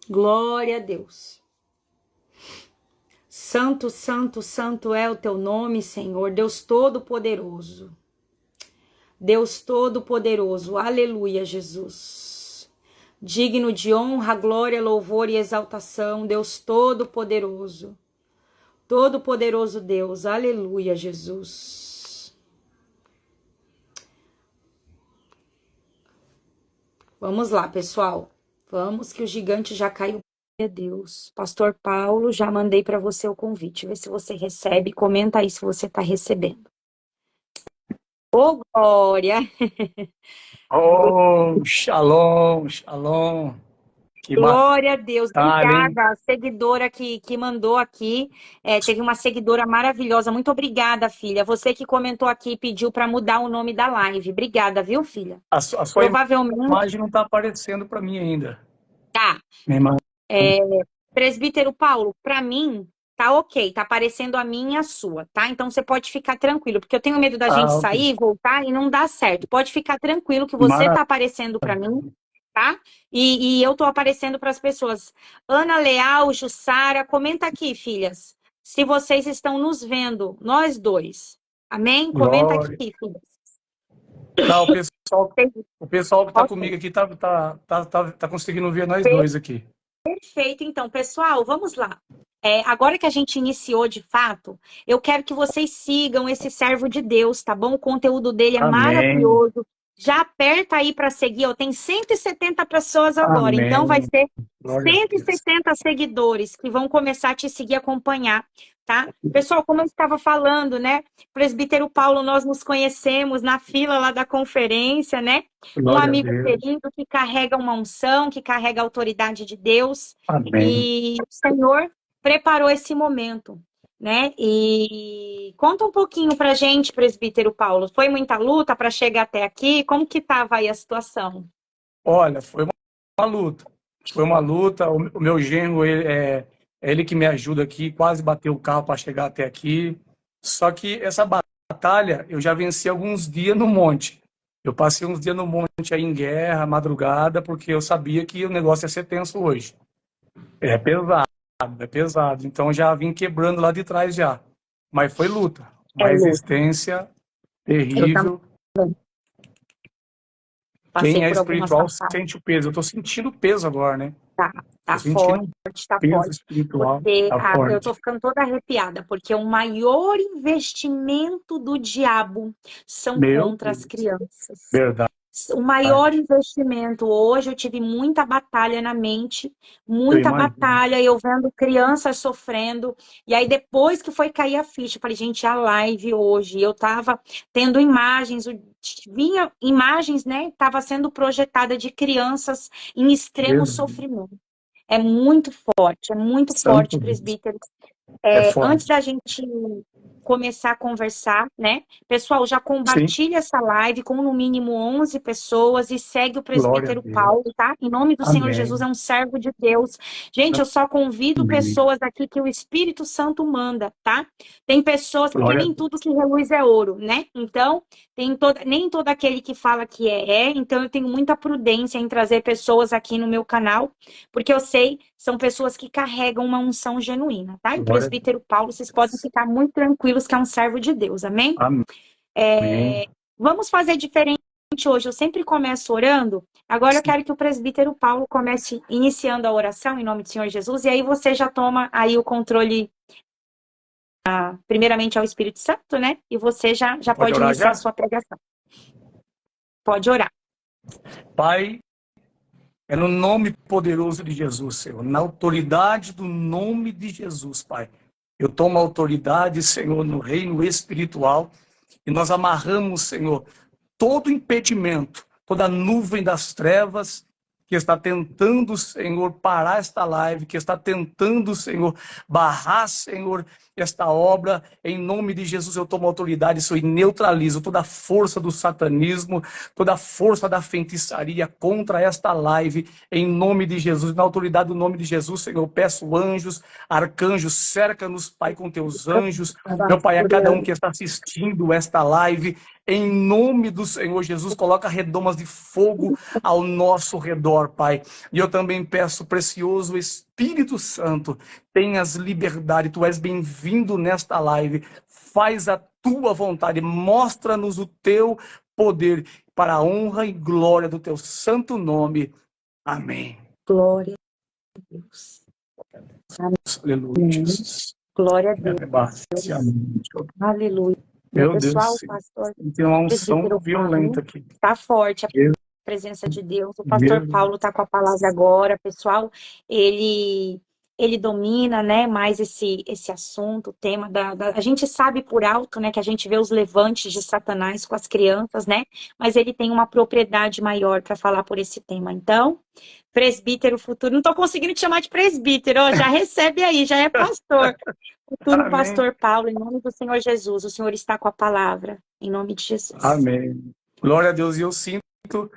Glória a Deus. Santo, santo, santo é o teu nome, Senhor, Deus Todo-Poderoso. Deus Todo-Poderoso, aleluia, Jesus. Digno de honra, glória, louvor e exaltação, Deus Todo-Poderoso. Todo-Poderoso Deus, aleluia, Jesus. Vamos lá, pessoal. Vamos que o gigante já caiu. Glória a Deus. Pastor Paulo, já mandei para você o convite. Vê se você recebe. Comenta aí se você está recebendo. Ô, Glória! Oh, shalom, shalom. Que Glória a Deus. batalha, hein? Obrigada, a seguidora que mandou aqui. Teve uma seguidora maravilhosa. Muito obrigada, filha. Você que comentou aqui e pediu para mudar o nome da live. Obrigada, viu, filha? A sua Provavelmente imagem não está aparecendo para mim ainda. tá. Minha irmã. Presbítero Paulo, para mim, tá ok, tá aparecendo a minha e a sua, tá? Então você pode ficar tranquilo, porque eu tenho medo da gente Ok. sair, voltar e não dar certo. Pode ficar tranquilo que você Maravilha. tá aparecendo para mim, tá? E eu tô aparecendo para as pessoas. Ana Leal, Jussara, comenta aqui, filhas, se vocês estão nos vendo, nós dois. Amém? Comenta aqui, Glória. filhas. Tá, o pessoal que está Ok. comigo aqui tá conseguindo ver nós dois aqui. Perfeito, então, pessoal, vamos lá. Agora que a gente iniciou de fato, eu quero que vocês sigam esse servo de Deus, tá bom? O conteúdo dele é Amém. maravilhoso. Já aperta aí para seguir, ó, tem 170 pessoas agora, então vai Amém. ser Glória a Deus. 160 seguidores que vão começar a te seguir, acompanhar, tá? Pessoal, como eu estava falando, né? Presbítero Paulo, nós nos conhecemos na fila lá da conferência, né? Um Glória a amigo Deus. querido que carrega uma unção, que carrega a autoridade de Deus, Amém. e o Senhor preparou esse momento, né? E conta um pouquinho pra gente, presbítero Paulo, foi muita luta para chegar até aqui? Como que estava aí a situação? Olha, foi uma luta. Foi uma luta. O meu genro, é ele que me ajuda aqui, quase bateu o carro para chegar até aqui. Só que essa batalha eu já venci alguns dias no monte. Eu passei uns dias no monte aí em guerra, madrugada, porque eu sabia que o negócio ia ser tenso hoje. É pesado, é pesado. Então já vim quebrando lá de trás já. Mas foi luta. É Uma luta. resistência Eu também terrível. passei Quem é por algumas espiritual passagens. sente o peso. Eu estou sentindo o peso agora, né? Tá, Estou tá sentindo forte, um tá peso forte. espiritual. Porque Tá eu tô forte. ficando toda arrepiada, porque o maior investimento do diabo são Meu contra as Deus. crianças. Verdade. O maior investimento hoje, eu tive muita batalha na mente, Eu muita imagino. batalha, eu vendo crianças sofrendo, e aí depois que foi cair a ficha, eu falei, gente, a live hoje, eu tava tendo imagens, vinha imagens, né, tava sendo projetada de crianças em extremo Jesus. sofrimento. É muito Santo forte, Deus. presbítero. É Antes forte. da gente começar a conversar, né? Pessoal, já Sim. compartilha essa live com no mínimo 11 pessoas e segue o Glória a presbítero Deus. Paulo, tá? Em nome do Senhor Jesus, é Amém. um servo de Deus. Gente, eu só convido Amém. pessoas aqui que o Espírito Santo manda, tá? Tem pessoas, porque Glória a nem Deus. tudo que reluz é ouro, né? Então, nem todo aquele que fala que é. Então, eu tenho muita prudência em trazer pessoas aqui no meu canal, porque eu sei, são pessoas que carregam uma unção genuína, tá? E Glória a presbítero Paulo, vocês podem Deus. ficar muito tranquilos que é um servo de Deus, amém? Amém. Vamos fazer diferente hoje. Eu sempre começo orando. Agora eu quero que o presbítero Paulo comece iniciando a oração em nome do Senhor Jesus, e aí você já toma aí o controle, primeiramente ao Espírito Santo, né? E você já Pode pode orar iniciar a já? sua pregação. Pode orar. Pai, é no nome poderoso de Jesus, Senhor. Na autoridade do nome de Jesus, Pai. Eu tomo autoridade, Senhor, no reino espiritual. E nós amarramos, Senhor, todo impedimento, toda nuvem das trevas que está tentando, Senhor, parar esta live, que está tentando, Senhor, barrar, Senhor, esta obra. Em nome de Jesus eu tomo autoridade, Senhor, e neutralizo toda a força do satanismo, toda a força da feitiçaria contra esta live, em nome de Jesus. Na autoridade do nome de Jesus, Senhor, eu peço anjos, arcanjos, cerca-nos, Pai, com teus anjos. Meu Pai, a cada um que está assistindo esta live, Em nome do Senhor Jesus, coloca redomas de fogo ao nosso redor, Pai. E eu também peço, precioso Espírito Santo, tenhas liberdade, tu és bem-vindo nesta live. Faz a tua vontade, mostra-nos o teu poder para a honra e glória do teu santo nome. Amém. Glória a Deus. Aleluia, Jesus. Glória a Deus. Aleluia. Meu Pessoal, Deus, o pastor tem uma unção presbítero violenta aqui. está forte a presença de Deus. O pastor Paulo está com a palavra agora, pessoal. Ele domina, né, mais esse assunto, o tema a gente sabe por alto, né, que a gente vê os levantes de Satanás com as crianças, né, mas ele tem uma propriedade maior para falar por esse tema. Então, presbítero futuro, não estou conseguindo te chamar de presbítero, ó, já recebe aí, já é pastor. Futuro Amém. pastor Paulo, em nome do Senhor Jesus, o Senhor está com a palavra, em nome de Jesus. Amém. Glória a Deus. E eu sinto,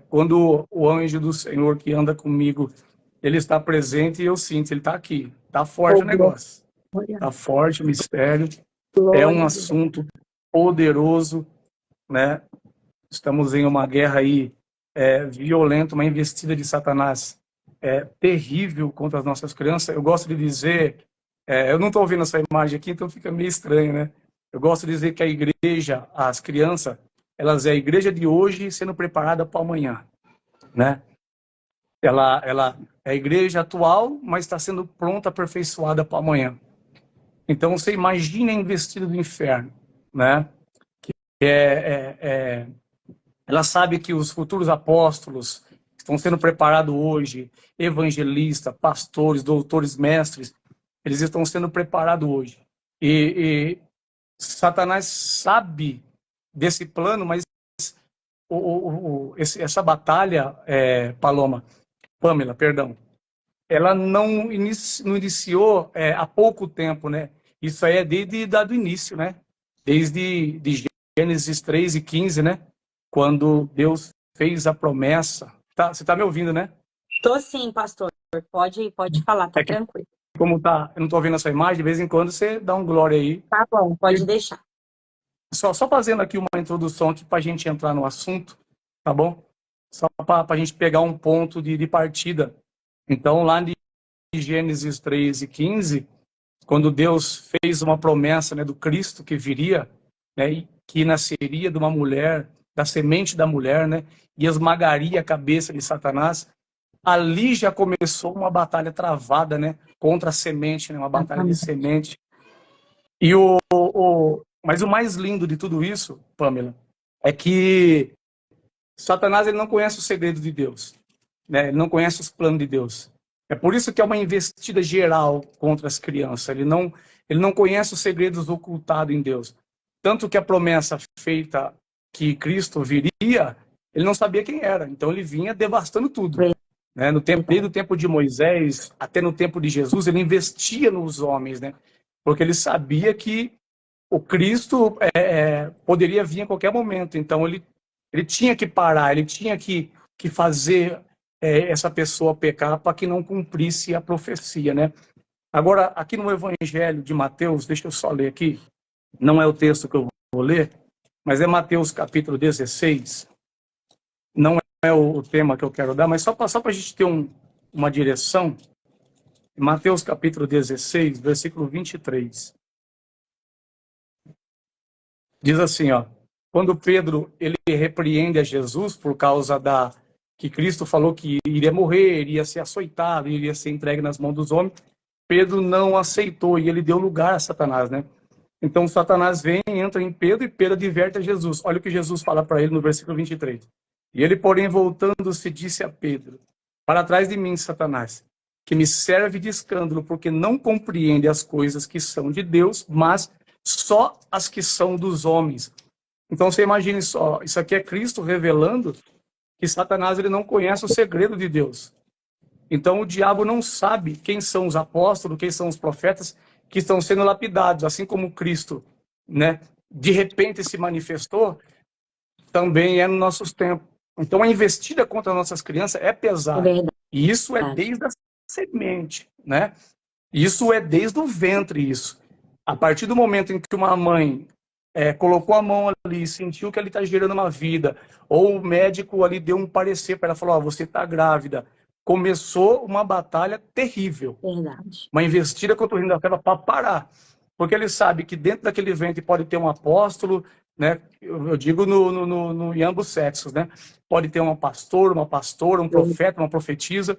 quando o anjo do Senhor que anda comigo, ele está presente, e eu sinto, ele está aqui. Está forte o negócio. Está forte o mistério. É um assunto poderoso, né? Estamos em uma guerra aí violenta, uma investida de Satanás terrível contra as nossas crianças. Eu gosto de dizer, eu não estou ouvindo essa imagem aqui, então fica meio estranho, né? Eu gosto de dizer que a igreja, as crianças, elas é a igreja de hoje sendo preparada para amanhã, né? Ela é a igreja atual, mas está sendo pronta, aperfeiçoada para amanhã. Então você imagina a investida do inferno, né? Ela sabe que os futuros apóstolos estão sendo preparados hoje, evangelistas, pastores, doutores, mestres, eles estão sendo preparados hoje. E Satanás sabe desse plano, mas essa batalha, Pamela, perdão, ela não iniciou há pouco tempo, né? Isso aí é desde do início, né? Desde de Gênesis 3:15, né? Quando Deus fez a promessa. Você está me ouvindo, né? Tô sim, pastor. Pode falar, tá tranquilo. Como tá, eu não estou vendo a sua imagem, de vez em quando você dá um glória aí. Tá bom, pode deixar. Só fazendo aqui uma introdução aqui para a gente entrar no assunto, tá bom? Só para a gente pegar um ponto de partida. Então, lá de Gênesis 3:15, quando Deus fez uma promessa, né, do Cristo que viria, né, e que nasceria de uma mulher, da semente da mulher, né, e esmagaria a cabeça de Satanás, ali já começou uma batalha travada, né, contra a semente, né, uma batalha de semente. E mas o mais lindo de tudo isso, Pamela, é que Satanás ele não conhece o segredo de Deus, né? Ele não conhece os planos de Deus. É por isso que é uma investida geral contra as crianças. Ele não conhece os segredos ocultados em Deus. Tanto que a promessa feita que Cristo viria, ele não sabia quem era. Então ele vinha devastando tudo. Né? Desde o tempo de Moisés até no tempo de Jesus, ele investia nos homens, né? Porque ele sabia que o Cristo poderia vir a qualquer momento. Então ele tinha que parar, ele tinha que fazer essa pessoa pecar para que não cumprisse a profecia, né? Agora, aqui no Evangelho de Mateus, deixa eu só ler aqui, não é o texto que eu vou ler, mas é Mateus capítulo 16, não é o tema que eu quero dar, mas só para a gente ter uma direção. Mateus capítulo 16, versículo 23. Diz assim, ó, quando Pedro ele repreende a Jesus por causa que Cristo falou que iria morrer, iria ser açoitado, iria ser entregue nas mãos dos homens, Pedro não aceitou e ele deu lugar a Satanás, né? Então Satanás vem, entra em Pedro e Pedro adverte a Jesus. Olha o que Jesus fala para ele no versículo 23. E ele, porém, voltando-se, disse a Pedro: para trás de mim, Satanás, que me serve de escândalo, porque não compreende as coisas que são de Deus, mas só as que são dos homens. Então você imagine só, isso aqui é Cristo revelando que Satanás ele não conhece o segredo de Deus. Então o diabo não sabe quem são os apóstolos, quem são os profetas que estão sendo lapidados, assim como Cristo, né, de repente se manifestou, também é nos nossos tempos. Então a investida contra as nossas crianças é pesada. E isso é desde a semente, né? Isso é desde o ventre, isso. A partir do momento em que uma mãe colocou a mão ali, sentiu que ele está gerando uma vida, ou o médico ali deu um parecer para ela, falou, ó, você está grávida. Começou uma batalha terrível, Verdade. uma investida contra o reino da treva para parar. Porque ele sabe que dentro daquele ventre pode ter um apóstolo, né? Eu digo em ambos sexos, né? Pode ter uma pastora, um profeta, uma profetisa,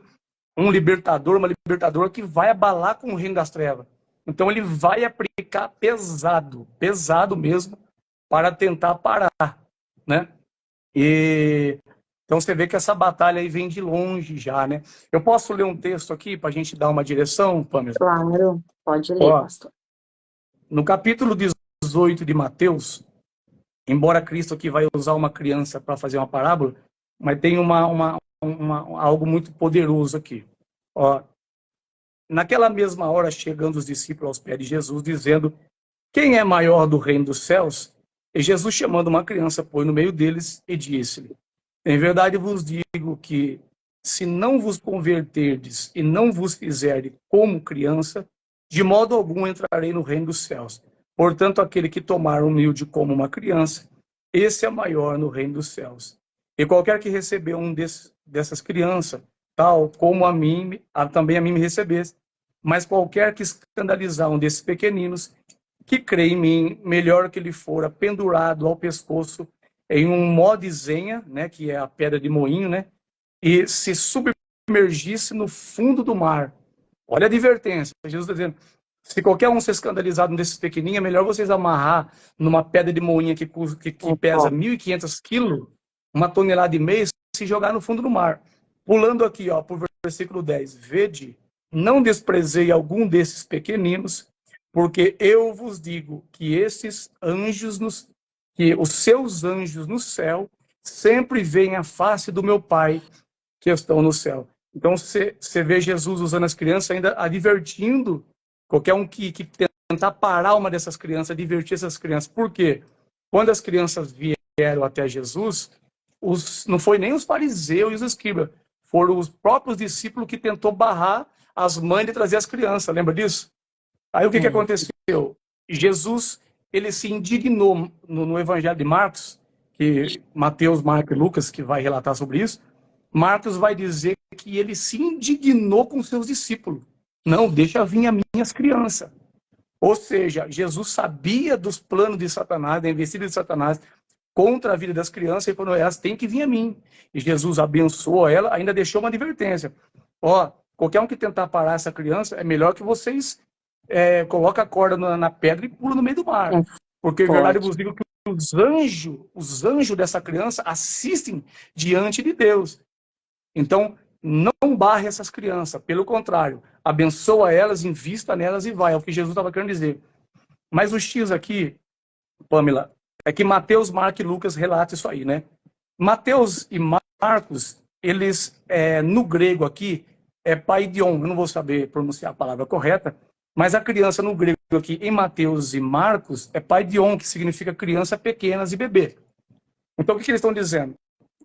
um libertador, uma libertadora que vai abalar com o reino das trevas. Então ele vai aplicar pesado, pesado mesmo, para tentar parar, né? E então você vê que essa batalha aí vem de longe já, né? Eu posso ler um texto aqui para a gente dar uma direção, Pamela? Claro, pode ler, Ó, pastor. no capítulo 18 de Mateus, embora Cristo aqui vai usar uma criança para fazer uma parábola, mas tem algo muito poderoso aqui. Ó, naquela mesma hora, chegando os discípulos aos pés de Jesus, dizendo, quem é maior do reino dos céus? E Jesus, chamando uma criança, pôs no meio deles e disse-lhe, em verdade vos digo que, se não vos converterdes e não vos fizerdes como criança, de modo algum entrarei no reino dos céus. Portanto, aquele que tomar humilde como uma criança, esse é maior no reino dos céus. E qualquer que receber dessas crianças, tal como a mim, também a mim me recebesse, mas qualquer que escandalizar um desses pequeninos, que crê em mim, melhor que ele fora pendurado ao pescoço em um mó de zenha, né, que é a pedra de moinho, né, e se submergisse no fundo do mar. Olha a advertência. Jesus está dizendo, se qualquer um se escandalizar desses pequenininhos, é melhor vocês amarrar numa pedra de moinha que pesa 1.500 quilos, 1,5 toneladas, e se jogar no fundo do mar. Pulando aqui, ó, para o versículo 10. Vede, não desprezei algum desses pequeninos, porque eu vos digo que esses anjos, que os seus anjos no céu, sempre veem a face do meu Pai que estão no céu. Então, você vê Jesus usando as crianças, ainda advertindo qualquer um que tentar parar uma dessas crianças, advertir essas crianças. Por quê? Quando as crianças vieram até Jesus, não foi nem os fariseus e os escribas, foram os próprios discípulos que tentou barrar as mães de trazer as crianças. Lembra disso? Aí o que aconteceu? Jesus, ele se indignou no Evangelho de Marcos, que Mateus, Marcos e Lucas, que vai relatar sobre isso. Marcos vai dizer que ele se indignou com seus discípulos. Não, deixa vir as minhas crianças. Ou seja, Jesus sabia dos planos de Satanás, da investida de Satanás contra a vida das crianças, e falou, elas têm que vir a mim. E Jesus abençoou ela, ainda deixou uma advertência. Ó, qualquer um que tentar parar essa criança, é melhor que vocês coloquem a corda na pedra e pulam no meio do mar. Porque, em verdade, eu vos digo que os anjos dessa criança assistem diante de Deus. Então, não barre essas crianças, pelo contrário, abençoa elas, invista nelas e vai, é o que Jesus estava querendo dizer. Mas o X aqui, Pamela, é que Mateus, Marcos e Lucas relatam isso aí, né? Mateus e Marcos, eles, no grego aqui, é paidion, eu não vou saber pronunciar a palavra correta, mas a criança no grego aqui, em Mateus e Marcos, é paidion, que significa criança pequenas e bebê. Então, o que eles estão dizendo?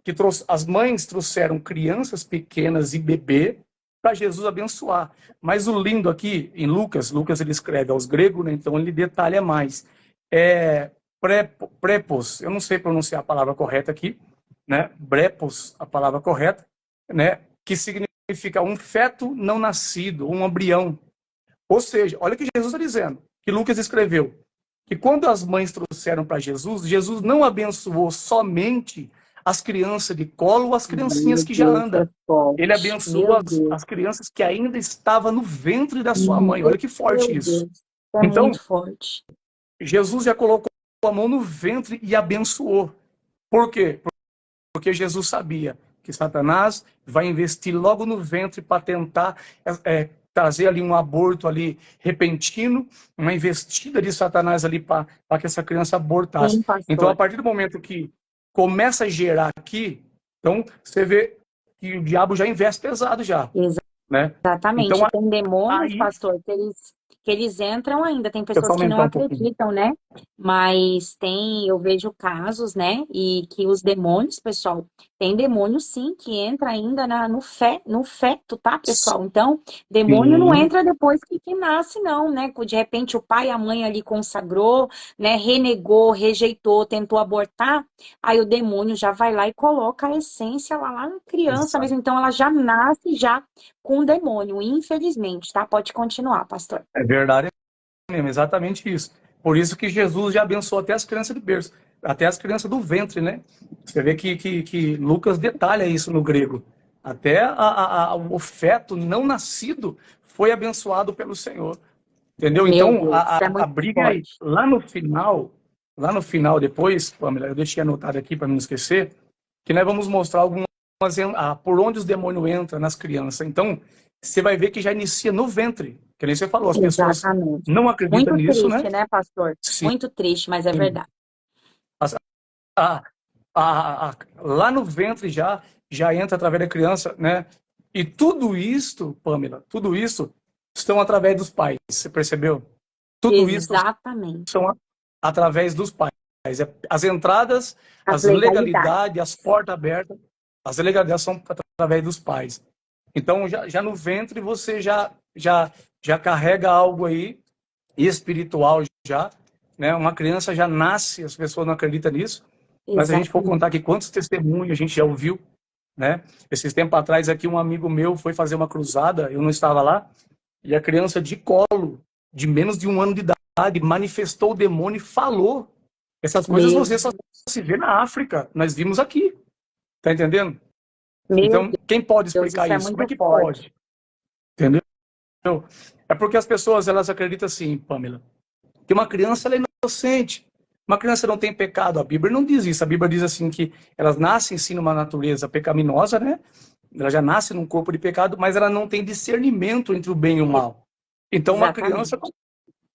Que as mães trouxeram crianças pequenas e bebê para Jesus abençoar. Mas o lindo aqui, em Lucas ele escreve aos gregos, né? Então ele detalha mais. Prepos, eu não sei pronunciar a palavra correta aqui, né? Brepos, a palavra correta, né? Que significa um feto não nascido, um embrião. Ou seja, olha o que Jesus está dizendo, que Lucas escreveu, que quando as mães trouxeram para Jesus, Jesus não abençoou somente as crianças de colo ou as criancinhas que já andam. Ele abençoou as crianças que ainda estavam no ventre da sua mãe. Olha que forte isso. Então, muito forte. Jesus já colocou a mão no ventre e abençoou. Por quê? Porque Jesus sabia que Satanás vai investir logo no ventre para tentar trazer ali um aborto ali repentino, uma investida de Satanás ali para que essa criança abortasse. Sim, então, a partir do momento que começa a gerar aqui, então você vê que o diabo já investe pesado já. Né? Exatamente. Então, tem demônios, aí, pastor, que eles entram ainda. Tem pessoas que não acreditam, né? Mas eu vejo casos, né? E que os demônios, pessoal, Tem demônio, sim, que entra ainda no feto, tá, pessoal? Então, demônio não Sim, entra depois que nasce, não, né? De repente, o pai e a mãe ali consagrou, né? Renegou, rejeitou, tentou abortar. Aí o demônio já vai lá e coloca a essência lá na criança exato. mesmo. Então, ela já nasce já com o demônio, infelizmente, tá? Pode continuar, pastor. É verdade mesmo, exatamente isso. Por isso que Jesus já abençoou até as crianças de berço, até as crianças do ventre, né? Você vê que Lucas detalha isso no grego. Até o feto não nascido foi abençoado pelo Senhor. Entendeu? Meu Então, Deus, isso é a muito briga é aí. forte. Lá no final depois, Pamela, eu deixei anotado aqui para não esquecer, que nós vamos mostrar algumas, por onde os demônios entram nas crianças. Então, você vai ver que já inicia no ventre. Que nem você falou, as pessoas Exatamente. não acreditam Muito nisso, né? triste, né, pastor? Sim. Muito triste, mas é verdade. As- a- lá no ventre já entra através da criança, né? E tudo isso, Pamela, tudo isso estão através dos pais. Você percebeu? Tudo isso Exatamente. são através dos pais. As entradas, As as legalidades. legalidades, as portas abertas, as legalidades são através dos pais. Então, já no ventre, você já carrega algo aí espiritual já, né? Uma criança já nasce, as pessoas não acreditam nisso, mas se a gente for Exatamente. contar aqui quantos testemunhos a gente já ouviu, né? Esses tempos atrás aqui um amigo meu foi fazer uma cruzada, eu não estava lá, e a criança de colo, de menos de 1 ano de idade, manifestou o demônio e falou. Essas coisas Meu, você só se vê na África. Nós vimos aqui. Tá entendendo? meu Então, quem pode Deus, explicar isso é isso? Como é muito que forte. pode? Entendeu? É porque as pessoas, elas acreditam assim, Pamela, que uma criança ela é inocente. Uma criança não tem pecado. A Bíblia não diz isso. A Bíblia diz assim que elas nascem sim numa natureza pecaminosa, né? Ela já nasce num corpo de pecado, mas ela não tem discernimento entre o bem e o mal. Então, uma criança Exatamente.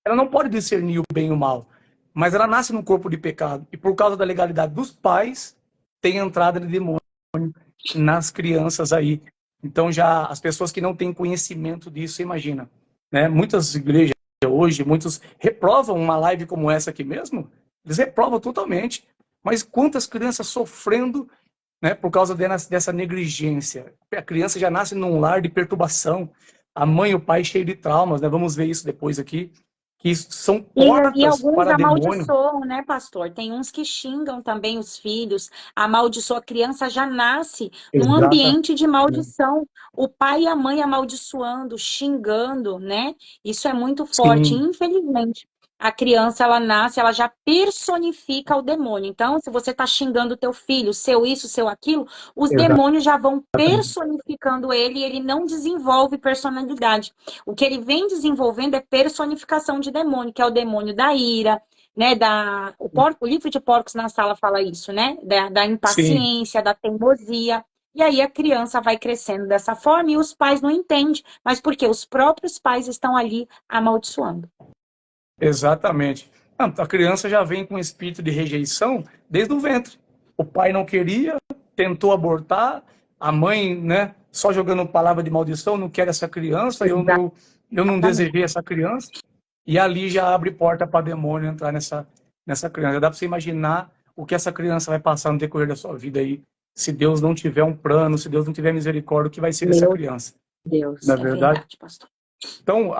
ela não pode discernir o bem e o mal, mas ela nasce num corpo de pecado e por causa da legalidade dos pais tem entrada de demônio nas crianças aí. Então já as pessoas que não têm conhecimento disso, imagina, né? Muitas igrejas hoje, muitos reprovam uma live como essa aqui mesmo, eles reprovam totalmente. Mas quantas crianças sofrendo, né, por causa dessa negligência? A criança já nasce num lar de perturbação, a mãe e o pai cheio de traumas, né? Vamos ver isso depois aqui, que são E portas alguns para demônio. amaldiçoam, né, pastor? Tem uns que xingam também os filhos, amaldiçoa a criança, já nasce num Exata. ambiente de maldição. O pai e a mãe amaldiçoando, xingando, né? Isso é muito forte. Sim, Infelizmente, a criança, ela nasce, ela já personifica o demônio. Então, se você está xingando o teu filho, seu isso, seu aquilo, os demônios já vão exatamente. personificando ele e ele não desenvolve personalidade. O que ele vem desenvolvendo é personificação de demônio, que é o demônio da ira, né? O livro de Porcos na Sala fala isso, né? Da Sim, impaciência, da teimosia. E aí a criança vai crescendo dessa forma e os pais não entendem. Mas por quê? Os próprios pais estão ali amaldiçoando. exatamente. A criança já vem com espírito de rejeição desde o ventre. O pai não queria, tentou abortar, a mãe, né, só jogando palavra de maldição, não quero essa criança, eu não Exatamente. desejei essa criança. E ali já abre porta para demônio entrar nessa criança. Dá para você imaginar o que essa criança vai passar no decorrer da sua vida aí, se Deus não tiver um plano, se Deus não tiver misericórdia, o que vai ser dessa Meu criança, Deus, na é verdade? verdade, pastor. Então,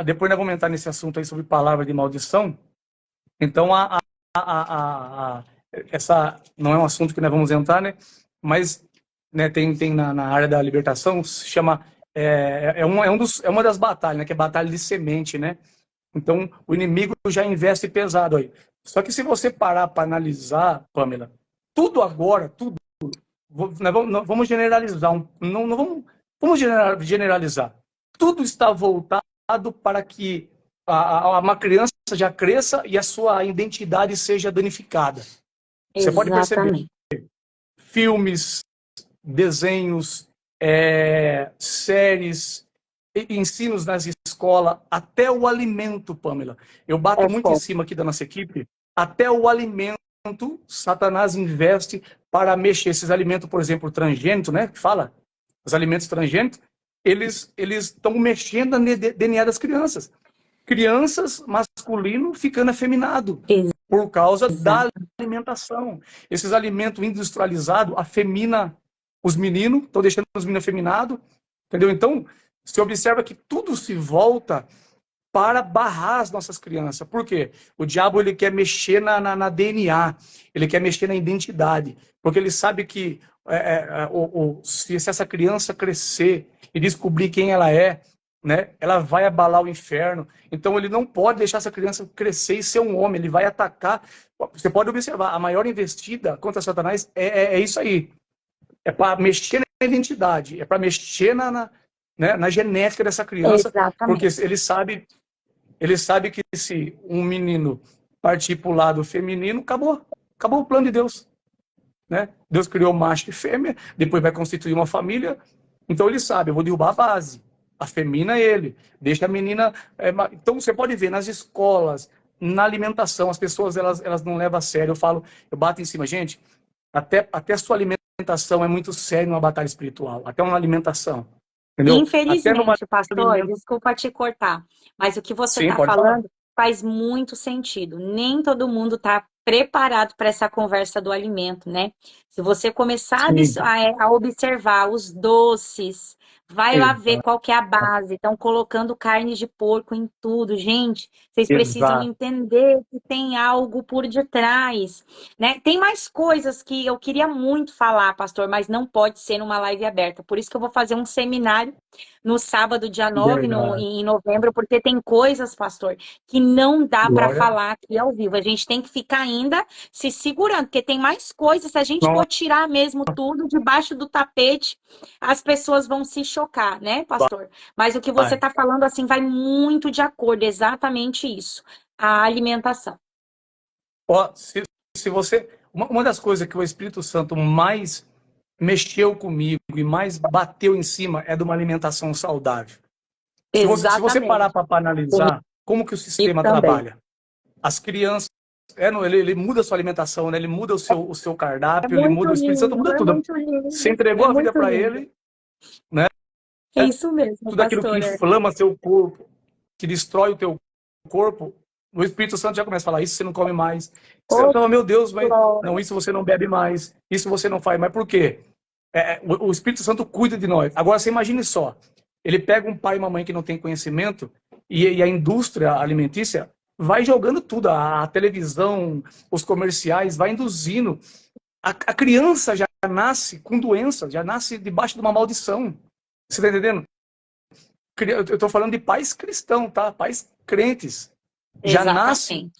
depois nós vamos entrar nesse assunto aí sobre palavra de maldição. Então, essa não é um assunto que nós vamos entrar, né? Mas né, tem na área da libertação, se chama é uma das batalhas, né? Que é batalha de semente, né? Então, o inimigo já investe pesado aí. Só que se você parar para analisar, Pamela, tudo agora, tudo, nós vamos generalizar, não vamos generalizar. Tudo está voltado para que uma criança já cresça e a sua identidade seja danificada. Você pode perceber, Exatamente. filmes, desenhos, séries, ensinos nas escolas, até o alimento, Pamela. Eu É bato muito em forte. cima aqui da nossa equipe, até o alimento, Satanás investe para mexer esses alimentos, por exemplo, transgênitos, né? Que fala, os alimentos transgênitos, eles estão mexendo no DNA das crianças. Crianças masculino ficando afeminado por causa da alimentação. Esses alimentos industrializados afemina os meninos, estão deixando os meninos afeminados, entendeu? Então, você observa que tudo se volta para barrar as nossas crianças. Por quê? O diabo ele quer mexer na DNA, ele quer mexer na identidade, porque ele sabe que se essa criança crescer e descobrir quem ela é, né, ela vai abalar o inferno. Então ele não pode deixar essa criança crescer e ser um homem, ele vai atacar. Você pode observar, a maior investida contra Satanás é isso aí. É para mexer na identidade, é para mexer na genética dessa criança, Exatamente. porque ele sabe que se um menino partir para o lado feminino, acabou o plano de Deus. Né? Deus criou macho e fêmea, depois vai constituir uma família, então ele sabe, eu vou derrubar a base, afemina ele, deixa a menina... Então você pode ver nas escolas, na alimentação, as pessoas elas não levam a sério, eu bato em cima, gente, até a sua alimentação é muito séria numa batalha espiritual, até uma alimentação. Entendeu? Infelizmente, pastor, desculpa te cortar, mas o que você está falando faz muito sentido. Nem todo mundo está preparado para essa conversa do alimento, né? Se você começar a observar os doces, vai lá ver qual que é a base. Estão colocando carne de porco em tudo. Gente, vocês precisam entender que tem algo por detrás, né? Tem mais coisas que eu queria muito falar, pastor, mas não pode ser numa live aberta. Por isso que eu vou fazer um seminário no sábado, dia 9, em novembro, porque tem coisas, pastor, que não dá para falar aqui ao vivo. A gente tem que ficar ainda se segurando, porque tem mais coisas. Se a gente for tirar mesmo tudo debaixo do tapete, as pessoas vão se chocar, né, pastor? Mas o que você está falando, assim, vai muito de acordo, exatamente isso. A alimentação. Se você... Uma das coisas que o Espírito Santo mais mexeu comigo e mais bateu em cima é de uma alimentação saudável. Se você parar para analisar como que o sistema trabalha, as crianças, ele muda a sua alimentação, né? Ele muda o seu cardápio, ele muda o Espírito Santo, muda tudo. Você entregou a vida para ele, né? É isso mesmo, tudo aquilo que inflama seu corpo, que destrói o teu corpo, o Espírito Santo já começa a falar, isso você não come mais. Você fala, meu Deus, mas não, isso você não bebe mais, isso você não faz mais. Por quê? O Espírito Santo cuida de nós. Agora, você imagine só, ele pega um pai e uma mãe que não tem conhecimento e a indústria alimentícia vai jogando tudo, a televisão, os comerciais, vai induzindo. A criança já nasce com doença, já nasce debaixo de uma maldição. Você está entendendo? Eu estou falando de pais cristãos, tá? Pais crentes. Já nasce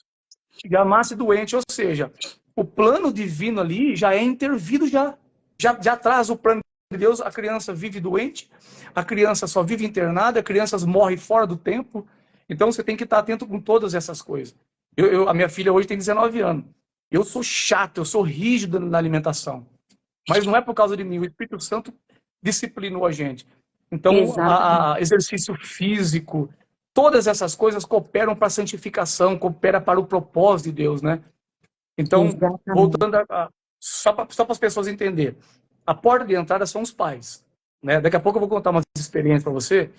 doente, ou seja, o plano divino ali já é intervido, já traz o plano de Deus. A criança vive doente, a criança só vive internada, a criança morre fora do tempo. Então você tem que estar atento com todas essas coisas. A minha filha hoje tem 19 anos. Eu sou chato, eu sou rígido na alimentação. Mas não é por causa de mim, o Espírito Santo disciplinou a gente. Então, exercício físico, todas essas coisas cooperam para a santificação, cooperam para o propósito de Deus, né? Então, voltando só para as pessoas entenderem, a porta de entrada são os pais, né? Daqui a pouco eu vou contar umas experiências para você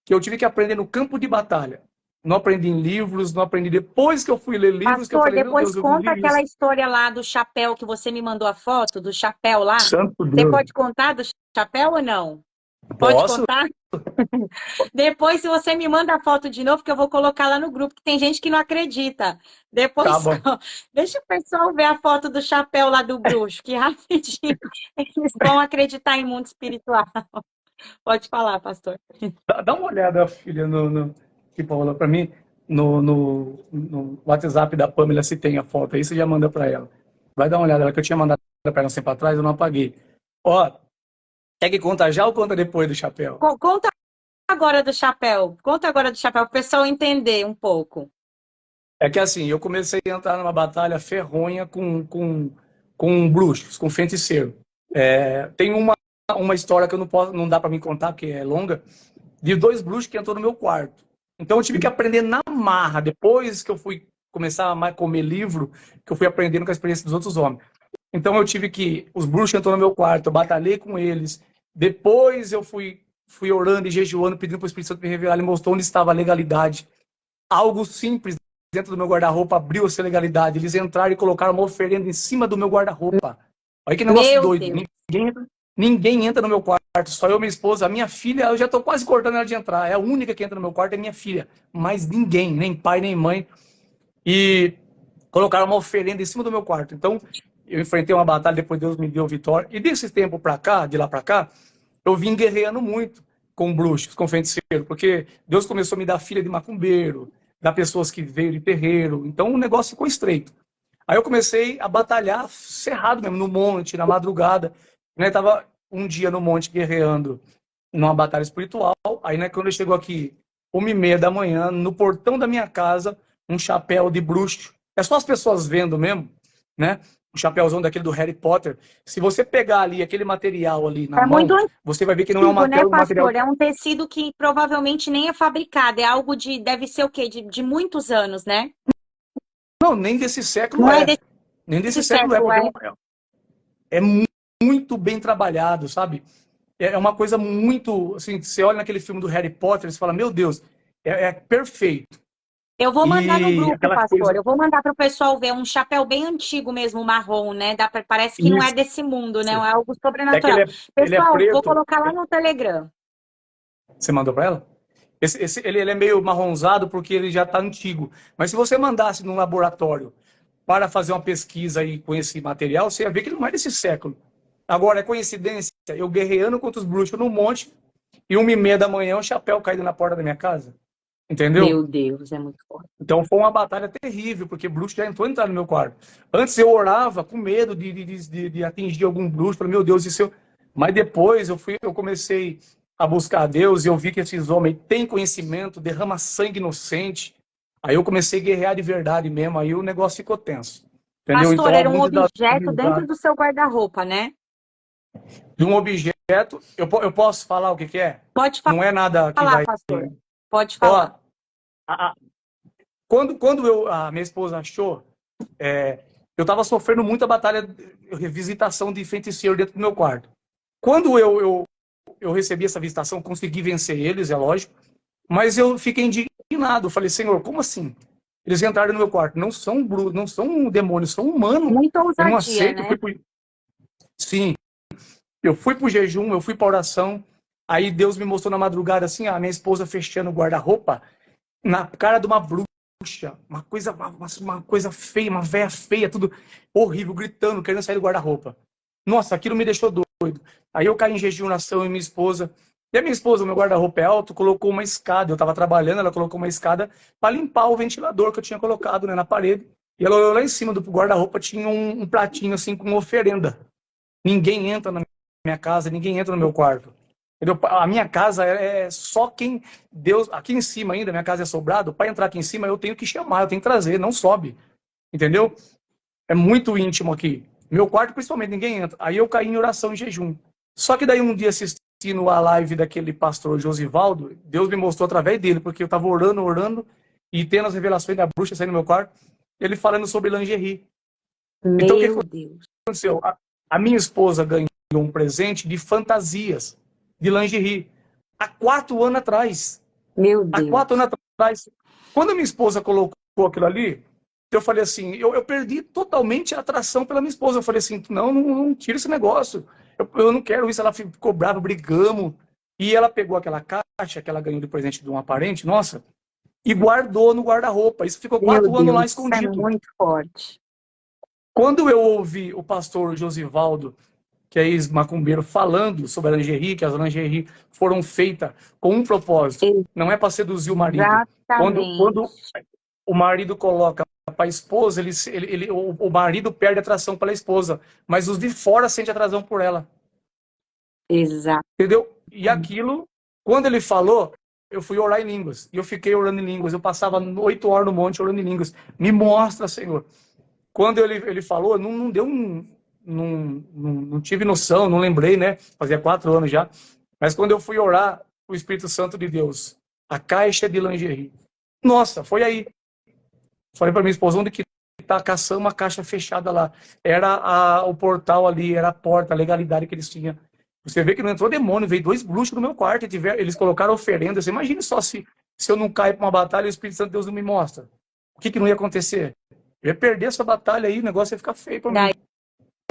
que eu tive que aprender no campo de batalha. Não aprendi em livros, não aprendi depois que eu fui ler livros. Pastor, que eu falei, depois Deus, conta aquela história lá do chapéu que você me mandou a foto, do chapéu lá. Santo Deus. Você pode contar do chapéu ou não? Pode contar? Depois, se você me manda a foto de novo, que eu vou colocar lá no grupo, que tem gente que não acredita. Depois, deixa o pessoal ver a foto do chapéu lá do bruxo, que rapidinho eles vão acreditar em mundo espiritual. Pode falar, pastor. Dá uma olhada, filha, que falou para mim, no WhatsApp da Pamela, se tem a foto aí, você já manda para ela. Vai dar uma olhada, que eu tinha mandado para ela um tempo atrás, eu não apaguei. Quer que conta já ou conta depois do chapéu? Conta agora do chapéu. Conta agora do chapéu, para o pessoal entender um pouco. É que assim, eu comecei a entrar numa batalha ferronha com bruxos, com feiticeiro. Tem uma história que eu não dá para me contar, porque é longa, de 2 bruxos que entrou no meu quarto. Então eu tive que aprender na marra, depois que eu fui começar a comer livro, que eu fui aprendendo com a experiência dos outros homens. Então eu tive que... Os bruxos entraram no meu quarto, eu batalhei com eles. Depois eu fui orando e jejuando, pedindo para o Espírito Santo me revelar. Ele mostrou onde estava a legalidade. Algo simples dentro do meu guarda-roupa abriu essa legalidade. Eles entraram e colocaram uma oferenda em cima do meu guarda-roupa. Olha que negócio Meu doido. Deus. Ninguém entra no meu quarto, só eu, minha esposa, a minha filha, eu já estou quase cortando ela de entrar. É a única que entra no meu quarto, é minha filha. Mas ninguém, nem pai, nem mãe. E colocaram uma oferenda em cima do meu quarto. Então, eu enfrentei uma batalha, depois Deus me deu vitória. E desse tempo para cá, de lá para cá, eu vim guerreando muito com bruxos, com feiticeiros, porque Deus começou a me dar filha de macumbeiro, dar pessoas que veio de terreiro. Então, o negócio ficou estreito. Aí eu comecei a batalhar cerrado mesmo, no monte, na madrugada. Né? Tava um dia no monte guerreando numa batalha espiritual. Aí, né, quando chegou aqui, 1h30 da manhã, no portão da minha casa, um chapéu de bruxo. É só as pessoas vendo mesmo, né? Um chapéuzão daquele do Harry Potter. Se você pegar ali aquele material ali na É mão, muito você vai ver que não é um antigo, né, material. pastor? É um tecido que provavelmente nem é fabricado. É algo de, deve ser o quê? De muitos anos, né? Não, nem desse século Não é é. Nem desse desse século é, século, porque é. é muito bem trabalhado, sabe? É uma coisa muito, assim, você olha naquele filme do Harry Potter, você fala, meu Deus, é perfeito. Eu vou mandar no E grupo, aquela pastor. coisa, Eu vou mandar para o pessoal ver um chapéu bem antigo mesmo, marrom, né? Parece que não é isso, desse mundo, né? É algo é que sobrenatural. ele é Pessoal, vou preto. colocar lá no Telegram. Você mandou para ela? Ele é meio marronzado porque ele já está antigo. Mas se você mandasse num laboratório para fazer uma pesquisa aí com esse material, você ia ver que ele não é desse século. Agora, é coincidência, eu guerreando contra os bruxos no monte e 1h30 da manhã o chapéu caído na porta da minha casa. Entendeu? Meu Deus, é muito forte. Então foi uma batalha terrível, porque bruxo já entrou entrar no meu quarto. Antes eu orava com medo de atingir algum bruxo, falei, meu Deus, isso eu... Mas depois eu comecei a buscar a Deus e eu vi que esses homens têm conhecimento, derrama sangue inocente. Aí eu comecei a guerrear de verdade mesmo, aí o negócio ficou tenso. Entendeu? Pastor, Então era um alguns objeto desafios dentro do seu guarda-roupa, né? de um objeto, eu posso falar o que que é? Pode Não é nada que falar, vai... pastor. Pode Ó, falar. a, quando a minha esposa achou, eu estava sofrendo muita batalha, visitação de feiticeiro dentro do meu quarto. Quando eu recebi essa visitação, consegui vencer eles, é lógico, mas eu fiquei indignado. Eu falei, Senhor, como assim? Eles entraram no meu quarto. Não são demônios, são humanos. Muita Eu não ousadia, aceito. né? Sim, eu fui para o jejum, eu fui para oração. Aí Deus me mostrou na madrugada assim, a minha esposa fechando o guarda-roupa na cara de uma bruxa, uma coisa feia, uma véia feia, tudo horrível, gritando, querendo sair do guarda-roupa. Nossa, aquilo me deixou doido. Aí eu caí em jejum, oração e minha esposa. E a minha esposa, meu guarda-roupa é alto, colocou uma escada. Eu estava trabalhando, ela colocou uma escada para limpar o ventilador que eu tinha colocado, né, na parede. E ela olhou lá em cima do guarda-roupa, tinha um pratinho assim com oferenda. Ninguém entra na minha casa, ninguém entra no meu quarto. Entendeu? A minha casa é só quem Deus. Aqui em cima ainda, minha casa é sobrado. Para entrar aqui em cima, eu tenho que chamar, eu tenho que trazer, não sobe. Entendeu? É muito íntimo aqui. Meu quarto, principalmente, ninguém entra. Aí eu caí em oração e jejum. Só que daí um dia assistindo a live daquele pastor Josivaldo, Deus me mostrou através dele, porque eu estava orando, e tendo as revelações da bruxa saindo do meu quarto, ele falando sobre lingerie. Então o que Meu Deus. aconteceu? A minha esposa ganhou um presente de fantasias, de lingerie, há 4 anos atrás. Meu Há 4 anos Deus. atrás. Quando a minha esposa colocou aquilo ali, eu falei assim, eu perdi totalmente a atração pela minha esposa. Eu falei assim, não tira esse negócio. Eu não quero isso. Ela ficou brava, brigamos. E ela pegou aquela caixa que ela ganhou de presente de uma parente, nossa, e guardou no guarda-roupa. Isso ficou Meu 4 anos lá Deus, isso é escondido. muito forte. Quando eu ouvi o pastor Josivaldo, que é ex-macumbeiro, falando sobre a lingerie, que as lingerie foram feitas com um propósito, não é para seduzir o marido. Quando Exatamente. o marido coloca para a esposa, o marido perde atração pela esposa, mas os de fora sentem atração por ela. Exato. Entendeu? E aquilo, quando ele falou, eu fui orar em línguas. E eu fiquei orando em línguas. Eu passava 8 horas no monte orando em línguas. Me mostra, Senhor. Quando ele falou, não deu não tive noção, não lembrei, né? Fazia 4 anos já. Mas quando eu fui orar, o Espírito Santo de Deus, a caixa de lingerie. Nossa, foi aí. Falei para minha esposa, onde que tá caçando uma caixa fechada lá? Era o portal ali, era a porta, a legalidade que eles tinham. Você vê que não entrou demônio, veio 2 bruxos no meu quarto, eles colocaram oferendas. Imagine só se eu não caio para uma batalha e o Espírito Santo de Deus não me mostra. o que não ia acontecer? Eu ia perder essa batalha aí, o negócio ia ficar feio para mim.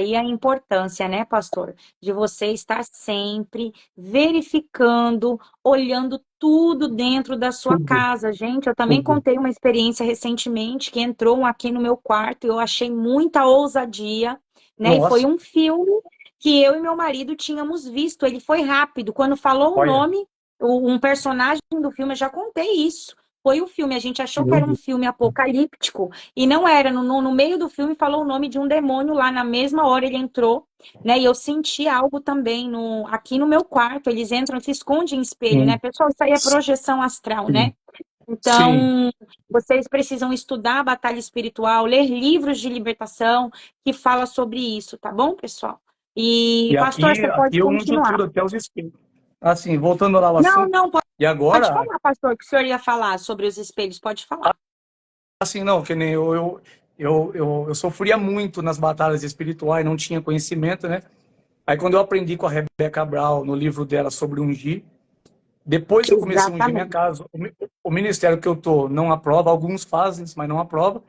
E a importância, né, pastor, de você estar sempre verificando, olhando tudo dentro da sua Tudo, casa. Gente, eu também tudo. contei uma experiência recentemente que entrou um aqui no meu quarto e eu achei muita ousadia, né? E foi Nossa, um filme que eu e meu marido tínhamos visto. Ele foi rápido. Quando falou o olha, nome, um personagem do filme, eu já contei isso. Foi o filme, a gente achou que meu era um Deus. filme apocalíptico e não era. No meio do filme falou o nome de um demônio lá, na mesma hora ele entrou, né? E eu senti algo também aqui no meu quarto. Eles entram, se escondem em espelho, né? Sim, Pessoal, isso aí é projeção astral, né? sim, sim. Então, vocês precisam estudar a batalha espiritual, ler livros de libertação que fala sobre isso, tá bom, pessoal? E, E pastor, você aqui pode eu uso continuar. tudo, até os espelhos. Assim, voltando lá ao Não, assunto, não, e pode agora, falar, pastor, que o senhor ia falar sobre os espelhos, pode falar. assim, não, que nem eu sofria muito nas batalhas espirituais, não tinha conhecimento, né? Aí quando eu aprendi com a Rebeca Brown, no livro dela sobre ungir, depois que eu comecei a ungir minha Exatamente. casa, o ministério que eu tô não aprova, alguns fazem, mas não aprova,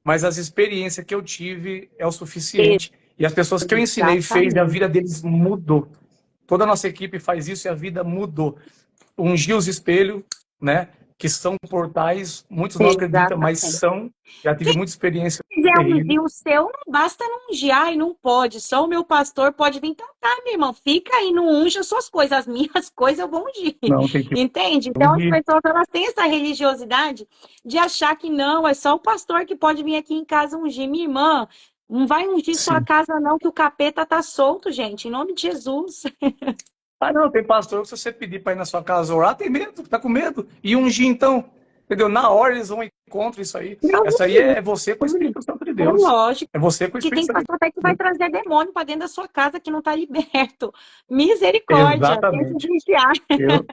mas as experiências que eu tive é o suficiente. E as pessoas que eu ensinei fez e a Exatamente. vida deles mudou. Toda a nossa equipe faz isso e a vida mudou. Ungir os espelhos, né? Que são portais, muitos não acreditam, mas Exatamente. são. Já tive muita experiência Quiser terrível. ungir o seu, não basta não ungir, ai, não pode, só o meu pastor pode vir. Então tá, meu irmão, fica aí, não unja as suas coisas, as minhas coisas eu vou ungir, Não, tem que entende? Então as ungir. pessoas, elas têm essa religiosidade de achar que não, é só o pastor que pode vir aqui em casa ungir. Minha irmã, não vai ungir sua Sim. casa não, que o capeta tá solto, gente, em nome de Jesus. Ah, não, tem pastor que se você pedir para ir na sua casa orar, tem medo, tá com medo. E ungir, então, entendeu? Na hora eles vão encontro isso aí. Não Essa aí é você com o Espírito Santo de é Deus. lógico. É você com o Que Espírito tem Santo de pastor até que vai Deus. trazer demônio para dentro da sua casa que não está liberto. Misericórdia, tem que Exatamente. vigiar. Eu,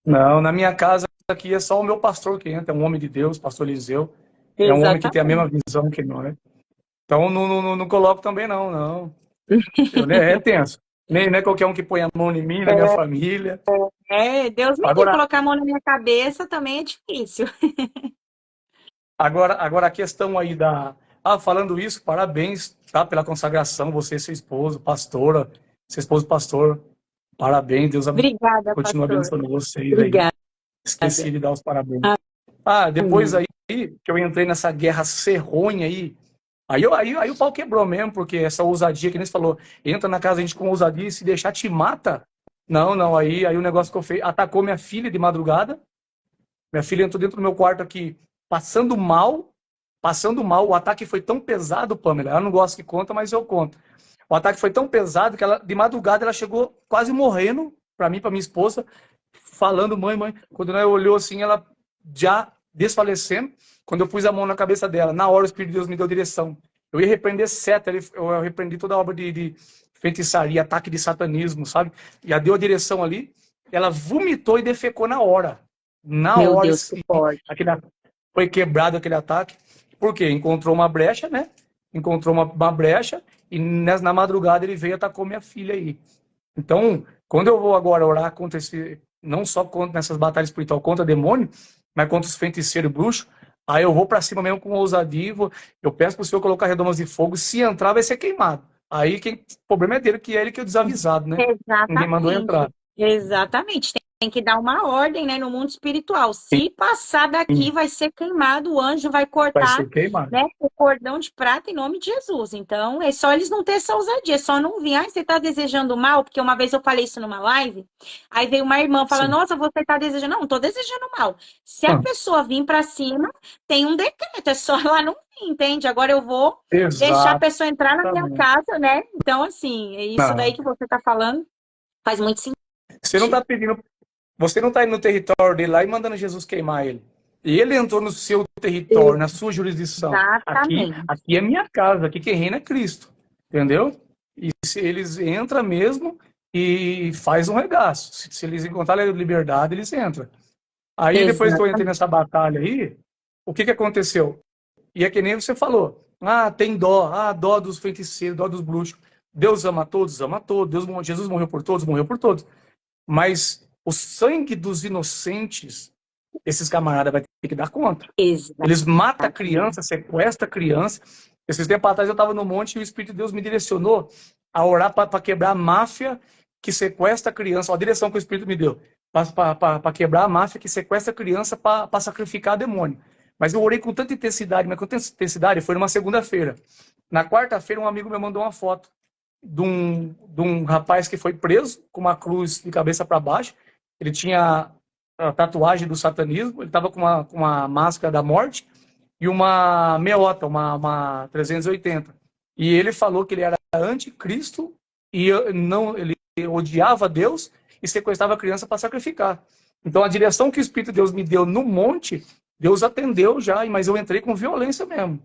não, na minha casa aqui é só o meu pastor que entra, é um homem de Deus, pastor Eliseu. É um homem que tem a Exatamente. mesma visão que nós. Então não coloco também não, não. É tenso. Nem é qualquer um que põe a mão em mim, na minha família. Deus me livre, Agora, colocar a mão na minha cabeça também é difícil. agora a questão aí da... Ah, falando isso, parabéns, tá? Pela consagração, você e seu esposo, pastora, seu esposo pastor, parabéns, Deus Obrigada, continua pastor. abençoando vocês aí. Obrigada. Esqueci de dar os parabéns. Ah, depois Amém. aí que eu entrei nessa guerra serronha aí o pau quebrou mesmo, porque essa ousadia que nem você falou, entra na casa a gente com ousadia e se deixar te mata. Não, não, aí o negócio que eu fiz, atacou minha filha de madrugada, minha filha entrou dentro do meu quarto aqui, passando mal, o ataque foi tão pesado, Pamela, ela não gosta que conta, mas eu conto. O ataque foi tão pesado que ela, de madrugada ela chegou quase morrendo, para mim, para minha esposa, falando, mãe, mãe. Quando ela olhou assim, ela já desfalecendo. Quando eu pus a mão na cabeça dela, na hora o Espírito de Deus me deu direção. Eu ia repreender seta, eu repreendi toda a obra de feitiçaria, ataque de satanismo, sabe? Já deu a direção ali, ela vomitou e defecou na hora. Na Meu hora, Deus, que forte. aquele, foi quebrado aquele ataque. Por quê? Encontrou uma brecha, né? Encontrou uma brecha e na madrugada ele veio e atacou minha filha aí. Então, quando eu vou agora orar contra não só contra nessas batalhas espirituais contra demônio, mas contra os feiticeiros bruxos, aí eu vou para cima mesmo com ousadia, eu peço para o Senhor colocar redomas de fogo, se entrar vai ser queimado. Aí o problema é dele, que é ele que é o desavisado, né? Ninguém mandou Exatamente. entrar. Exatamente. Tem que dar uma ordem, né, no mundo espiritual. Se passar daqui, vai ser queimado, o anjo vai Vai cortar, ser queimado. né, o cordão de prata em nome de Jesus. Então, é só eles não terem essa ousadia, é só não vir. Ah, você está desejando mal? Porque uma vez eu falei isso numa live, aí veio uma irmã falando, Sim. nossa, você está desejando. Não estou desejando mal. Se a Ah, pessoa vir para cima, tem um decreto, é só ela não vir, entende? Agora eu vou deixar a exatamente. pessoa entrar na minha casa, né? Então, assim, é isso daí Não. que você está falando faz muito Você não sentido. está pedindo, você não está indo no território dele lá e mandando Jesus queimar ele. E ele entrou no seu território, na sua jurisdição. Exatamente. Aqui é minha casa, aqui quem reina é Cristo. Entendeu? E se eles entram mesmo e faz um regaço. Se eles encontrarem a liberdade, eles entram. Aí depois que eu entrei Exatamente. nessa batalha aí, o que aconteceu? E é que nem você falou. Ah, tem dó. Ah, dó dos feiticeiros, dó dos bruxos. Deus ama todos, ama todos. Jesus morreu por todos, morreu por todos. Mas o sangue dos inocentes esses camaradas vão ter que dar conta. Exato. Eles matam a criança, sequestram a criança. Esses tempos atrás eu estava no monte e o Espírito de Deus me direcionou a orar para quebrar a máfia que sequestra a criança. Olha a direção que o Espírito me deu. Para quebrar a máfia que sequestra a criança para sacrificar demônio. Mas eu orei com tanta intensidade, mas com tanta intensidade, foi numa segunda-feira. Na quarta-feira, um amigo me mandou uma foto de um rapaz que foi preso com uma cruz de cabeça para baixo. Ele tinha a tatuagem do satanismo, ele estava com uma máscara da morte e uma meiota, uma 380. E ele falou que ele era anticristo e ele odiava Deus e sequestrava a criança para sacrificar. Então a direção que o Espírito de Deus me deu no monte, Deus atendeu já, mas eu entrei com violência mesmo.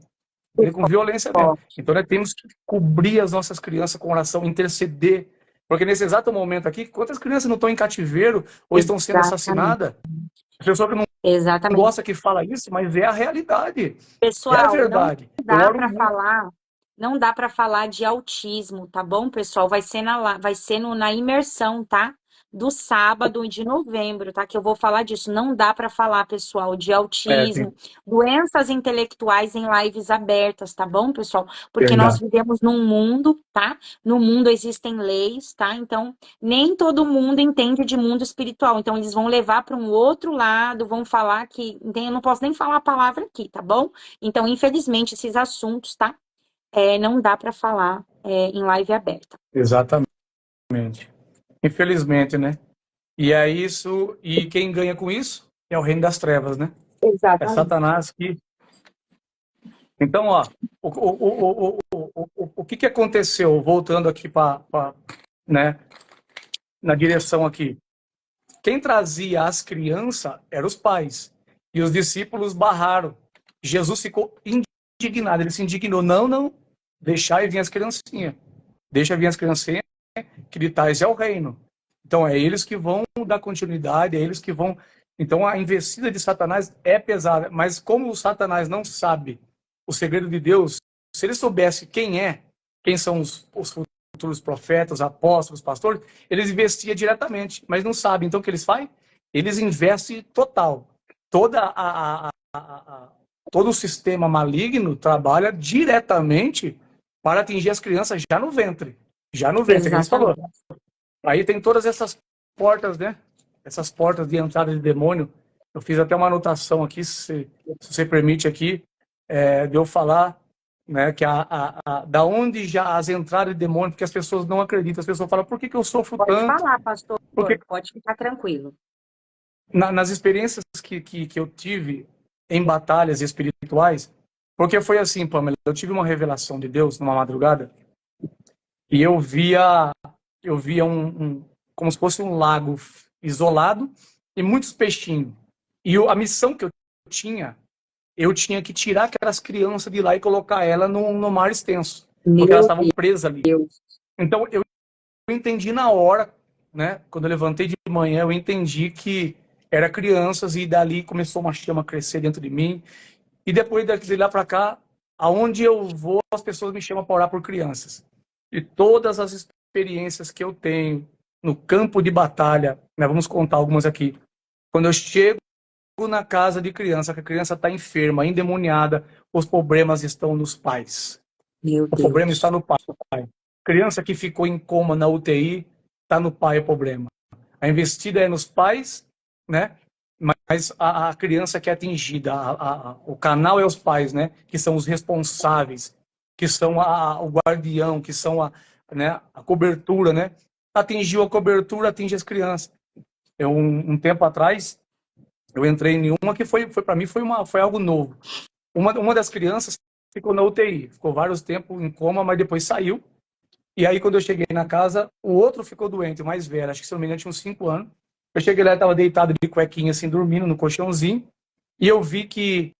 Então nós temos que cobrir as nossas crianças com oração, interceder. Porque nesse exato momento aqui, quantas crianças não estão em cativeiro ou estão sendo assassinadas? A pessoa que não gosta que fala isso, mas é a realidade. Pessoal, é a verdade. Não dá para falar de autismo, tá bom, pessoal? Vai ser na imersão, tá? Do sábado de novembro, tá? Que eu vou falar disso. Não dá para falar, pessoal, de autismo, doenças intelectuais em lives abertas, tá bom, pessoal? Porque nós vivemos num mundo, tá? No mundo existem leis, tá? Então, nem todo mundo entende de mundo espiritual. Então, eles vão levar para um outro lado, vão falar que... Eu não posso nem falar a palavra aqui, tá bom? Então, infelizmente, esses assuntos, tá? Não dá para falar em live aberta. Exatamente. Infelizmente, né? E é isso, e quem ganha com isso é o reino das trevas, né? Exatamente. É Satanás que... Então, ó, o que aconteceu, voltando aqui né, na direção aqui. Quem trazia as crianças eram os pais, e os discípulos barraram. Jesus ficou indignado, ele se indignou, não, deixai vir as criancinhas. Deixa vir as criancinhas, que de tais é o reino. Então, é eles que vão dar continuidade, é eles que vão... Então, a investida de Satanás é pesada, mas como o Satanás não sabe o segredo de Deus, se ele soubesse quem são os futuros profetas, apóstolos, pastores, eles investiam diretamente, mas não sabem. Então, o que eles fazem? Eles investem total. Todo o sistema maligno trabalha diretamente para atingir as crianças já no ventre. Já no ventre, que eles falou. Aí tem todas essas portas, né? Essas portas de entrada de demônio. Eu fiz até uma anotação aqui, se você permite aqui, de eu falar, né, que da onde já as entradas de demônio, porque as pessoas não acreditam, as pessoas falam, por que eu sofro tanto? Pode falar, pastor, pode ficar tranquilo. Nas experiências que eu tive em batalhas espirituais, porque foi assim, Pamela, eu tive uma revelação de Deus numa madrugada, e eu via como se fosse um lago isolado e muitos peixinhos. E a missão que eu tinha que tirar aquelas crianças de lá e colocar elas no mar extenso, porque elas estavam presas ali. Então, eu entendi na hora, né? Quando eu levantei de manhã, eu entendi que eram crianças e dali começou uma chama a crescer dentro de mim. E depois de lá para cá, aonde eu vou, as pessoas me chamam para orar por crianças. E todas as experiências que eu tenho no campo de batalha, né, vamos contar algumas aqui. Quando eu chego na casa de criança, que a criança está enferma, endemoniada, os problemas estão nos pais. O problema está no pai. Criança que ficou em coma na UTI, está no pai o problema. A investida é nos pais, né? Mas a criança que é atingida, o canal é os pais, né? Que são os responsáveis, que são o guardião, que são a cobertura, né? Atingiu a cobertura, atinge as crianças. Um tempo atrás, eu entrei em uma que foi para mim foi algo novo. Uma das crianças ficou na UTI, ficou vários tempos em coma, mas depois saiu. E aí, quando eu cheguei na casa, o outro ficou doente, o mais velho, acho que se não me engano tinha uns 5 anos. Eu cheguei lá, estava deitado de cuequinha, assim, dormindo no colchãozinho, e eu vi que...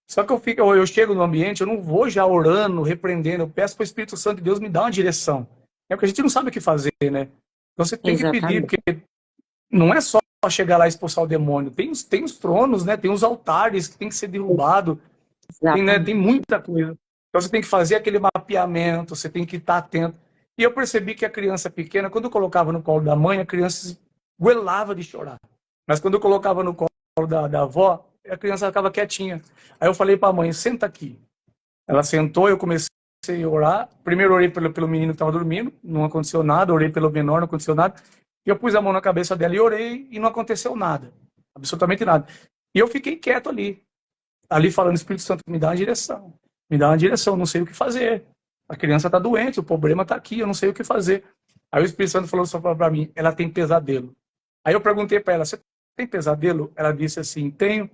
Só que eu chego no ambiente, eu não vou já orando, repreendendo, eu peço para o Espírito Santo de Deus me dar uma direção. Porque a gente não sabe o que fazer, né? Então você tem que pedir, porque não é só chegar lá e expulsar o demônio. Tem os tronos, né? Tem os altares que tem que ser derrubado. Tem muita coisa. Então você tem que fazer aquele mapeamento, você tem que estar atento. E eu percebi que a criança pequena, quando eu colocava no colo da mãe, a criança goelava de chorar. Mas quando eu colocava no colo da avó, a criança ficava quietinha. Aí eu falei para a mãe, senta aqui. Ela sentou, eu comecei a orar. Primeiro orei pelo menino que estava dormindo, não aconteceu nada. Orei pelo menor, não aconteceu nada. E eu pus a mão na cabeça dela e orei e não aconteceu nada. Absolutamente nada. E eu fiquei quieto ali falando, Espírito Santo, me dá uma direção. Me dá uma direção, não sei o que fazer. A criança está doente, o problema está aqui, eu não sei o que fazer. Aí o Espírito Santo falou só para mim, ela tem pesadelo. Aí eu perguntei para ela, você tem pesadelo? Ela disse assim, tenho.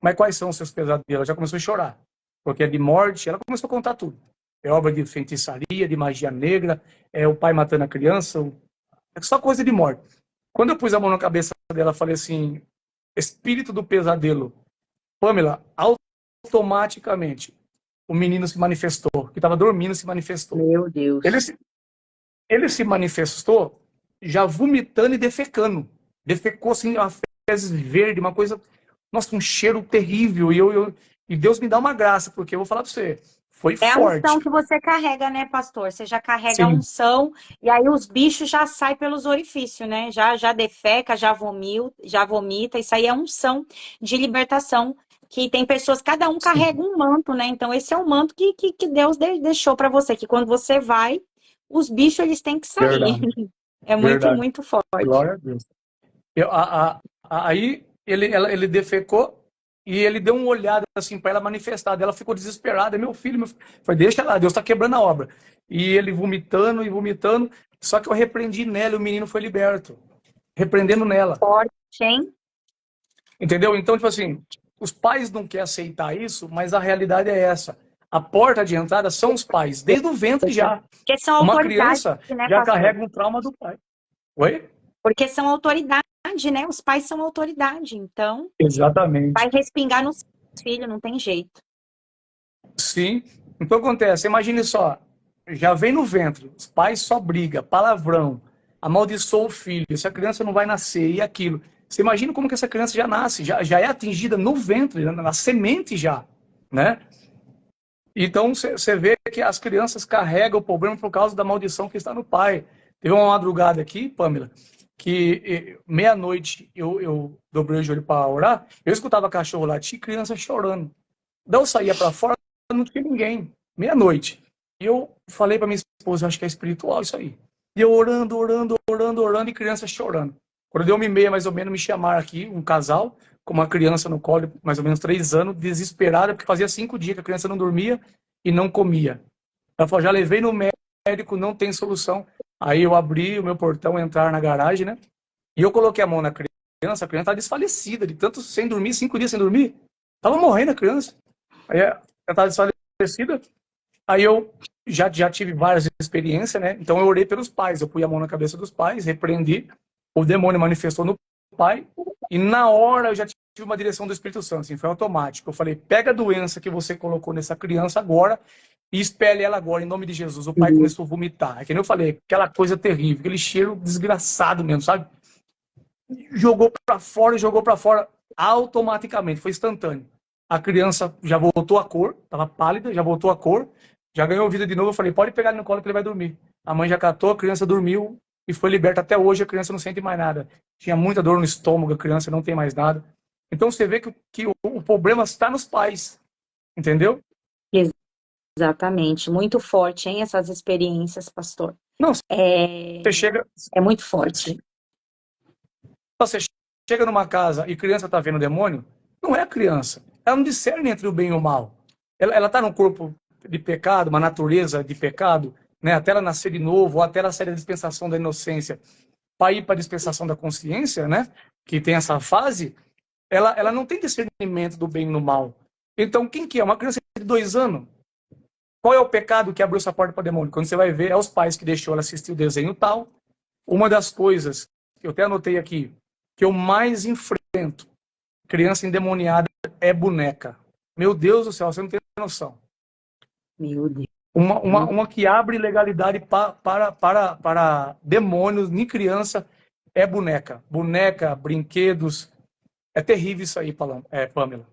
Mas quais são os seus pesadelos? Ela já começou a chorar, porque é de morte. Ela começou a contar tudo. É obra de feitiçaria, de magia negra, é o pai matando a criança, é só coisa de morte. Quando eu pus a mão na cabeça dela, falei assim, espírito do pesadelo. Pamela, automaticamente, o menino se manifestou, que estava dormindo se manifestou. Meu Deus. Ele se manifestou já vomitando e defecando. Defecou assim, uma fezes verde, uma coisa, nossa, um cheiro terrível. E Deus me dá uma graça, porque eu vou falar para você, foi É a forte. unção que você carrega, né, pastor? Você já carrega a Sim. unção e aí os bichos já saem pelos orifícios, né? Já defeca, já vomita. Isso aí é unção de libertação. Que tem pessoas, cada um carrega um manto, né? Então, esse é o manto que Deus deixou para você, que quando você vai, os bichos eles têm que sair. Verdade. É Verdade. muito forte. Glória a Deus. Aí ele defecou e ele deu uma olhada assim para ela manifestar. Ela ficou desesperada. Meu filho, meu filho. Falei, deixa lá, Deus está quebrando a obra. E ele vomitando e vomitando. Só que eu repreendi nela e o menino foi liberto. Repreendendo nela. Forte, hein? Entendeu? Então, tipo assim, os pais não querem aceitar isso, mas a realidade é essa. A porta de entrada são os pais, desde o ventre já. Porque são Uma autoridades, criança né, já pastor? carrega um trauma do pai. Oi? Porque são autoridade, né? Os pais são autoridade, então Exatamente. vai respingar nos filhos, não tem jeito. Sim. Então acontece, imagine só, já vem no ventre, os pais só brigam, palavrão, amaldiçoa o filho, essa criança não vai nascer e aquilo. Você imagina como que essa criança já nasce, já é atingida no ventre, na semente já, né? Então você vê que as crianças carregam o problema por causa da maldição que está no pai. Teve uma madrugada aqui, Pamela, que meia-noite eu dobrei o joelho para orar, eu escutava cachorro latir e criança chorando. Daí eu saía para fora, não tinha ninguém, meia-noite. E eu falei para minha esposa, eu acho que é espiritual isso aí. E eu orando, e criança chorando. Quando deu 1h30 mais ou menos, me chamaram aqui, um casal, com uma criança no colo, mais ou menos 3 anos, desesperada, porque fazia 5 dias que a criança não dormia e não comia. Ela falou, já levei no médico, não tem solução. Aí eu abri o meu portão, entrar na garagem, né? E eu coloquei a mão na criança, a criança estava desfalecida, de tanto sem dormir, 5 dias sem dormir. Tava morrendo a criança. Aí ela estava desfalecida. Aí eu já tive várias experiências, né? Então eu orei pelos pais, eu pus a mão na cabeça dos pais, repreendi, o demônio manifestou no pai, e na hora eu já tive uma direção do Espírito Santo, assim, foi automático. Eu falei, pega a doença que você colocou nessa criança agora e expele ela agora, em nome de Jesus. O pai começou a vomitar. É que nem eu falei, aquela coisa terrível, aquele cheiro desgraçado mesmo, sabe? Jogou para fora automaticamente, foi instantâneo. A criança já voltou a cor, estava pálida, já voltou a cor, já ganhou vida de novo. Eu falei, pode pegar ele no colo que ele vai dormir. A mãe já catou, a criança dormiu e foi liberta. Até hoje a criança não sente mais nada. Tinha muita dor no estômago, a criança não tem mais nada. Então você vê que o problema está nos pais, entendeu? Exatamente, muito forte, hein, essas experiências, pastor. Não, você chega... É muito forte. Você chega numa casa e criança está vendo demônio, não é a criança. Ela não discerne entre o bem e o mal. Ela está num corpo de pecado, uma natureza de pecado, né? Até ela nascer de novo, ou até ela sair da dispensação da inocência para ir para a dispensação da consciência, né? Que tem essa fase, ela não tem discernimento do bem e do mal. Então, quem que é? Uma criança de 2 anos. Qual é o pecado que abriu essa porta para o demônio? Quando você vai ver, é os pais que deixou ela assistir o desenho tal. Uma das coisas que eu até anotei aqui, que eu mais enfrento, criança endemoniada, é boneca. Meu Deus do céu, você não tem noção. Meu Deus. Uma que abre legalidade para demônios em criança é boneca. Boneca, brinquedos. É terrível isso aí, Pamela.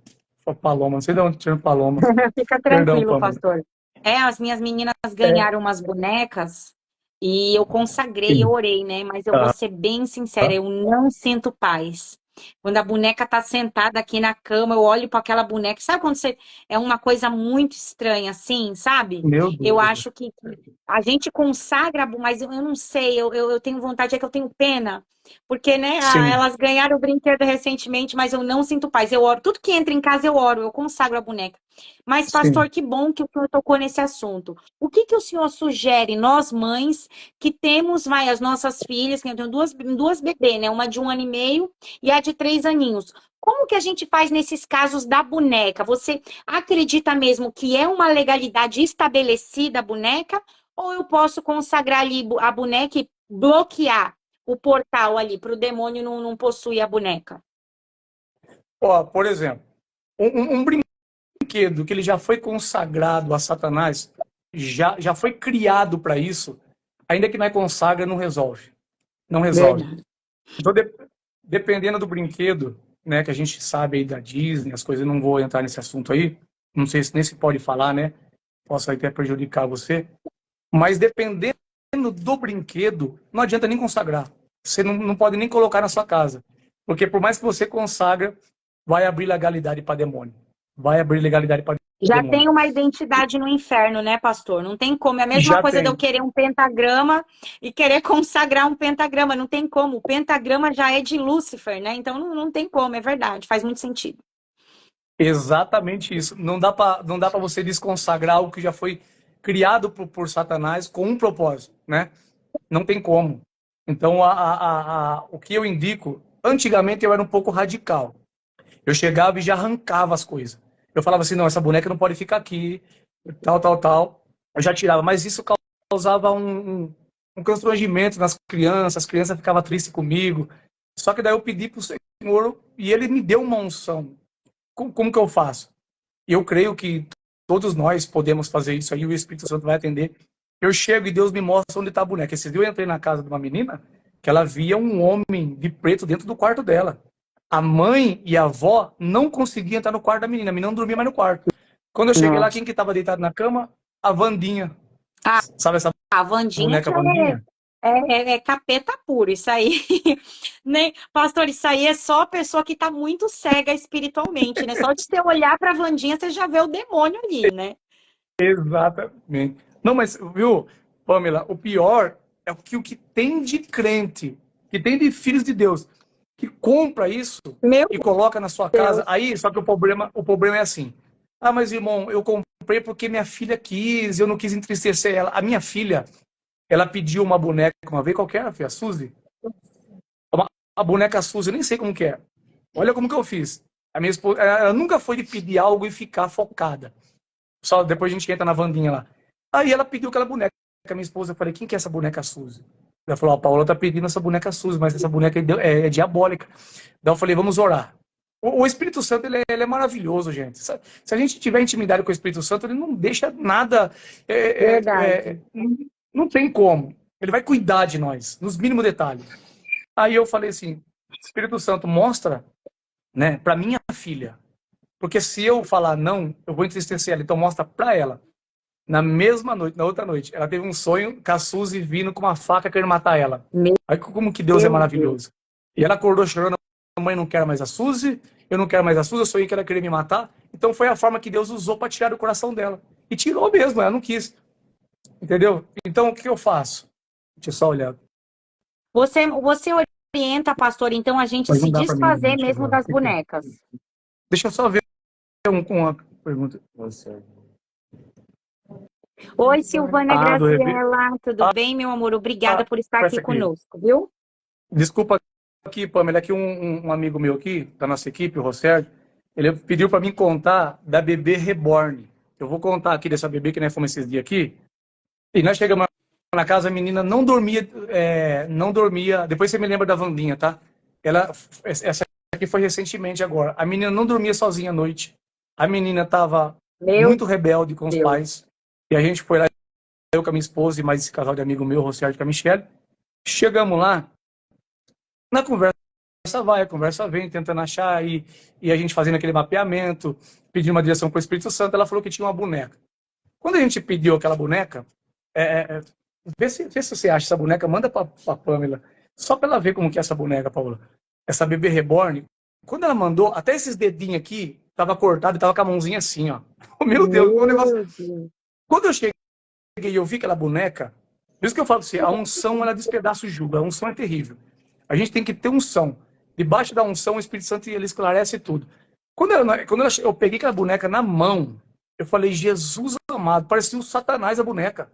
Paloma, não sei de onde tirando Paloma. Fica Perdão, tranquilo, Pamela. pastor. As minhas meninas ganharam umas bonecas e eu consagrei, eu orei, né? Mas eu vou ser bem sincera, eu não sinto paz. Quando a boneca tá sentada aqui na cama, eu olho para aquela boneca. Sabe quando você é uma coisa muito estranha assim, sabe? Meu Eu Deus. acho que a gente consagra, mas eu não sei, eu tenho vontade, é que eu tenho pena. Porque, né, Sim, elas ganharam o brinquedo recentemente, mas eu não sinto paz. Eu oro, tudo que entra em casa eu oro, eu consagro a boneca. Mas, pastor, sim. que bom que o senhor tocou nesse assunto. O que que o senhor sugere, nós mães, que temos, vai, as nossas filhas, que eu tenho duas bebês, né? Uma de 1 ano e meio e a de 3 aninhos. Como que a gente faz nesses casos da boneca? Você acredita mesmo que é uma legalidade estabelecida a boneca? Ou eu posso consagrar ali a boneca e bloquear o portal ali para o demônio não possuir a boneca? Ó, por exemplo, um brinquedo que ele já foi consagrado a Satanás, já foi criado para isso, ainda que não é consagra, não resolve. Não resolve. Verdade. Então, dependendo do brinquedo, né, que a gente sabe aí da Disney, as coisas, eu não vou entrar nesse assunto aí, não sei se nem se pode falar, né? Posso até prejudicar você. Mas dependendo do brinquedo, não adianta nem consagrar. Você não pode nem colocar na sua casa. Porque por mais que você consagra, vai abrir legalidade para demônio. Vai abrir legalidade para Já demônio. tem uma identidade no inferno, né, pastor? Não tem como. É a mesma Já coisa de eu tem. querer um pentagrama e querer consagrar um pentagrama. Não tem como. O pentagrama já é de Lúcifer, né? Então não tem como, é verdade. Faz muito sentido. Exatamente isso. Não dá para você desconsagrar algo que já foi criado por Satanás com um propósito, né? Não tem como. Então, o que eu indico, antigamente eu era um pouco radical. Eu chegava e já arrancava as coisas. Eu falava assim, não, essa boneca não pode ficar aqui, tal, tal, tal. Eu já tirava, mas isso causava um constrangimento nas crianças, as crianças ficavam tristes comigo. Só que daí eu pedi para o Senhor e ele me deu uma unção. Como que eu faço? E eu creio que todos nós podemos fazer isso aí, o Espírito Santo vai atender. Eu chego e Deus me mostra onde está a boneca. Esse dia eu entrei na casa de uma menina que ela via um homem de preto dentro do quarto dela. A mãe e a avó não conseguiam entrar no quarto da menina. A menina não dormia mais no quarto. Quando eu cheguei lá, Nossa. quem que estava deitado na cama? A Vandinha. Sabe essa A Wandinha boneca já Vandinha? é capeta puro, isso aí. Nem, pastor, isso aí é só a pessoa que está muito cega espiritualmente, né? Só de você olhar para a Wandinha, você já vê o demônio ali, né? Exatamente. Não, mas, viu, Pamela, o pior é que o que tem de crente, que tem de filhos de Deus, que compra isso Meu e coloca na sua casa, Deus. aí, só que o problema é assim. Ah, mas irmão, eu comprei porque minha filha quis, eu não quis entristecer ela. A minha filha, ela pediu uma boneca uma vez, qualquer, foi a Suzy? A boneca Suzy, eu nem sei como que é. Olha como que eu fiz. A minha esposa, ela nunca foi de pedir algo e ficar focada. Só depois a gente entra na Vandinha lá. Aí ela pediu aquela boneca. A minha esposa, eu falei, quem que é essa boneca Suzy? Ela falou, a Paola tá pedindo essa boneca Suzy, mas essa boneca é diabólica. Então eu falei, vamos orar. O Espírito Santo, ele é maravilhoso, gente. Se a gente tiver intimidade com o Espírito Santo, ele não deixa nada... Verdade. não tem como. Ele vai cuidar de nós, nos mínimos detalhes. Aí eu falei assim, Espírito Santo, mostra, né, para minha filha. Porque se eu falar não, eu vou entristecer ela. Então mostra para ela. Na mesma noite, na outra noite, ela teve um sonho com a Suzy vindo com uma faca querendo matar ela. Meu Aí como que Deus é Deus. maravilhoso. E ela acordou chorando, a mãe não quer mais a Suzy, eu não quero mais a Suzy, eu sonhei que ela queria me matar. Então foi a forma que Deus usou para tirar o coração dela. E tirou mesmo, ela não quis. Entendeu? Então o que eu faço? Deixa eu só olhar. Você orienta, pastor, então a gente Mas não se dá para mim desfazer mentir mesmo agora. das bonecas. Deixa eu só ver com uma pergunta. Oi, Silvana Ah, do Rebe... Graziella, tudo bem, meu amor? Obrigada ah, por estar aqui essa aqui. conosco, viu? Desculpa aqui, Pamela, aqui um amigo meu aqui, da nossa equipe, o Rossérgio, ele pediu para mim contar da bebê reborn. Eu vou contar aqui dessa bebê que nós fomos esses dias aqui. E nós chegamos na casa, a menina não dormia. Depois você me lembra da Vandinha, tá? Essa aqui foi recentemente agora. A menina não dormia sozinha à noite. A menina estava Meu muito rebelde com os Deus. pais. E a gente foi lá, eu com a minha esposa e mais esse casal de amigo meu, o Rossérgio com a Michelle. Chegamos lá, na conversa vai, a conversa vem, tentando achar, e a gente fazendo aquele mapeamento, pedindo uma direção para o Espírito Santo, ela falou que tinha uma boneca. Quando a gente pediu aquela boneca, vê se você acha essa boneca, manda para a Pamela, só para ela ver como que é essa boneca, Paula. essa bebê reborn, quando ela mandou, até esses dedinhos aqui, tava cortado e tava com a mãozinha assim, ó. Meu Deus, o negócio. Meu Deus. Quando eu cheguei e eu vi aquela boneca, por isso que eu falo pra você, a unção, ela despedaça o jugo, a unção é terrível. A gente tem que ter unção. Debaixo da unção, o Espírito Santo, ele esclarece tudo. Eu peguei aquela boneca na mão, eu falei, Jesus amado, parecia o Satanás a boneca.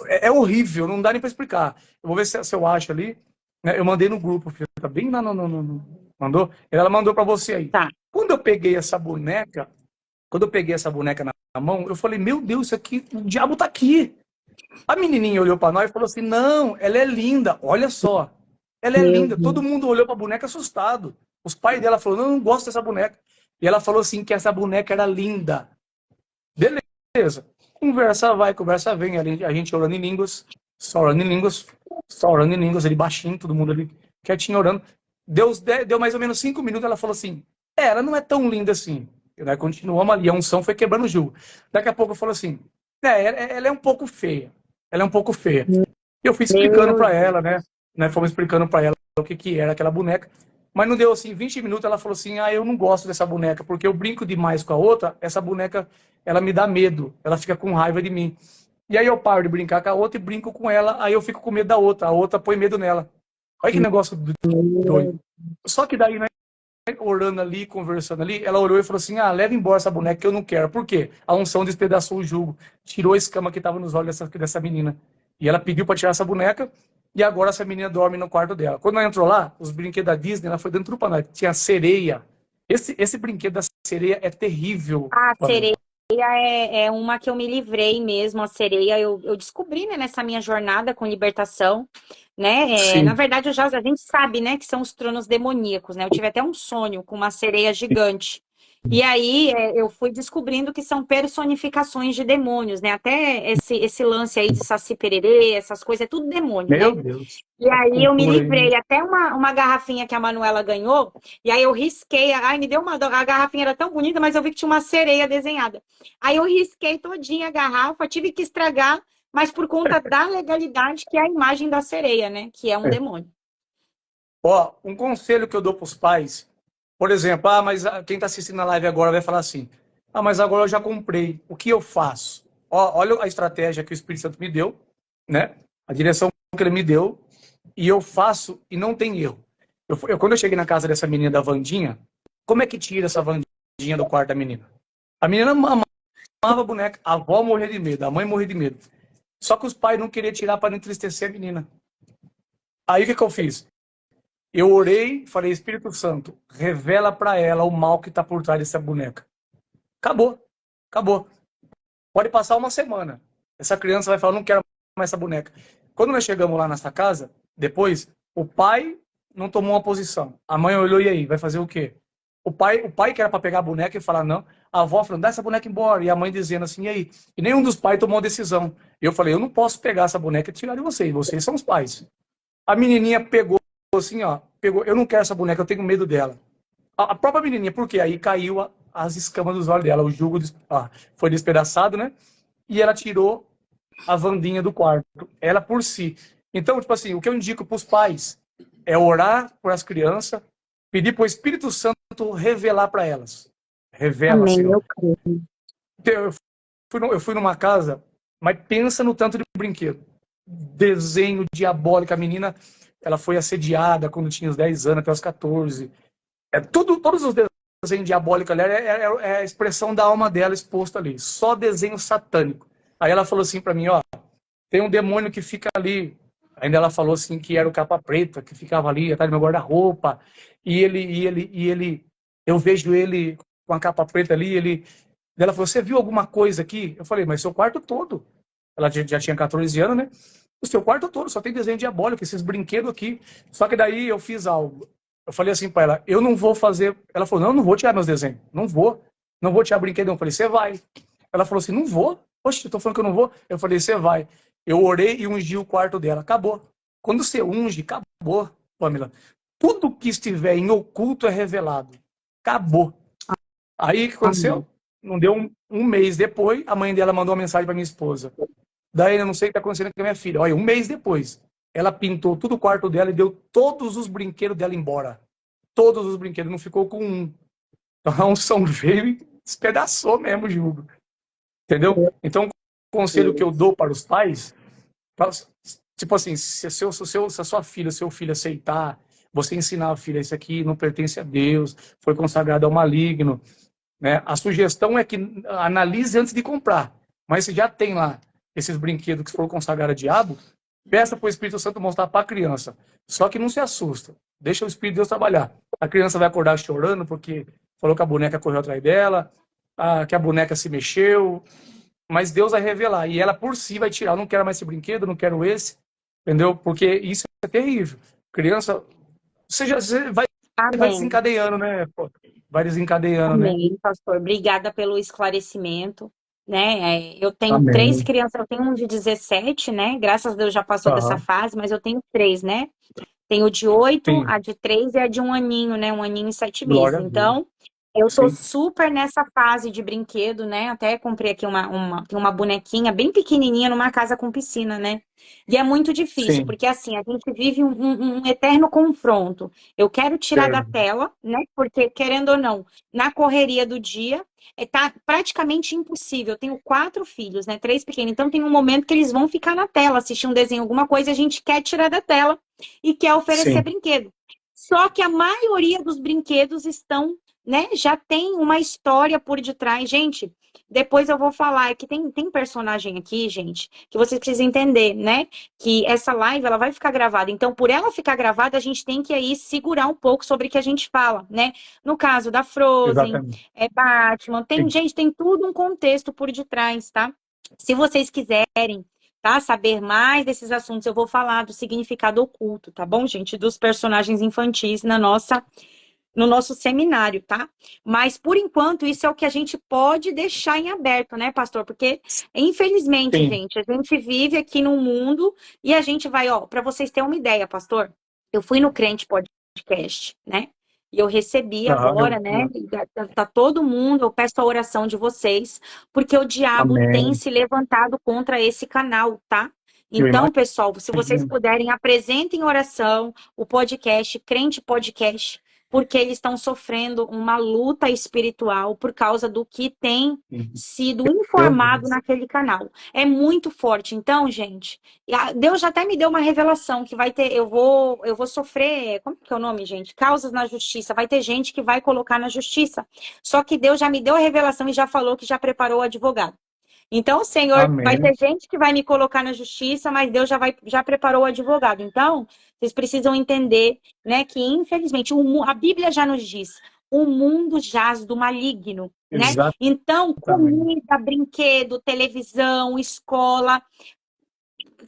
É horrível, não dá nem para explicar. Eu vou ver se eu acho ali. Né? Eu mandei no grupo, filho, tá bem lá mandou? Ela mandou para você aí. Tá. Quando eu peguei essa boneca, na mão, eu falei, meu Deus, isso aqui, o diabo tá aqui. A menininha olhou para nós e falou assim, não, ela é linda, olha só. Ela é Meu linda. Deus. Todo mundo olhou para a boneca assustado. Os pais dela falaram, não, não gosto dessa boneca. E ela falou assim, que essa boneca era linda. Beleza. Conversa vai, conversa vem. A gente orando em línguas, só orando em línguas, só orando em línguas, ali baixinho, todo mundo ali quietinho orando. Deu mais ou menos 5 minutos, ela falou assim, ela não é tão linda assim. E nós continuamos ali, a unção foi quebrando o jugo. Daqui a pouco eu falo assim, ela é um pouco feia. Ela é um pouco feia. E eu fui explicando Meu para Deus. ela, né? Fomos explicando para ela o que era aquela boneca. Mas não deu assim, 20 minutos, ela falou assim, eu não gosto dessa boneca, porque eu brinco demais com a outra, essa boneca, ela me dá medo, ela fica com raiva de mim. E aí eu paro de brincar com a outra e brinco com ela, aí eu fico com medo da outra, a outra põe medo nela. Olha que negócio doido. Meu Só que daí, né, orando ali, conversando ali, ela orou e falou assim, leva embora essa boneca que eu não quero. Por quê? A unção despedaçou o jugo, tirou a escama que estava nos olhos dessa menina. E ela pediu para tirar essa boneca, e agora essa menina dorme no quarto dela. Quando ela entrou lá, os brinquedos da Disney, ela foi dentro do paná. Tinha sereia. Esse brinquedo da sereia é terrível, A Pamela. sereia é uma que eu me livrei mesmo. A sereia eu descobri, né, nessa minha jornada com libertação, né? Na Sim. verdade, a gente sabe, né, que são os tronos demoníacos, né? Eu tive até um sonho com uma sereia gigante. E aí eu fui descobrindo que são personificações de demônios, né? Até esse lance aí de Saci Pererê, essas coisas, é tudo demônio, Meu né? Deus. E A aí eu me cultura aí. livrei até uma garrafinha que a Manuela ganhou, e aí eu risquei, ai, me deu uma dó, a garrafinha era tão bonita, mas eu vi que tinha uma sereia desenhada. Aí eu risquei todinha a garrafa, tive que estragar, mas por conta da legalidade, que é a imagem da sereia, né? Que é um É. demônio. Ó, um conselho que eu dou para os pais, por exemplo, mas quem está assistindo a live agora vai falar assim, mas agora eu já comprei, o que eu faço? Ó, olha a estratégia que o Espírito Santo me deu, né? A direção que ele me deu, e eu faço e não tem erro. Quando eu cheguei na casa dessa menina da Vandinha, como é que tira essa Vandinha do quarto da menina? A menina amava a boneca, a avó morria de medo, a mãe morria de medo. Só que os pais não queriam tirar para não entristecer a menina. Aí o que eu fiz? Eu orei, falei, Espírito Santo, revela para ela o mal que está por trás dessa boneca. Acabou, acabou. Pode passar uma semana. Essa criança vai falar, não quero mais essa boneca. Quando nós chegamos lá nessa casa, depois, o pai não tomou uma posição. A mãe olhou, e aí, vai fazer o quê? O pai que era para pegar a boneca e falar não, a avó falando, dá essa boneca embora. E a mãe dizendo assim, e aí? E nenhum dos pais tomou uma decisão. Eu falei, eu não posso pegar essa boneca e tirar de vocês são os pais. A menininha pegou assim, pegou, eu não quero essa boneca, eu tenho medo dela. A própria menininha, porque aí caiu as escamas dos olhos dela, o jugo foi despedaçado, né? E ela tirou a Vandinha do quarto, ela por si. Então, tipo assim, o que eu indico para os pais é orar por as crianças, pedir para o Espírito Santo revelar para elas. Revela, Amém, Senhor. eu creio. Eu fui numa casa, mas pensa no tanto de brinquedo. Desenho diabólico, a menina, ela foi assediada quando tinha uns 10 anos, até os 14. Todos os desenhos diabólicos ali é a expressão da alma dela exposta ali. Só desenho satânico. Aí ela falou assim para mim, tem um demônio que fica ali. Ainda ela falou assim que era o capa preta, que ficava ali atrás do meu guarda-roupa. Eu vejo ele com a capa preta ali, ela falou, você viu alguma coisa aqui? Eu falei, mas seu quarto todo. Ela já tinha 14 anos, né? O seu quarto todo só tem desenho diabólico, esses brinquedos aqui. Só que daí eu fiz algo. Eu falei assim para ela, eu não vou fazer. Ela falou, não vou tirar meus desenhos. Não vou tirar brinquedo. Eu falei, você vai. Ela falou assim, não vou. Poxa, eu tô falando que eu não vou. Eu falei, você vai. Eu orei e ungi o quarto dela. Acabou. Quando você unge, acabou, Pamela. Tudo que estiver em oculto é revelado. Acabou. Aí o que Amém. aconteceu? Não deu um mês depois, a mãe dela mandou uma mensagem para minha esposa. Daí eu não sei o que está acontecendo com a minha filha. Olha, um mês depois. ela pintou todo o quarto dela e deu todos os brinquedos dela embora. Todos os brinquedos, não ficou com um. Então a unção veio e despedaçou mesmo o jugo. Entendeu? Então, o conselho que eu dou para os pais, tipo assim, se a sua filha, seu filho aceitar, você ensinar a filha, isso aqui não pertence a Deus, foi consagrado ao maligno, né? A sugestão é que analise antes de comprar. Mas se já tem lá esses brinquedos que foram consagrados a diabo, peça para o Espírito Santo mostrar para a criança. Só que não se assusta. Deixa o Espírito de Deus trabalhar. A criança vai acordar chorando porque falou que a boneca correu atrás dela, que a boneca se mexeu, mas Deus vai revelar. E ela por si vai tirar. Eu não quero mais esse brinquedo, não quero esse. Entendeu? Porque isso é terrível. Criança, você vai Amém. desencadeando, né? Pô? Vai desencadeando, né? Amém, pastor. Obrigada pelo esclarecimento, né? Eu tenho três Amém. crianças, eu tenho um de 17, né? Graças a Deus já passou dessa Aham. fase, mas eu tenho três, né? Tenho de 8, Sim. a de 3 e a de um aninho, né? Um aninho e 7 meses. Glória a Deus. Então, eu tô Sim. super nessa fase de brinquedo, né? Até comprei aqui tem uma bonequinha bem pequenininha numa casa com piscina, né? E é muito difícil, Sim. porque assim, a gente vive um eterno confronto. Eu quero tirar da Certo. tela, né? Porque, querendo ou não, na correria do dia, tá praticamente impossível. Eu tenho 4 filhos, né? 3 pequenos. Então, tem um momento que eles vão ficar na tela, assistir um desenho, alguma coisa, e a gente quer tirar da tela e quer oferecer Sim. brinquedo. Só que a maioria dos brinquedos estão, né, já tem uma história por detrás. Gente, depois eu vou falar, é que tem personagem aqui, gente, que vocês precisam entender, né? Que essa live, ela vai ficar gravada. Então, por ela ficar gravada, a gente tem que aí segurar um pouco sobre o que a gente fala, né? No caso da Frozen, Exatamente. Batman, Sim. gente, tem tudo um contexto por detrás, tá? Se vocês quiserem, tá? Saber mais desses assuntos, eu vou falar do significado oculto, tá bom, gente? Dos personagens infantis no nosso seminário, tá? Mas por enquanto isso é o que a gente pode deixar em aberto, né, pastor? Porque infelizmente, Sim. gente, a gente vive aqui num mundo e a gente vai, ó, para vocês terem uma ideia, pastor. Eu fui no Crente Podcast, né? E eu recebi Aham, agora, né? Tá todo mundo, eu peço a oração de vocês, porque o diabo tem amém. se levantado contra esse canal, tá? Eu Então, pessoal, se vocês imagino. puderem, apresentem em oração o podcast, Crente Podcast, porque eles estão sofrendo uma luta espiritual por causa do que tem sido Meu informado Deus. naquele canal. É muito forte. Então, gente, Deus já até me deu uma revelação que vai ter, eu vou sofrer, como que é o nome, gente? Causas na justiça. Vai ter gente que vai colocar na justiça. Só que Deus já me deu a revelação e já falou que já preparou o advogado. Então, Senhor, vai Amém. ter gente que vai me colocar na justiça, mas Deus já preparou o advogado. Então, vocês precisam entender, né, que infelizmente a Bíblia já nos diz, o mundo jaz do maligno, né? Então, Exatamente. comida, brinquedo, televisão, escola,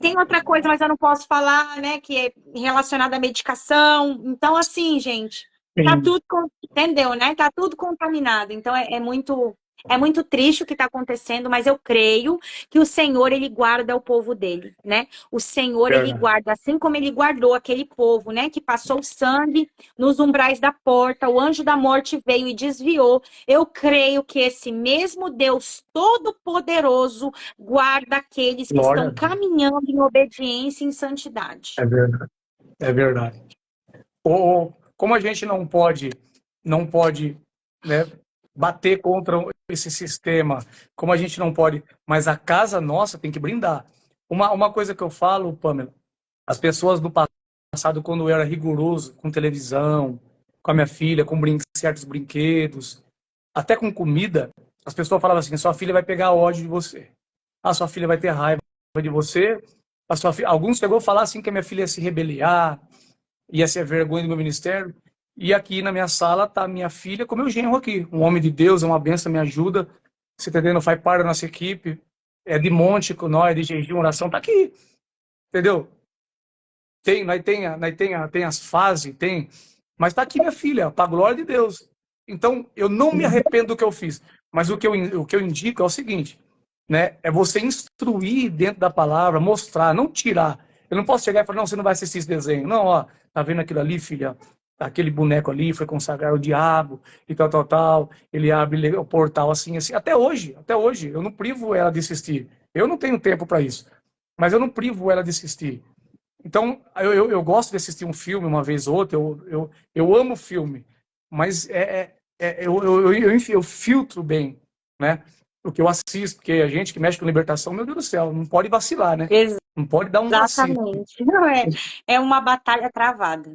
tem outra coisa, mas eu não posso falar, né, que é relacionada à medicação. Então, assim, gente, tá Sim. tudo, entendeu, né? Tá tudo contaminado. Então, é muito triste o que está acontecendo, mas eu creio que o Senhor, ele guarda o povo dele, né? O Senhor, ele Verdade. guarda, assim como ele guardou aquele povo, né? Que passou sangue nos umbrais da porta, o anjo da morte veio e desviou. Eu creio que esse mesmo Deus Todo-Poderoso guarda aqueles que Glória estão a Deus. caminhando em obediência e em santidade. É verdade. É verdade. Como a gente não pode, né, bater contra esse sistema, como a gente não pode, mas a casa nossa tem que brindar. Uma coisa que eu falo, Pamela, as pessoas do passado, quando eu era rigoroso com televisão, com a minha filha, com certos brinquedos, até com comida, as pessoas falavam assim: sua filha vai pegar ódio de você. Ah, sua filha vai ter raiva de você. Alguns chegou a falar assim que a minha filha ia se rebeliar, ia ser vergonha do meu ministério. E aqui na minha sala tá minha filha com meu genro aqui, um homem de Deus, é uma benção, me ajuda. Você tá entendendo? Faz parte da nossa equipe, é de monte com nós, de jejum, oração, tá aqui, entendeu? Tem as fases, mas tá aqui minha filha, para a glória de Deus. Então, eu não me arrependo do que eu fiz, mas o que eu indico é o seguinte, né? É você instruir dentro da palavra, mostrar, não tirar. Eu não posso chegar e falar: não, você não vai assistir esse desenho. Não, ó, tá vendo aquilo ali, filha? Aquele boneco ali foi consagrar o diabo e tal, tal, tal. Ele abre o portal assim, assim. Até hoje, eu não privo ela de assistir. Eu não tenho tempo para isso, mas eu não privo ela de assistir. Então, eu gosto de assistir um filme uma vez ou outra, eu amo filme, mas eu filtro bem, né? O que eu assisto, porque a gente que mexe com libertação, meu Deus do céu, não pode vacilar, né? Não pode dar um vacilo. Exatamente. Não é, é uma batalha travada.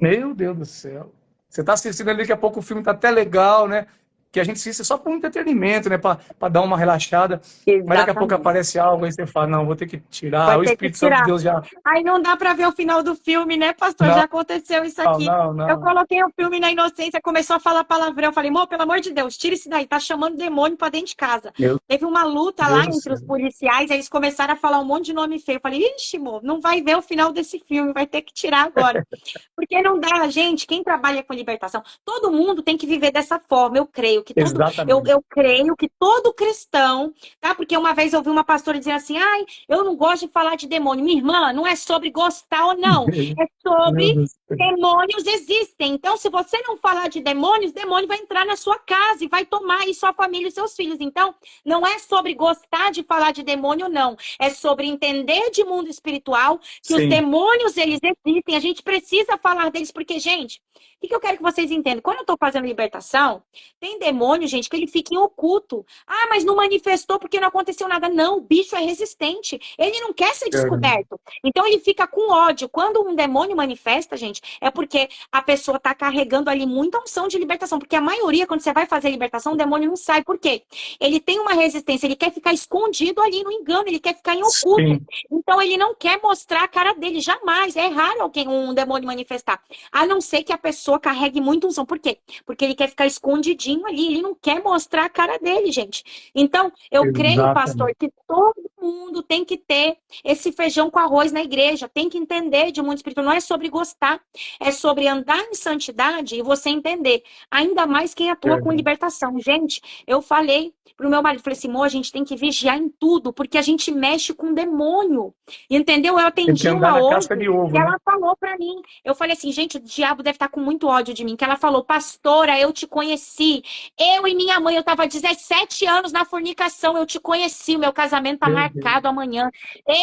Meu Deus do céu. Você está assistindo ali, daqui a pouco o filme está até legal, né? Que a gente assiste só por um entretenimento, né? Para dar uma relaxada. Mas daqui a pouco Exatamente. aparece algo e você fala, não, vou ter que tirar. Vai O ter que Espírito Santo de tirar. Deus já. Aí não dá para ver o final do filme, né, pastor? Não, Já aconteceu isso não, aqui. não, Eu não. coloquei o filme na inocência, começou a falar palavrão. Eu falei, amor, pelo amor de Deus, tira isso daí, tá chamando demônio para dentro de casa. Meu Teve uma luta lá Deus do entre céu. os policiais, aí eles começaram a falar um monte de nome feio. Eu falei, ixi, amor, não vai ver o final desse filme, vai ter que tirar agora. Porque não dá, gente, quem trabalha com libertação, todo mundo tem que viver dessa forma. Eu creio que todo, Exatamente. eu creio que todo cristão, tá? Porque uma vez eu ouvi uma pastora dizer assim, ai, eu não gosto de falar de demônio. Minha irmã, não é sobre gostar ou não, é Meu sobre Deus do céu. demônios existem. Então, se você não falar de demônios, demônio vai entrar na sua casa e vai tomar aí sua família e seus filhos. Então, não é sobre gostar de falar de demônio, não. É sobre entender de mundo espiritual que os Sim. demônios, eles existem. A gente precisa falar deles, porque, gente, o que eu quero que vocês entendam? Quando eu tô fazendo libertação, tem demônio, gente, que ele fica em oculto. Ah, mas não manifestou porque não aconteceu nada. Não, o bicho é resistente. Ele não quer ser descoberto. Então, ele fica com ódio. Quando um demônio manifesta, gente, é porque a pessoa tá carregando ali muita unção de libertação. Porque a maioria, quando você vai fazer libertação, o demônio não sai. Por quê? Ele tem uma resistência, ele quer ficar escondido ali no engano, ele quer ficar em oculto. Sim. Então, ele não quer mostrar a cara dele, jamais. É raro alguém, um demônio manifestar. A não ser que a pessoa carregue muito unção. Por quê? Porque ele quer ficar escondidinho ali, ele não quer mostrar a cara dele, gente. Então, eu creio, pastor, Exatamente. que todo mundo tem que ter esse feijão com arroz na igreja, tem que entender de mundo espiritual. Não é sobre gostar, é sobre andar em santidade e você entender. Ainda mais quem atua com Verdade. libertação. Gente, eu falei pro meu marido, falei assim, amor, a gente tem que vigiar em tudo, porque a gente mexe com demônio. Entendeu? Eu Tem que atendi andar uma na hoje casca de e ovo, né? ela falou pra mim. Eu falei assim, gente, o diabo deve estar com muito ódio de mim. Que ela falou, pastora, eu te conheci. Eu e minha mãe, eu tava 17 anos na fornicação, eu te conheci. O meu casamento tá Meu Deus. marcado amanhã.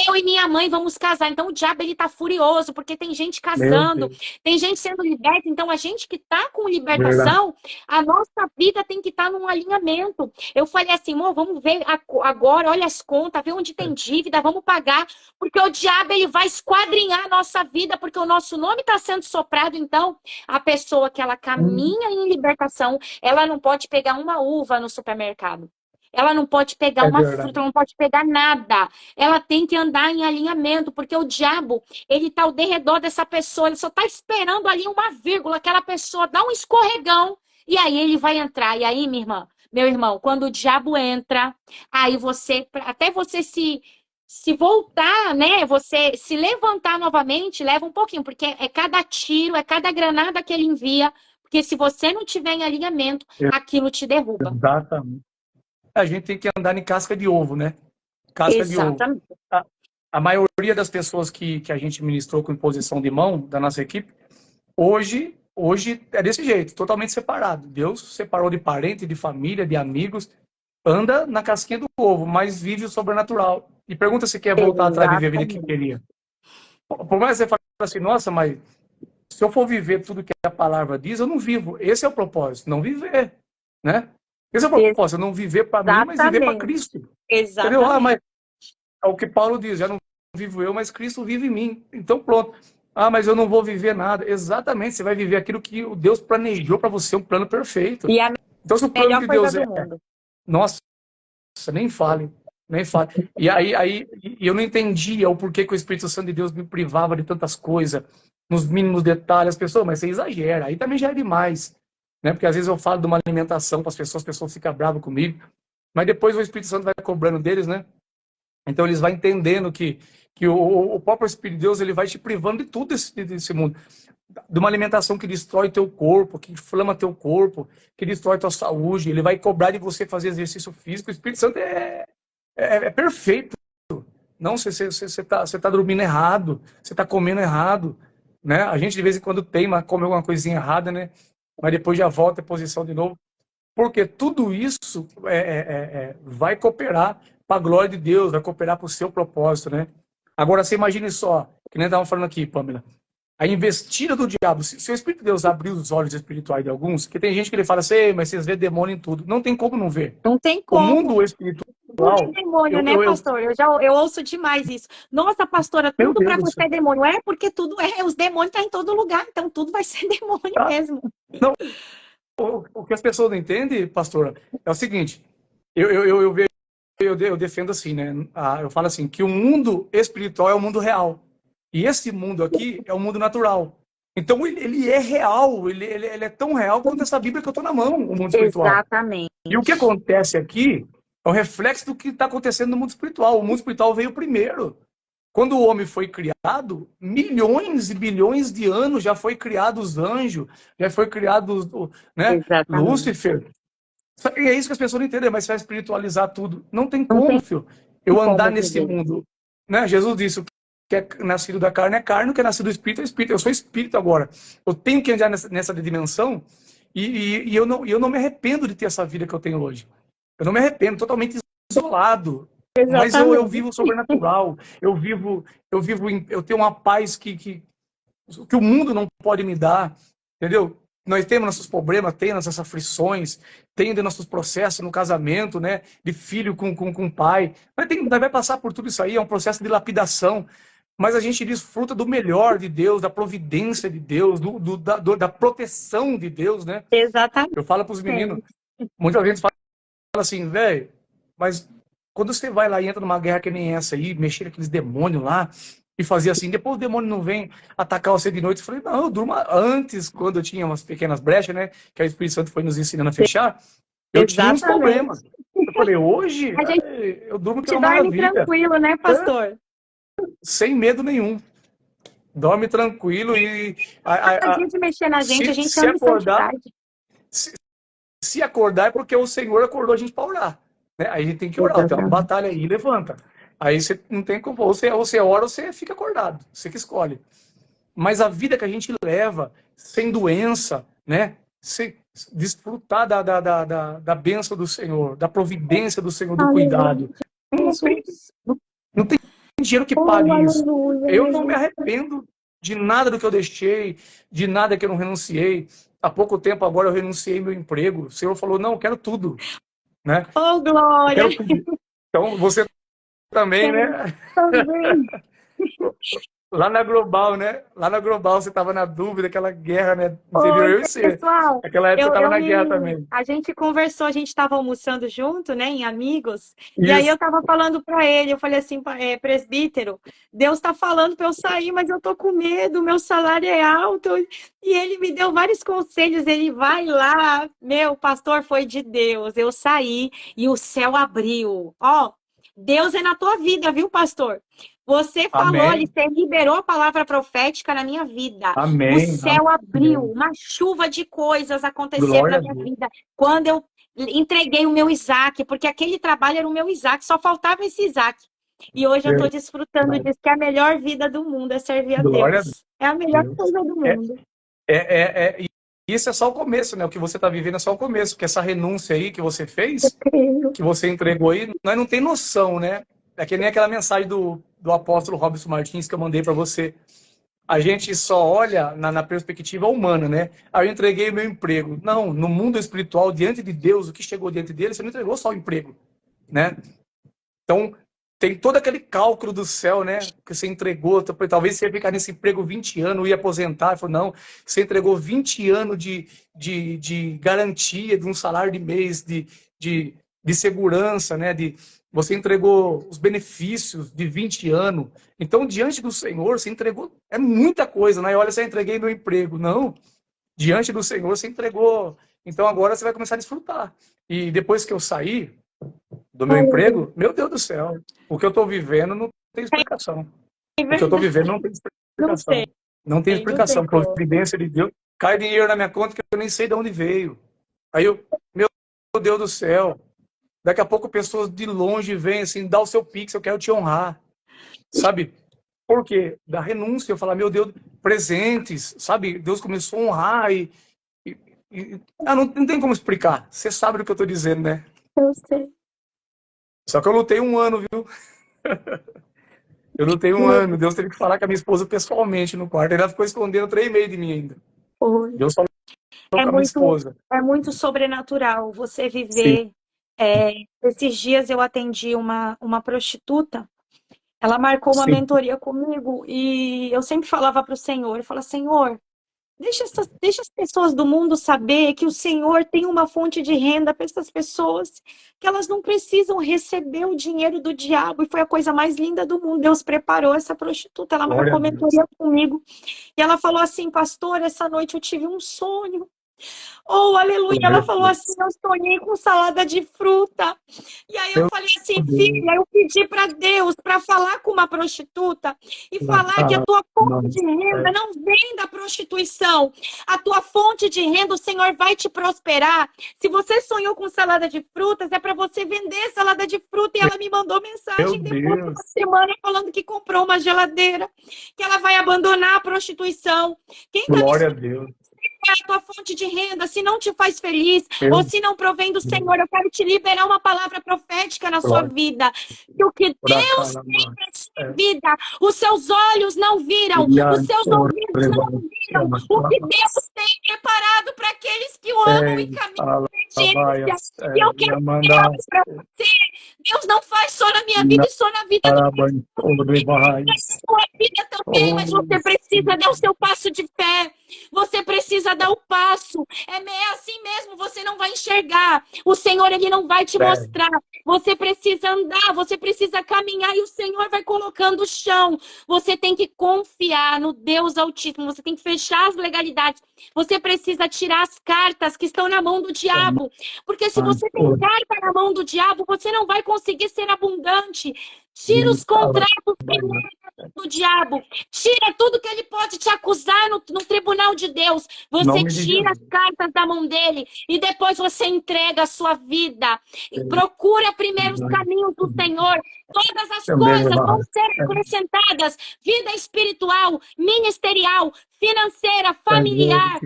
Eu e minha mãe vamos casar. Então o diabo, ele tá furioso, porque tem gente Meu casando, Deus. tem gente sendo liberta. Então a gente que tá com Verdade. libertação, a nossa vida tem que estar num alinhamento. Eu falei assim, amor, vamos ver agora, olha as contas, ver onde tem dívida, vamos pagar, porque o diabo, ele vai esquadrinhar a nossa vida, porque o nosso nome está sendo soprado. Então, a pessoa que ela caminha em libertação, ela não pode pegar uma uva no supermercado. Ela não pode pegar É uma verdade. fruta, ela não pode pegar nada. Ela tem que andar em alinhamento, porque o diabo, ele tá ao derredor dessa pessoa, ele só tá esperando ali uma vírgula, aquela pessoa dá um escorregão, e aí ele vai entrar. E aí, minha irmã, meu irmão, quando o diabo entra, aí você, até você se voltar, né? Você se levantar novamente, leva um pouquinho, porque é cada tiro, é cada granada que ele envia, porque se você não tiver em alinhamento, aquilo te derruba. Exatamente. A gente tem que andar em casca de ovo, né? Casca de ovo. Exatamente. A, a maioria das pessoas que a gente ministrou com imposição de mão da nossa equipe, hoje é desse jeito, totalmente separado. Deus separou de parente, de família, de amigos, anda na casquinha do ovo, mas vive o sobrenatural. E pergunta se quer voltar atrás e viver a vida que Exatamente. queria. Por mais que você fale assim, nossa, mas se eu for viver tudo que a palavra diz, eu não vivo. Esse é o propósito, não viver, né? Esse é o propósito, não viver para mim, mas viver para Exatamente. Cristo. Entendeu? Ah, Exatamente. mas é o que Paulo diz, já não vivo eu, mas Cristo vive em mim. Então pronto. Ah, mas eu não vou viver nada. Exatamente, você vai viver aquilo que o Deus planejou para você, um plano perfeito. E a Então se o plano melhor de coisa Deus do é, mundo. nossa, nem fale, nem fale. E aí eu não entendia o porquê que o Espírito Santo de Deus me privava de tantas coisas, nos mínimos detalhes. As pessoas, mas você exagera, aí também já é demais, né? Porque às vezes eu falo de uma alimentação para as pessoas ficam bravas comigo, mas depois o Espírito Santo vai cobrando deles, né? Então eles vão entendendo que o próprio Espírito de Deus, ele vai te privando de tudo desse mundo. De uma alimentação que destrói teu corpo, que inflama teu corpo, que destrói tua saúde. Ele vai cobrar de você fazer exercício físico. O Espírito Santo é perfeito. Não, você tá dormindo errado, você tá comendo errado, né? A gente de vez em quando teima, come alguma coisinha errada, né? Mas depois já volta à posição de novo. Porque tudo isso vai cooperar para a glória de Deus, vai cooperar para o seu propósito, né? Agora, você imagine só, que nem estavam falando aqui, Pamela, a investida do diabo, se o Espírito de Deus abrir os olhos espirituais de alguns, que tem gente que ele fala assim, "Ei, mas vocês vê demônio em tudo." Não tem como não ver. Não tem O como. mundo Tudo é espiritual, demônio, né, pastor? Eu ouço demais isso. Nossa, pastora, meu tudo Deus para do você céu. é demônio. É porque tudo é, os demônios estão em todo lugar, então tudo vai ser demônio Tá? mesmo. Não, o que as pessoas não entendem, pastora, é o seguinte, eu vejo, eu defendo assim, né? Eu falo assim, que o mundo espiritual é o mundo real. E esse mundo aqui é o mundo natural. Então ele é real, ele é tão real quanto essa Bíblia que eu estou na mão, o mundo espiritual. Exatamente. E o que acontece aqui é o reflexo do que está acontecendo no mundo espiritual. O mundo espiritual veio primeiro. Quando o homem foi criado, milhões e bilhões de anos já foi criado os anjos, já foi criado, né, Exatamente. Lúcifer. E é isso que as pessoas não entendem, mas você vai espiritualizar tudo. Não tem Não como, tem filho. Eu andar como nesse viver. mundo. Né? Jesus disse, o que é nascido da carne é carne, o que é nascido do espírito é espírito. Eu sou espírito agora. Eu tenho que andar nessa dimensão e eu não me arrependo de ter essa vida que eu tenho hoje. Eu não me arrependo, totalmente isolado. Mas eu Exatamente. vivo sobrenatural. Eu tenho uma paz que o mundo não pode me dar, entendeu? Nós temos nossos problemas, temos nossas aflições, tem de nossos processos no casamento, né? De filho com pai. Nós vai passar por tudo isso aí, é um processo de lapidação. Mas a gente desfruta do melhor de Deus, da providência de Deus, da proteção de Deus, né? Exatamente. Eu falo para os meninos, muita gente fala assim, velho, mas quando você vai lá e entra numa guerra que nem essa aí, mexer com aqueles demônios lá, e fazer assim, depois o demônio não vem atacar você de noite. Eu falei, não, eu durmo antes, quando eu tinha umas pequenas brechas, né, que o Espírito Santo foi nos ensinando a fechar, eu tinha uns Exatamente. problemas. Eu falei, hoje, A gente eu durmo que é uma dorme maravilha, tranquilo, né, pastor? sem medo nenhum. Dorme tranquilo e Cada dia de mexer na gente, a gente se anda em acordar, santidade. se acordar é porque o Senhor acordou a gente para orar. Né? Aí a gente tem que orar, tem uma Exatamente. batalha aí, levanta. Aí você não tem como, ou você ora ou você fica acordado, você que escolhe. Mas a vida que a gente leva, sem doença, né? Sem desfrutar da bênção do Senhor, da providência do Senhor, do Aleluia, cuidado. Não tem, Jesus. não tem dinheiro que Oh, pague isso. aleluia, Eu não me aleluia. arrependo de nada do que eu deixei, de nada que eu não renunciei. Há pouco tempo agora eu renunciei meu emprego. O Senhor falou, não, eu quero tudo. Né? Oh, Eu glória. quero tudo. Então, você também, né? Também. Lá na Global, né? Lá na Global você estava na dúvida, aquela guerra, né? Interior, Oi, eu e você. pessoal. Aquela época você estava na guerra também. A gente conversou, a gente estava almoçando junto, né, em amigos, e aí eu Isso. estava falando para ele, eu falei assim, presbítero, Deus está falando para eu sair, mas eu tô com medo, meu salário é alto, e ele me deu vários conselhos, ele vai lá, meu pastor, foi de Deus, eu saí e o céu abriu, ó, Deus é na tua vida, viu, pastor? Você falou ali, Amém. você liberou a palavra profética na minha vida. O Amém. céu abriu, Amém. uma chuva de coisas aconteceram Glória na a minha Deus. vida. Quando eu entreguei o meu Isaac, porque aquele trabalho era o meu Isaac, só faltava esse Isaac. E hoje eu estou desfrutando disso, que é a melhor vida do mundo, é servir a Glória a Deus. É a melhor Deus. coisa do É, mundo. isso é só o começo, né? O que você está vivendo é só o começo, porque essa renúncia aí que você Eu fez, creio. que você entregou aí, nós não tem noção, né? É que nem aquela mensagem do apóstolo Robson Martins que eu mandei para você. A gente só olha na perspectiva humana, né? Aí eu entreguei o meu emprego. Não, no mundo espiritual, diante de Deus, o que chegou diante dele, você não entregou só o emprego, né? Então, tem todo aquele cálculo do céu, né? Que você entregou. Talvez você ia ficar nesse emprego 20 anos, ia aposentar. Falou, não, você entregou 20 anos de garantia de um salário de mês, de segurança, né? Você entregou os benefícios de 20 anos. Então, diante do Senhor, você entregou. É muita coisa, né? Olha, você entreguei meu emprego. Não. Diante do Senhor, você entregou. Então, agora você vai começar a desfrutar. E depois que eu sair do meu Aleluia. emprego, meu Deus do céu, o que eu estou vivendo não tem explicação. É O que eu estou verdade. vivendo não tem Não explicação. tem, Não tem não tem explicação. como. Providência de Deus. Cai dinheiro na minha conta que eu nem sei de onde veio. Aí eu, meu Deus do céu, daqui a pouco pessoas de longe vêm assim, dá o seu pix, eu quero te honrar. Sabe? Por quê? Da renúncia, eu falar, meu Deus, presentes, sabe? Deus começou a honrar não tem como explicar. Você sabe do que eu estou dizendo, né? Eu sei. Só que eu lutei um ano, viu? Eu não tenho um ano. Deus teve que falar com a minha esposa pessoalmente no quarto. Ela ficou escondendo 3 meses de mim ainda. Deus falou É com a minha muito, esposa. é muito sobrenatural você Sim, viver. Esses dias eu atendi uma prostituta. Ela marcou uma sim. mentoria comigo e eu sempre falava para o Senhor, eu falava, Senhor, deixa as pessoas do mundo saber que o Senhor tem uma fonte de renda para essas pessoas, que elas não precisam receber o dinheiro do diabo. E foi a coisa mais linda do mundo. Deus preparou essa prostituta, ela Glória a marcou Deus. mentoria comigo. E ela falou assim, pastor, essa noite eu tive um sonho. Oh, aleluia. Ela falou assim, eu sonhei com salada de fruta. E aí eu Meu falei assim, Deus. filha, eu pedi para Deus para falar com uma prostituta e falar que a tua fonte de renda não vem da prostituição. A tua fonte de renda, o Senhor vai te prosperar. Se você sonhou com salada de frutas, é para você vender salada de fruta. E ela me mandou Meu mensagem depois de uma Deus. semana falando que comprou uma geladeira, que ela vai abandonar a prostituição. Quem está me Glória a Deus. é a tua fonte de renda, se não te faz feliz, ou Meu se não provém do Deus. Senhor, eu quero te liberar uma palavra profética na sua Glória vida. Que o que pra Deus tem calma. para sua vida, os seus olhos não viram, os seus ouvidos não viram, o que Deus tem preparado para aqueles que o amam e caminham em obediência. E eu quero Deus para você. Deus não faz só na minha vida e só na vida do sua vida também, mas você precisa dar o seu passo de fé. Você precisa dar o passo. É assim mesmo, você não vai enxergar. O Senhor, ele não vai te mostrar. Você precisa andar, você precisa caminhar e o Senhor vai colocando o chão. Você tem que confiar no Deus Altíssimo. Você tem que fechar as legalidades. Você precisa tirar as cartas que estão na mão do diabo. Porque se você tem carta na mão do diabo, você não vai conseguir ser abundante. Tira os contratos primeiro do diabo. Tira tudo que ele pode te acusar no tribunal de Deus. Você Nome de tira as Jesus. cartas da mão dele e depois você entrega a sua vida. E procura primeiro os caminhos do Senhor. Todas as coisas vão ser acrescentadas. Vida espiritual, ministerial, financeira, familiar.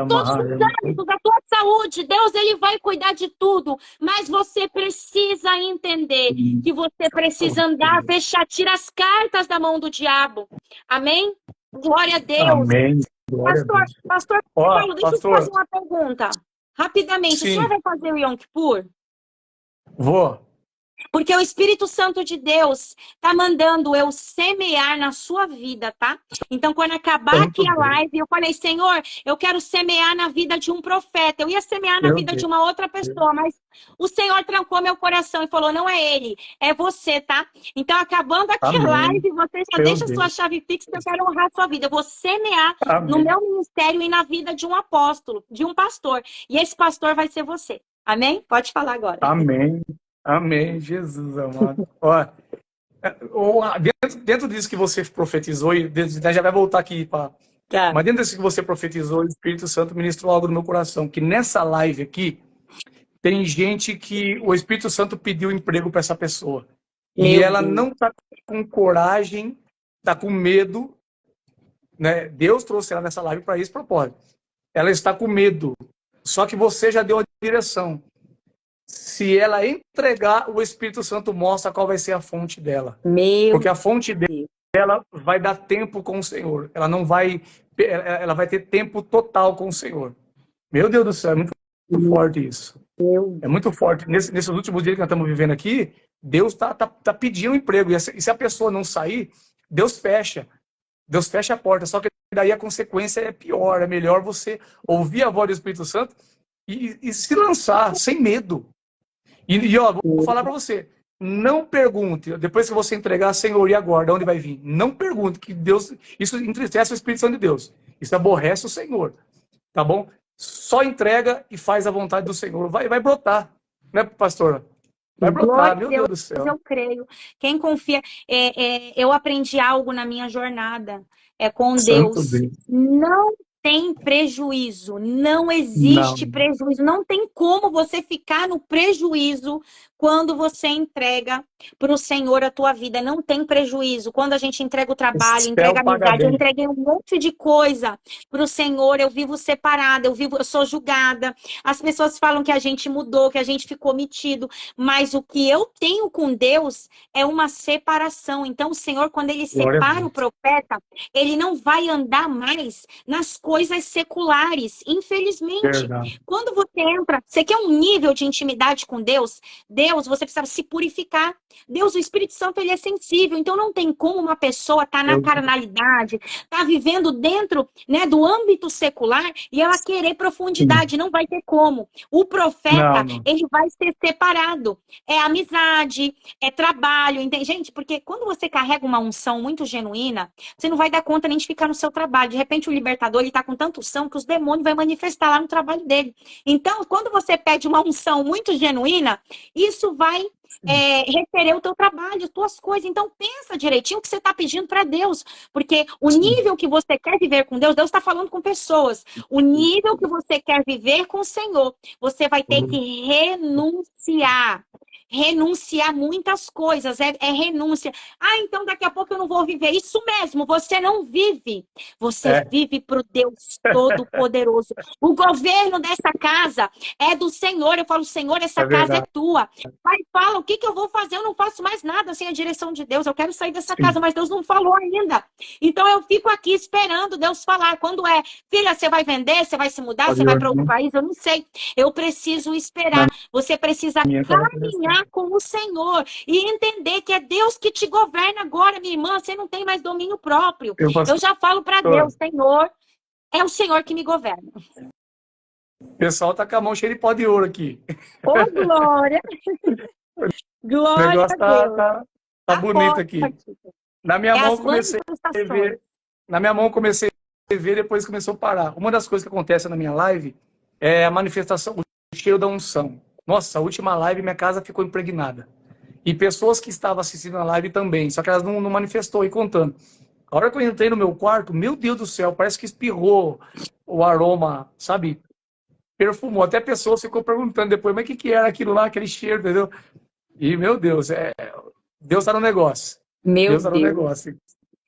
Todos os âmbitos da tua saúde, Deus ele vai cuidar de tudo, mas você precisa entender que você precisa andar, fechar, tira as cartas da mão do diabo. Amém? Glória a Deus. Amém. Glória a Deus. Pastor Ó, Paulo, deixa eu te pastor, fazer uma pergunta. Rapidamente, o sim, senhor vai fazer o Yom Kippur? vou. Porque o Espírito Santo de Deus tá mandando eu semear na sua vida, tá? Então, quando acabar Muito aqui a bem. live, eu falei, Senhor, eu quero semear na vida de um profeta. Eu ia semear na Meu vida de Deus. uma outra pessoa, mas o Senhor trancou meu coração e falou, não é ele, é você, tá? Então, acabando aqui a Amém. live, você já Meu deixa a sua Deus. chave fixa, eu quero honrar a sua vida. Eu vou semear no Amém. meu ministério e na vida de um apóstolo, de um pastor. E esse pastor vai ser você. Amém? Pode falar agora. Amém. Amém, Jesus amado. Ó, dentro disso que você profetizou, e já vai voltar aqui, Tá. mas dentro disso que você profetizou, o Espírito Santo ministrou algo no meu coração, que nessa live aqui, tem gente que o Espírito Santo pediu emprego para essa pessoa. E ela não está com coragem, está com medo, né? Deus trouxe ela nessa live para esse propósito. Ela está com medo. Só que você já deu a direção. Se ela entregar, o Espírito Santo mostra qual vai ser a fonte dela. Porque a fonte dela vai dar tempo com o Senhor. Ela não vai, ela vai ter tempo total com o Senhor. Meu Deus do céu, é muito forte isso. É muito forte. Nesses últimos dias que nós estamos vivendo aqui, Deus tá pedindo emprego. E se a pessoa não sair, Deus fecha. Deus fecha a porta. Só que daí a consequência é pior. É melhor você ouvir a voz do Espírito Santo e se lançar sem medo. E ó, vou falar para você, não pergunte, depois que você entregar, Senhor, e agora, de onde vai vir? Não pergunte, que Deus, isso entristece o Espírito Santo de Deus, isso aborrece o Senhor, tá bom? Só entrega e faz a vontade do Senhor, vai brotar, né, pastor? Vai brotar, meu Deus do céu. Eu creio. Quem confia, eu aprendi algo na minha jornada com Deus. Não tem prejuízo, não Não. existe prejuízo, não tem como você ficar no prejuízo quando você entrega para o Senhor a tua vida, não tem prejuízo. Quando a gente entrega o O trabalho, céu entrega a paga amizade, eu bem. entreguei um monte de coisa para o Senhor, eu vivo separada, eu sou julgada. As pessoas falam que a gente mudou, que a gente ficou metido, mas o que eu tenho com Deus é uma separação. Então, o Senhor, quando ele Glória a separa o Deus. profeta, ele não vai andar mais nas coisas seculares, infelizmente. Verdade. Quando você entra, você quer um nível de intimidade com Deus, Deus, você precisa se purificar. Deus, o Espírito Santo, ele é sensível, então não tem como uma pessoa estar na Eu, carnalidade, estar vivendo dentro, né, do âmbito secular e ela querer profundidade, não vai ter como. O não, profeta, não. ele vai ser separado. É amizade, é trabalho, entende? Gente, porque quando você carrega uma unção muito genuína, você não vai dar conta nem de ficar no seu trabalho. De repente, o libertador, ele tá com tanta unção que os demônios vão manifestar lá no trabalho dele. Então, quando você pede uma unção muito genuína, isso vai requerer o teu trabalho, as tuas coisas. Então, pensa direitinho o que você está pedindo para Deus. Porque o Sim. nível que você quer viver com Deus, Deus está falando com pessoas. O nível que você quer viver com o Senhor, você vai ter que renunciar. Renunciar muitas coisas, é renúncia. Ah, então daqui a pouco eu não vou viver. Isso mesmo, você não vive. Você É, vive para o Deus Todo-Poderoso. O governo dessa casa é do Senhor. Eu falo, Senhor, essa é casa é verdade. tua. Pai, fala, o que que eu vou fazer? Eu não faço mais nada sem a direção de Deus. Eu quero sair dessa casa, Sim. mas Deus não falou ainda. Então eu fico aqui esperando Deus falar. Quando é, filha, você vai vender, você vai se mudar, Pode você ir vai para outro orando país? Eu não sei. Eu preciso na esperar. Você precisa minha que ela começou. caminhar com o Senhor e entender que é Deus que te governa agora, minha irmã. Você não tem mais domínio próprio. Eu, Eu já falo para pastor, Deus, Senhor, é o Senhor que me governa. o pessoal tá com a mão cheia de pó de ouro aqui. Ô, glória! O Glória negócio a Deus! tá Tá bonito aqui. forte. Na minha É mão as eu comecei a manifestações. ver, na minha mão eu comecei a ver, depois começou a parar. Uma das coisas que acontece na minha live é a manifestação, o cheiro da unção. Nossa, a última live minha casa ficou impregnada. E pessoas que estavam assistindo a live também, só que elas não manifestou e contando. A hora que eu entrei no meu quarto, meu Deus do céu, parece que espirrou o aroma, sabe? Perfumou. Até a pessoa ficou perguntando depois, mas o que era aquilo lá, aquele cheiro, entendeu? E, meu Deus, Deus está no negócio. Meu Deus está no Deus. negócio.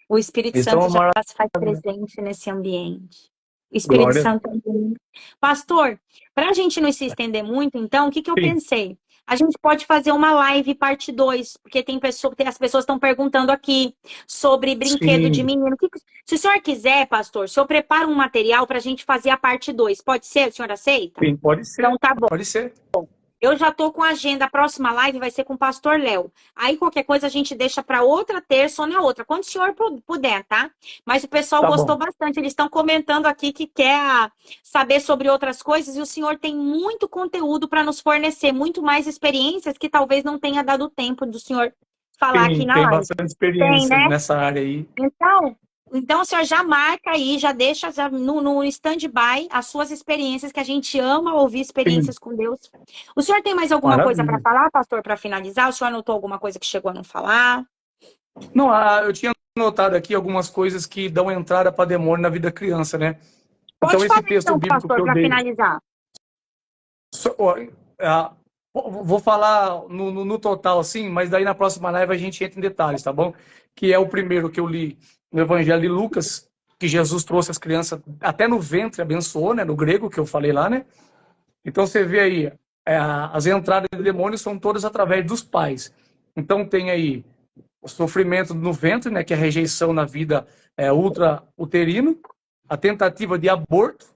O Espírito Isso é Santo uma já maravilha. se faz presente nesse ambiente. O Espírito Glória. Santo é lindo. Pastor, para a gente não se estender muito, então, o que que eu Sim, pensei? A gente pode fazer uma live parte 2, porque as pessoas estão perguntando aqui sobre brinquedo de sim, menino. Se o senhor quiser, pastor, o senhor prepara um material para a gente fazer a parte 2. Pode ser? O senhor aceita? sim, pode Então ser, tá bom. pode ser. Eu já tô com a agenda, a próxima live vai ser com o pastor Léo. Aí qualquer coisa a gente deixa para outra terça ou na outra, quando o senhor puder, tá? Mas o pessoal Tá bom. gostou bastante, eles estão comentando aqui que quer saber sobre outras coisas e o senhor tem muito conteúdo para nos fornecer, muito mais experiências que talvez não tenha dado tempo do senhor falar aqui Sim, na tem live. bastante Tem, experiência né? nessa área aí. Então, o senhor já marca aí, já deixa no stand-by as suas experiências, que a gente ama ouvir Sim, experiências com Deus. O senhor tem mais alguma coisa para maravilha. falar, pastor, para finalizar? O senhor anotou alguma coisa que chegou a não falar? Não, eu tinha notado aqui algumas coisas que dão entrada para demônio na vida da criança, né? Então, Pode esse falar texto então, bíblico que pastor, eu para dei, finalizar. ó, vou falar no total, assim, mas daí na próxima live a gente entra em detalhes, tá bom? Que é o primeiro que eu li no Evangelho de Lucas, que Jesus trouxe as crianças até no ventre, abençoou, né? No grego, que eu falei lá, né? Então você vê aí, as entradas de demônios são todas através dos pais. Então tem aí o sofrimento no ventre, né? Que é a rejeição na vida ultra-uterino, a tentativa de aborto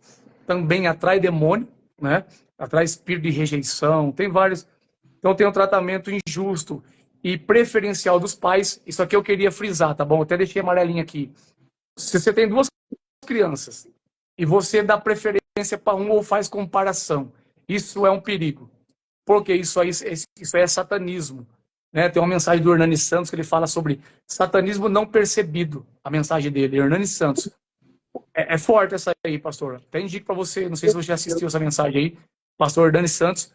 também atrai demônio, né? Atrai espírito de rejeição, tem vários. Então tem um tratamento injusto e preferencial dos pais. Isso aqui eu queria frisar, tá bom? Eu até deixei amarelinho aqui. Se você tem duas crianças e você dá preferência para um ou faz comparação, isso é um perigo. Porque isso aí é satanismo. Né? Tem uma mensagem do Hernani Santos que ele fala sobre satanismo não percebido, a mensagem dele, Hernani Santos. É forte essa aí, pastor. Até indico para você, não sei se você já assistiu essa mensagem aí, pastor Hernani Santos.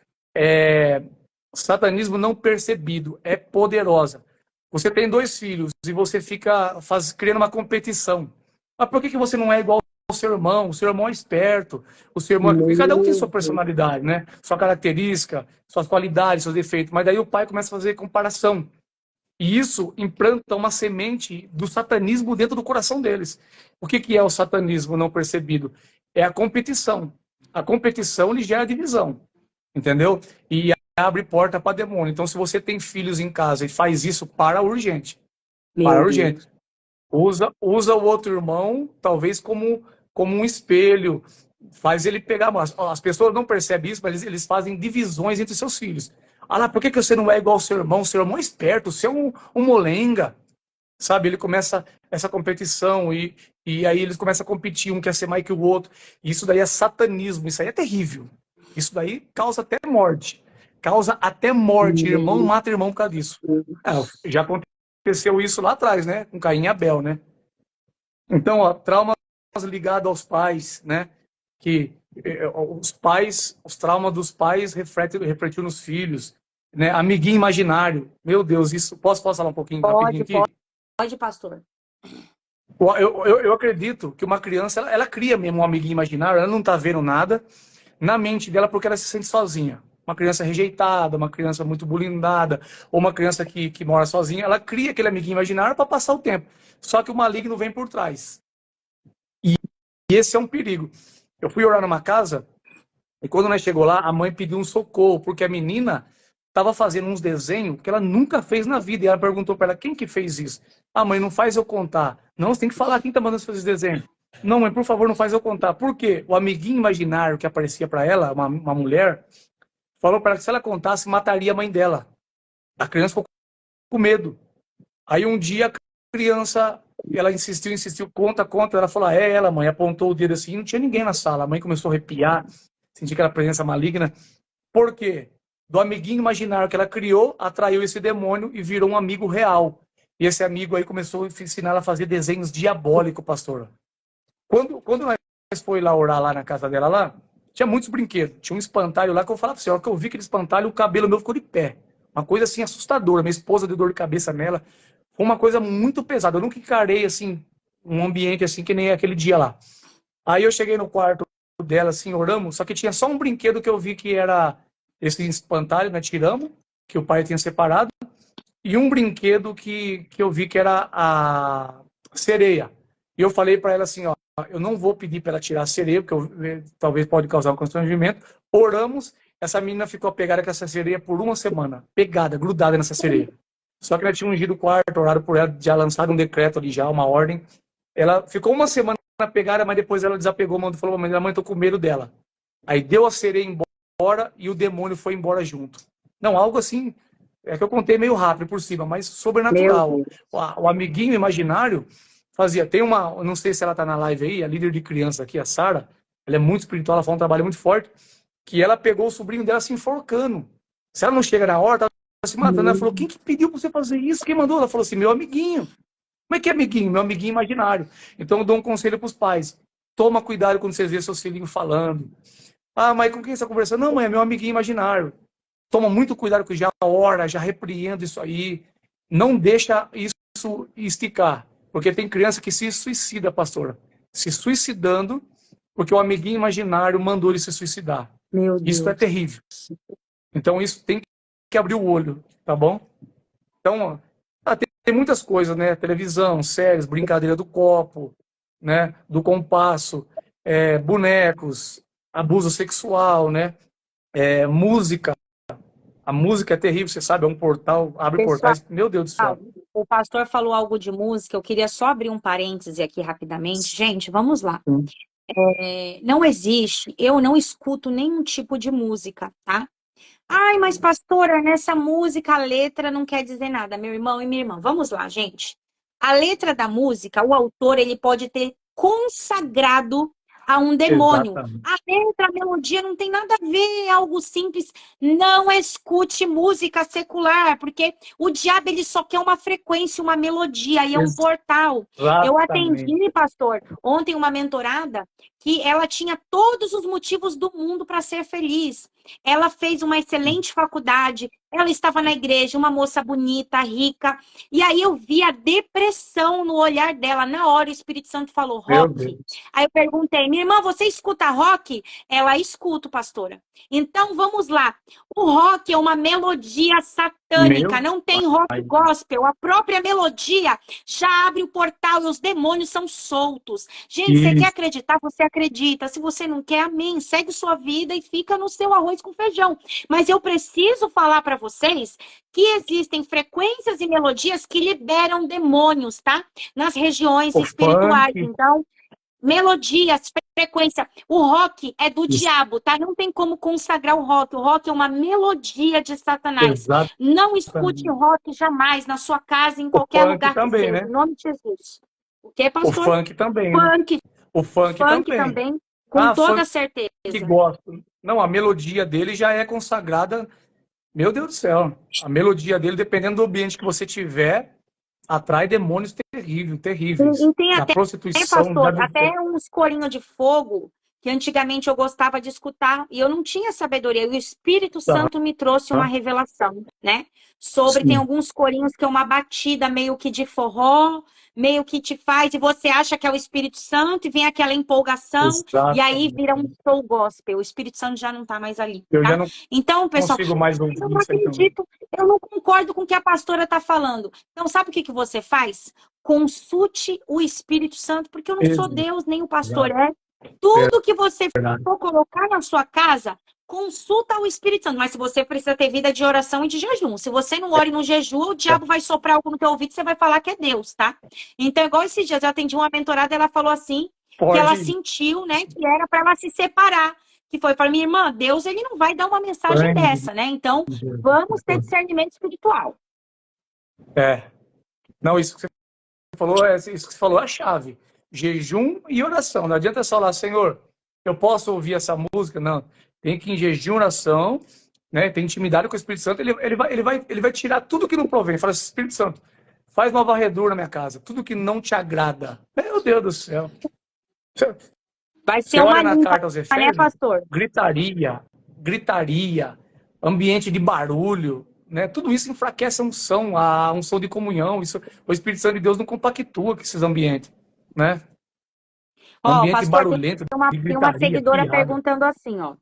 Satanismo não percebido, é poderosa. Você tem dois filhos e você fica criando uma competição. Mas por que você não é igual o seu irmão é esperto, o seu irmão... Porque cada um tem sua personalidade, né? Sua característica, suas qualidades, seus defeitos. Mas daí o pai começa a fazer comparação. E isso implanta uma semente do satanismo dentro do coração deles. O que é o satanismo não percebido? É a competição. A competição lhe gera divisão, entendeu? E abre porta para demônio. Então, se você tem filhos em casa e faz isso, para urgente. Para urgente. Usa o outro irmão, talvez como um espelho. Faz ele pegar... As pessoas não percebem isso, mas eles fazem divisões entre seus filhos. Ah lá, por que você não é igual ao seu irmão? Seu irmão é esperto, você é um molenga. Sabe, ele começa essa competição e aí eles começam a competir, um quer ser mais que o outro. Isso daí é satanismo, isso aí é terrível. Isso daí causa até morte. Causa até morte. Irmão mata irmão por causa disso. Já aconteceu isso lá atrás, né? Com Caim e Abel, né? Então, ó, traumas ligados aos pais, né? Que os traumas dos pais refletiu nos filhos, né? Amiguinho imaginário. Meu Deus, isso... Posso falar um pouquinho rapidinho aqui? Pode, pastor. Eu acredito que uma criança, ela cria mesmo um amiguinho imaginário, ela não está vendo nada na mente dela porque ela se sente sozinha. Uma criança rejeitada, uma criança muito bullyingada, ou uma criança que mora sozinha, ela cria aquele amiguinho imaginário para passar o tempo. Só que o maligno vem por trás. E esse é um perigo. Eu fui orar numa casa, e quando nós chegou lá, a mãe pediu um socorro, porque a menina estava fazendo uns desenhos que ela nunca fez na vida. E ela perguntou para ela, quem que fez isso? Ah, mãe, não faz eu contar. Não, você tem que falar quem está mandando fazer esse desenho. Não, mãe, por favor, não faz eu contar. Por quê? O amiguinho imaginário que aparecia para ela, uma mulher, falou para ela que se ela contasse, mataria a mãe dela. A criança ficou com medo. Aí um dia a criança, ela insistiu, conta. Ela falou, é ela, mãe. Apontou o dedo assim, não tinha ninguém na sala. A mãe começou a arrepiar, sentir aquela presença maligna. Por quê? Do amiguinho imaginário que ela criou, atraiu esse demônio e virou um amigo real. E esse amigo aí começou a ensinar ela a fazer desenhos diabólicos, pastor. Quando nós foi lá orar lá na casa dela lá, tinha muitos brinquedos. Tinha um espantalho lá que eu falava pra você, a hora que eu vi aquele espantalho, o cabelo meu ficou de pé. Uma coisa assim assustadora. Minha esposa deu dor de cabeça nela. Foi uma coisa muito pesada. Eu nunca encarei assim, um ambiente assim que nem aquele dia lá. Aí eu cheguei no quarto dela, assim, oramos, só que tinha só um brinquedo que eu vi que era esse espantalho, né, tiramos, que o pai tinha separado, e um brinquedo que eu vi que era a sereia. E eu falei para ela assim, ó, eu não vou pedir para ela tirar a sereia, porque talvez pode causar um constrangimento. Oramos, essa menina ficou pegada com essa sereia por uma semana, pegada, grudada nessa sereia. Só que ela tinha ungido o quarto, orado por ela, já lançado um decreto ali já, uma ordem. Ela ficou uma semana pegada, mas depois ela desapegou, falou, mãe, tô com medo dela. Aí deu a sereia embora e o demônio foi embora junto. Não, algo assim, é que eu contei meio rápido por cima, mas sobrenatural. O amiguinho imaginário fazia, tem uma, não sei se ela tá na live aí, a líder de criança aqui, a Sara, ela é muito espiritual, ela faz um trabalho muito forte, que ela pegou o sobrinho dela se enforcando. Se ela não chega na hora, ela tá se matando. Ela falou, quem que pediu pra você fazer isso? Quem mandou? Ela falou assim, meu amiguinho. Como é que é amiguinho? Meu amiguinho imaginário. Então eu dou um conselho para os pais. Toma cuidado quando você vê seu filhinho falando. Ah, mas com quem você está conversando? Não, mãe, é meu amiguinho imaginário. Toma muito cuidado que já ora, já repreendo isso aí. Não deixa isso esticar. Porque tem criança que se suicida, pastora. Se suicidando porque o amiguinho imaginário mandou ele se suicidar. Isso é terrível. Então isso tem que abrir o olho, tá bom? Então, tem muitas coisas, né? Televisão, séries, brincadeira do copo, né? Do compasso, bonecos, abuso sexual, né? Música. A música é terrível, você sabe, é um portal, abre portais. Meu Deus do céu. O pastor falou algo de música, eu queria só abrir um parêntese aqui rapidamente. Gente, vamos lá. Não existe, eu não escuto nenhum tipo de música, tá? Ai, mas pastora, nessa música a letra não quer dizer nada, meu irmão e minha irmã. Vamos lá, gente. A letra da música, o autor, ele pode ter consagrado a um demônio. Exatamente. A letra, a melodia não tem nada a ver, é algo simples. Não escute música secular, porque o diabo, ele só quer uma frequência, uma melodia, e é um portal. Eu atendi, pastor, ontem uma mentorada que ela tinha todos os motivos do mundo para ser feliz. Ela fez uma excelente faculdade, ela estava na igreja, uma moça bonita, rica. E aí eu vi a depressão no olhar dela. Na hora o Espírito Santo falou, Meu rock. Deus. Aí eu perguntei, minha irmã, você escuta rock? Ela escuta, pastora. Então vamos lá. O rock é uma melodia satânica, Meu não tem rock pai. gospel. A própria melodia já abre o portal e os demônios são soltos. Gente, você quer Isso. acreditar? Você acredita. Se você não quer, amém. Segue sua vida e fica no seu arroz com feijão. Mas eu preciso falar para vocês que existem frequências e melodias que liberam demônios, tá? Nas regiões O espirituais. funk. Então, melodias, frequência. O rock é do Isso. diabo, tá? Não tem como consagrar o rock. O rock é uma melodia de Satanás. Não escute Exatamente. rock jamais na sua casa, em O qualquer funk lugar que também, seja. né? Em nome de Jesus. O que, O pastor? funk também, né? Funk, O funk funk também. também, com Ah, toda funk certeza. gosto. Não, a melodia dele já é consagrada. Meu Deus do céu. A melodia dele, dependendo do ambiente que você tiver, atrai demônios terríveis. E tem Da até, prostituição, pastor, até uns corinhos de fogo que antigamente eu gostava de escutar e eu não tinha sabedoria. E o Espírito Santo me trouxe uma revelação, né? Sobre, tem Sim, alguns corinhos que é uma batida meio que de forró, meio que te faz, e você acha que é o Espírito Santo e vem aquela empolgação, e aí vira um exatamente. soul gospel. O Espírito Santo já não tá mais ali, Eu já tá? não Então, pessoal, consigo mais ouvir eu não isso aí também. acredito, eu não concordo com o que a pastora tá falando. Então, sabe o que que você faz? Consulte o Espírito Santo, porque eu não sou Deus, nem o pastor é. Tudo que você Verdade. for colocar na sua casa, consulta o Espírito Santo. Mas se você precisa ter vida de oração e de jejum. Se você não ora e não jejua, o diabo vai soprar algo no teu ouvido e você vai falar que é Deus, tá? Então, igual esses dias, eu atendi uma mentorada, ela falou assim, que ela Pode sentiu, né, que era para ela se separar. Que foi, falei, minha irmã, Deus, ele não vai dar uma mensagem sangue dessa, né? Então, de vamos ter Jesus. discernimento espiritual. É. Não, isso que você falou, isso que você falou é a chave. Jejum e oração. Não adianta só falar, Senhor, eu posso ouvir essa música? Não. Tem que ir em jejum e oração, né? Tem intimidade com o Espírito Santo. Ele vai tirar tudo que não provém. Fala, Espírito Santo, faz uma varredura na minha casa. Tudo que não te agrada. Meu Deus do céu. Vai Você ser uma olha na limpa, carta aos né, Efésios, pastor? gritaria, ambiente de barulho, né? Tudo isso enfraquece a unção de comunhão. Isso, o Espírito Santo de Deus não compactua com esses ambientes, né? Ó, Ambiente pastor, tem barulhento, uma, de tem uma gritaria, seguidora piada. perguntando assim, ó.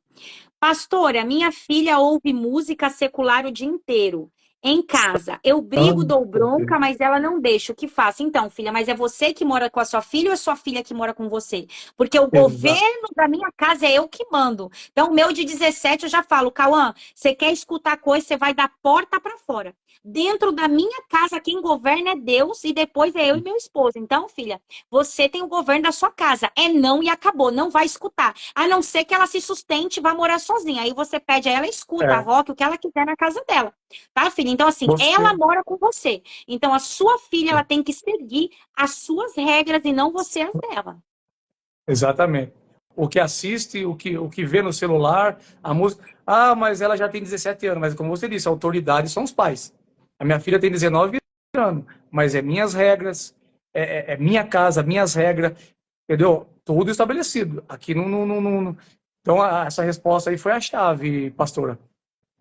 Pastora, minha filha ouve música secular o dia inteiro. Em casa, eu brigo, dou Santo bronca, Deus. mas ela não deixa. O que faço? Então, filha, mas é você que mora com a sua filha ou é sua filha que mora com você? Porque o Exato. governo da minha casa é eu que mando. Então, o meu de 17 eu já falo, Cauã, você quer escutar coisa, você vai da porta para fora. Dentro da minha casa, quem governa é Deus e depois é eu e meu esposo. Então, filha, você tem o governo da sua casa. É não e acabou. Não vai escutar. A não ser que ela se sustente e vá morar sozinha. Aí você pede a ela, escuta, a É, rock, o que ela quiser na casa dela. Tá, filha? Então, assim, ela você, mora com você. Então, a sua filha, ela tem que seguir as suas regras e não você as dela. exatamente. O que assiste, o que vê no celular, a música. Ah, mas ela já tem 17 anos. Mas como você disse, a autoridade são os pais. A minha filha tem 19 anos, mas é minhas regras, é minha casa, minhas regras, entendeu? Tudo estabelecido. Aqui não. Então, essa resposta aí foi a chave, pastora.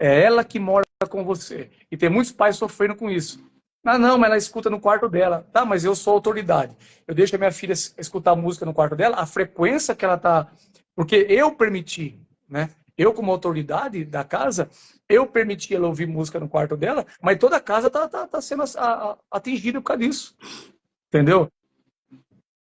É ela que mora com você. E tem muitos pais sofrendo com isso. Ah, não, mas ela escuta no quarto dela. Tá, mas eu sou autoridade. Eu deixo a minha filha escutar música no quarto dela, a frequência que ela tá. Porque eu permiti, né? Eu, como autoridade da casa, eu permiti ela ouvir música no quarto dela, mas toda a casa tá sendo atingida por causa disso. Entendeu?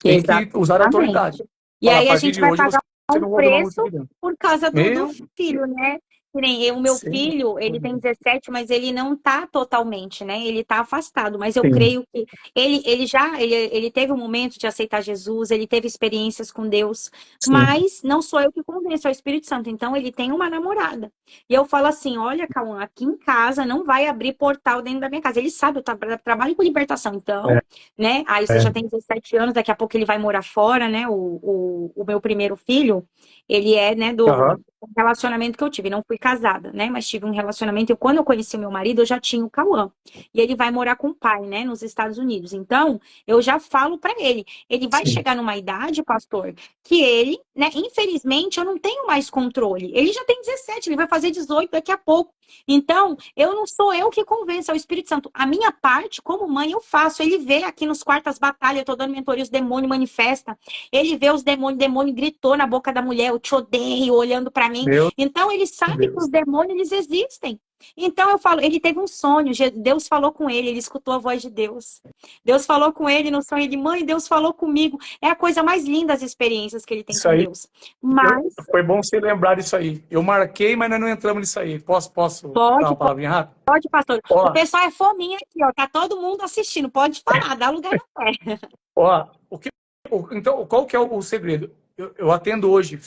Tem que usar a autoridade. Exatamente. E Fala, a aí a partir gente de vai hoje pagar você um não ouve uma música preço aqui dentro. por causa do Meu, filho, né? Que nem eu, o meu sim, filho, ele tem 17, mas ele não tá totalmente, né? Ele tá afastado, mas eu sim, creio que ele teve um momento de aceitar Jesus, ele teve experiências com Deus, sim. mas não sou eu que convenço, é o Espírito Santo. Então ele tem uma namorada. E eu falo assim: olha, Cauã, aqui em casa não vai abrir portal dentro da minha casa. Ele sabe, eu trabalho com libertação, então, É, né? Aí você já é. tem 17 anos, daqui a pouco ele vai morar fora, né? O meu primeiro filho, ele é, né, Aham. um relacionamento que eu tive. Não fui casada, né? Mas tive um relacionamento. E quando eu conheci o meu marido, eu já tinha o Cauã. E ele vai morar com o pai, né? Nos Estados Unidos. Então, eu já falo para ele. Ele vai Sim. chegar numa idade, pastor, que ele, né? Infelizmente, eu não tenho mais controle. Ele já tem 17, ele vai fazer 18 daqui a pouco. Então, eu não sou eu que convenço, é o Espírito Santo. A minha parte, como mãe, eu faço. Ele vê aqui nos quartos as batalhas, eu tô dando mentoria, os demônios manifestam. Ele vê os demônios, o demônio gritou na boca da mulher, eu te odeio, olhando para mim. Meu Então, ele sabe que Deus. os demônios, eles existem. Então, eu falo, ele teve um sonho, Deus falou com ele escutou a voz de Deus. Deus falou com ele no sonho, ele, mãe, Deus falou comigo. É a coisa mais linda as experiências que ele tem Isso com aí, Deus. Mas, foi bom você lembrar disso aí. Eu marquei, mas nós não entramos nisso aí. Posso dar pode, uma palavrinha rápida? pode, pastor. O Ó, pessoal é fominha aqui, ó. Tá todo mundo assistindo. Pode falar, dá lugar na fé. ó, então, qual que é o segredo? Eu atendo hoje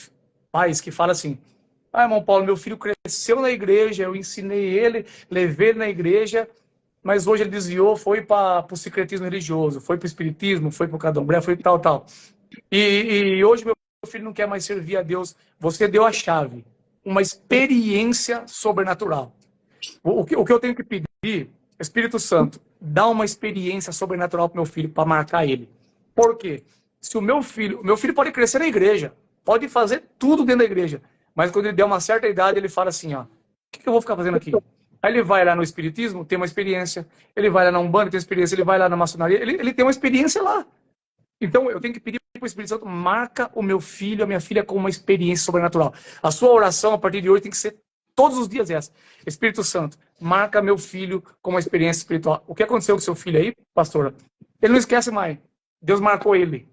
pais que falam assim, irmão Paulo, meu filho cresceu na igreja, eu ensinei ele, levei ele na igreja, mas hoje ele desviou, foi para o secretismo religioso, foi para o espiritismo, foi para o candomblé, foi tal, tal. E hoje meu filho não quer mais servir a Deus. Você deu a chave, uma experiência sobrenatural. O que eu tenho que pedir, Espírito Santo, dá uma experiência sobrenatural para meu filho, para marcar ele. Por quê? Se o meu filho pode crescer na igreja, pode fazer tudo dentro da igreja, mas quando ele der uma certa idade, ele fala assim, ó, o que eu vou ficar fazendo aqui? Aí ele vai lá no espiritismo, tem uma experiência, ele vai lá na Umbanda, tem uma experiência, ele vai lá na maçonaria, ele tem uma experiência lá. Então, eu tenho que pedir para o Espírito Santo, marca o meu filho, a minha filha com uma experiência sobrenatural. A sua oração, a partir de hoje, tem que ser todos os dias essa. Espírito Santo, marca meu filho com uma experiência espiritual. O que aconteceu com seu filho aí, pastora? Ele não esquece mais. Deus marcou ele.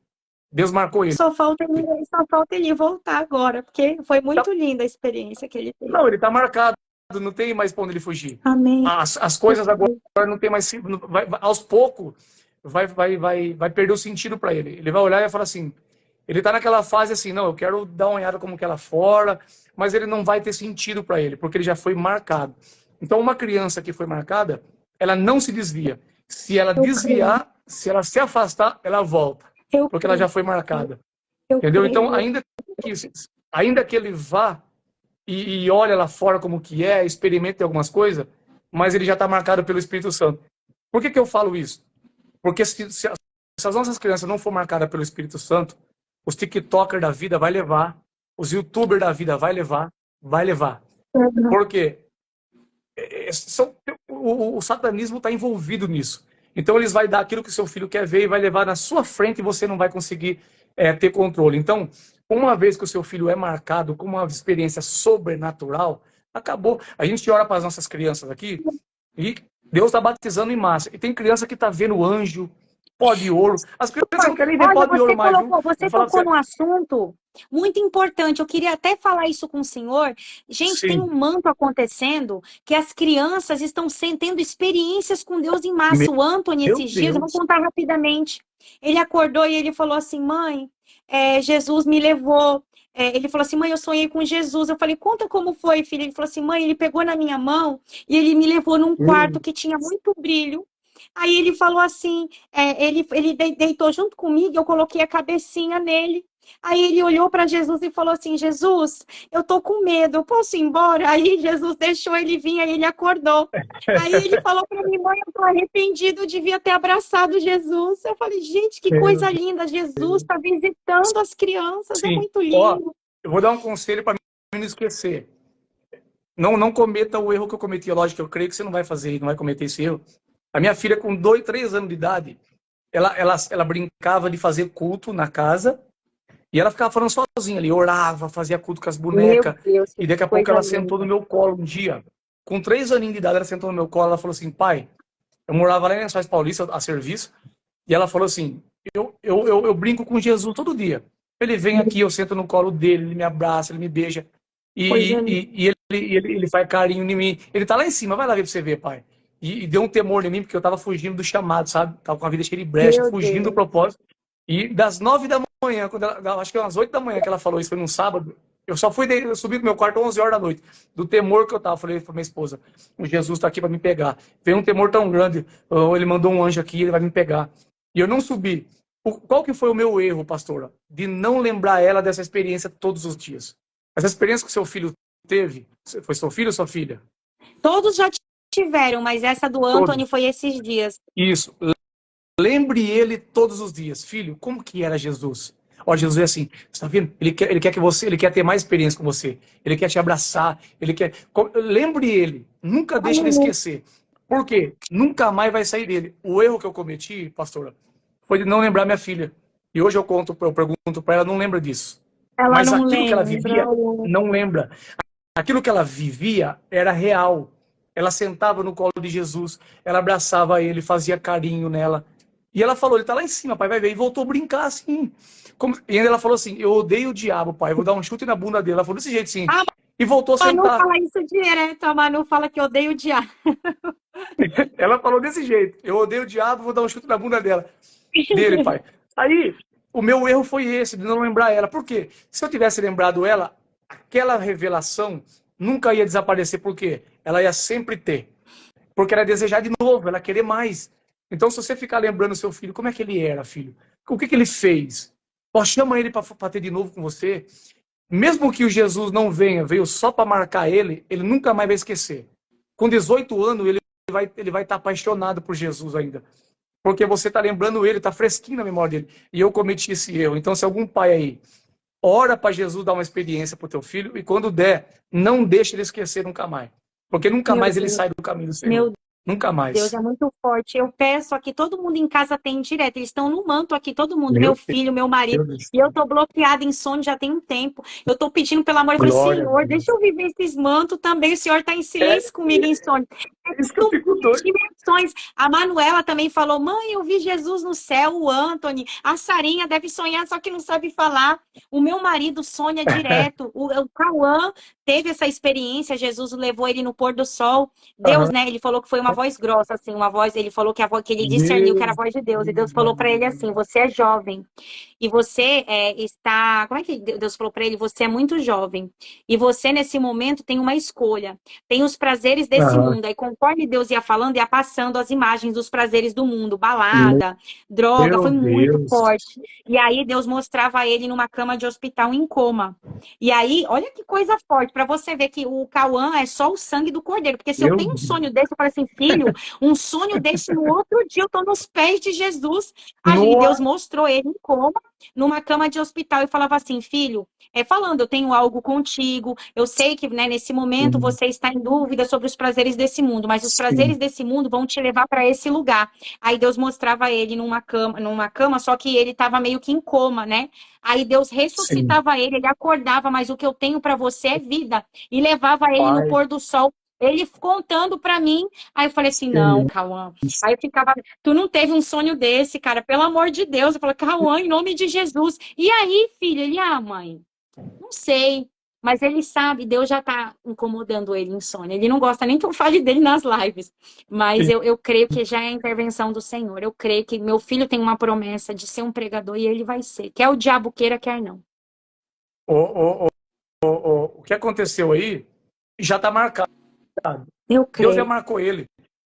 Deus marcou ele. Só falta ele voltar agora, porque foi muito linda a experiência que ele teve. Não, ele está marcado. Não tem mais para onde ele fugir. Amém. As coisas agora não tem mais... aos poucos, vai perder o sentido para ele. Ele vai olhar e vai falar assim... Ele está naquela fase assim, não, eu quero dar uma olhada como que ela fora, mas ele não vai ter sentido para ele, porque ele já foi marcado. Então, uma criança que foi marcada, ela não se desvia. Se ela desviar, se ela se afastar, ela volta, porque ela já foi marcada. Entendeu? Então, ainda que ele vá e olhe lá fora como que é, experimente algumas coisas, mas ele já está marcado pelo Espírito Santo. Por que eu falo isso? Porque se as nossas crianças não for marcadas pelo Espírito Santo, os TikTokers da vida vai levar, os YouTubers da vida vai levar. Por quê? O satanismo está envolvido nisso. Então, eles vão dar aquilo que seu filho quer ver e vai levar na sua frente e você não vai conseguir ter controle. Então, uma vez que o seu filho é marcado com uma experiência sobrenatural, acabou. A gente ora para as nossas crianças aqui e Deus está batizando em massa. E tem criança que está vendo anjo, pó de ouro. As crianças não querem ver pó de ouro mais, viu? Você tocou num assunto muito importante. Eu queria até falar isso com o senhor. Gente, Sim. tem um manto acontecendo que as crianças estão tendo experiências com Deus em massa. O Anthony, esses dias, eu vou contar rapidamente. Ele acordou e ele falou assim, mãe, Jesus me levou. Ele falou assim, mãe, eu sonhei com Jesus. Eu falei, conta como foi, filho. Ele falou assim, mãe, ele pegou na minha mão e ele me levou num quarto que tinha muito brilho. Aí ele falou assim, ele deitou junto comigo, eu coloquei a cabecinha nele. Aí ele olhou para Jesus e falou assim, Jesus, eu tô com medo, eu posso ir embora? Aí Jesus deixou ele vir, aí ele acordou. Aí ele falou para mim, mãe, eu tô arrependido, eu devia ter abraçado Jesus. Eu falei, gente, que coisa linda, Jesus está visitando as crianças, Sim. É muito lindo. Ó, eu vou dar um conselho para não esquecer. Não cometa o erro que eu cometi. Lógico, eu creio que você não vai fazer, não vai cometer esse erro. A minha filha, com 2, 3 anos de idade, ela brincava de fazer culto na casa e ela ficava falando sozinha ali, orava, fazia culto com as bonecas. Deus, e daqui a pouco ela sentou no meu colo um dia. Com 3 aninhos de idade, ela sentou no meu colo, ela falou assim, pai, eu morava lá em Lençóis Paulista, a serviço, e ela falou assim, eu brinco com Jesus todo dia. Ele vem aqui, eu sento no colo dele, ele me abraça, ele me beija, e ele faz carinho em mim. Ele tá lá em cima, vai lá ver pra você ver, pai. E deu um temor em mim, porque eu tava fugindo do chamado, sabe? Tava com a vida cheia de brecha, fugindo do propósito. E das 9 da manhã, acho que umas 8 da manhã que ela falou isso, foi num sábado, eu subi do meu quarto 11 horas da noite, do temor que eu tava. Falei pra minha esposa, o Jesus tá aqui pra me pegar. Veio um temor tão grande, ele mandou um anjo aqui, ele vai me pegar. E eu não subi. Qual que foi o meu erro, pastora? De não lembrar ela dessa experiência todos os dias. Essa experiência que o seu filho teve, foi seu filho ou sua filha? Todos já tiveram, mas essa do Todos. Anthony foi esses dias. Isso. Lembre ele todos os dias. Filho, como que era Jesus? Ó, Jesus é assim, você tá vendo? Ele quer que você, ele quer ter mais experiência com você. Ele quer te abraçar, ele quer... Lembre ele, nunca deixe ele esquecer. Por quê? Nunca mais vai sair dele. O erro que eu cometi, pastora, foi de não lembrar minha filha. E hoje eu pergunto para ela, não lembra disso. Ela Mas não aquilo que ela lembra. vivia, não lembra. Aquilo que ela vivia era real. Ela sentava no colo de Jesus, ela abraçava ele, fazia carinho nela. E ela falou, ele tá lá em cima, pai, vai ver. E voltou a brincar assim. E ainda ela falou assim, eu odeio o diabo, pai, eu vou dar um chute na bunda dele. Ela falou desse jeito assim. E voltou a A Manu sentar. fala isso direto, a Manu fala que odeia o diabo. Ela falou desse jeito, eu odeio o diabo, vou dar um chute na bunda dele, pai. Aí, o meu erro foi esse, de não lembrar ela. Por quê? Se eu tivesse lembrado ela, aquela revelação nunca ia desaparecer. Por quê? Ela ia sempre ter. Porque ela ia desejar de novo, ela ia querer mais. Então, se você ficar lembrando seu filho, como é que ele era, filho? O que ele fez? Pô, chama ele para ter de novo com você. Mesmo que o Jesus não venha, veio só para marcar ele nunca mais vai esquecer. Com 18 anos, ele vai estar apaixonado por Jesus ainda. Porque você está lembrando ele, está fresquinho na memória dele. E eu cometi esse erro. Então, se algum pai aí ora para Jesus dar uma experiência para o teu filho, e quando der, não deixe ele esquecer nunca mais. Porque nunca Meu mais ele Deus. sai do caminho do Senhor. Meu Nunca Deus, mais. é muito forte. Eu peço aqui, todo mundo em casa tem direto. Eles estão no manto aqui, todo mundo, meu Meu filho, meu marido. Deus. E eu tô bloqueada em sono já tem um tempo. Eu tô pedindo pelo amor de Deus, Glória a Senhor, Deus. deixa eu viver esses mantos também. O Senhor tá em É silêncio comigo em sono. isso que eu fico doido. Dimensões. A Manuela também falou: mãe, eu vi Jesus no céu, o Anthony. A Sarinha deve sonhar, só que não sabe falar. O meu marido sonha direto. O Cauã teve essa experiência. Jesus levou ele no pôr do sol. Deus, Aham. né? Ele falou que foi uma voz grossa, assim, uma voz. Ele falou que a voz que ele discerniu que era a Deus. voz de Deus. E Deus falou para ele assim: você é jovem. E você está. Como é que Deus falou para ele? Você é muito jovem. E você, nesse momento, tem uma escolha. Tem os prazeres desse Aham. mundo. Aí, conforme Deus ia falando, ia passando as imagens dos prazeres do mundo. Balada, droga, Meu foi muito Deus. forte. E aí, Deus mostrava ele numa cama de hospital em coma. E aí, olha que coisa forte, para você ver que o Cauã é só o sangue do cordeiro. Porque se eu Meu tenho um Deus. sonho desse, eu falo assim, filho, um sonho desse no outro dia, eu tô nos pés de Jesus. Ali, Deus Nossa. mostrou ele em coma, numa cama de hospital, e falava assim, filho, falando, eu tenho algo contigo, eu sei que, né, nesse momento você está em dúvida sobre os prazeres desse mundo, mas os Sim. prazeres desse mundo vão te levar para esse lugar. Aí Deus mostrava ele numa cama, só que ele estava meio que em coma, né? Aí Deus Sim. ressuscitava ele acordava, mas o que eu tenho para você é vida, e levava ele no Pai. pôr do sol. Ele contando para mim, aí eu falei assim, não, Sim. Cauã. Aí eu ficava, tu não teve um sonho desse, cara, pelo amor de Deus. Eu falei, Cauã, em nome de Jesus. E aí, filho, ele, mãe, não sei. Mas ele sabe, Deus já tá incomodando ele em sono. Ele não gosta nem que eu fale dele nas lives. Mas eu creio que já é a intervenção do Senhor. Eu creio que meu filho tem uma promessa de ser um pregador e ele vai ser. Quer o diabo queira, quer não. O que aconteceu aí já está marcado. Eu Deus já creio. marcou ele.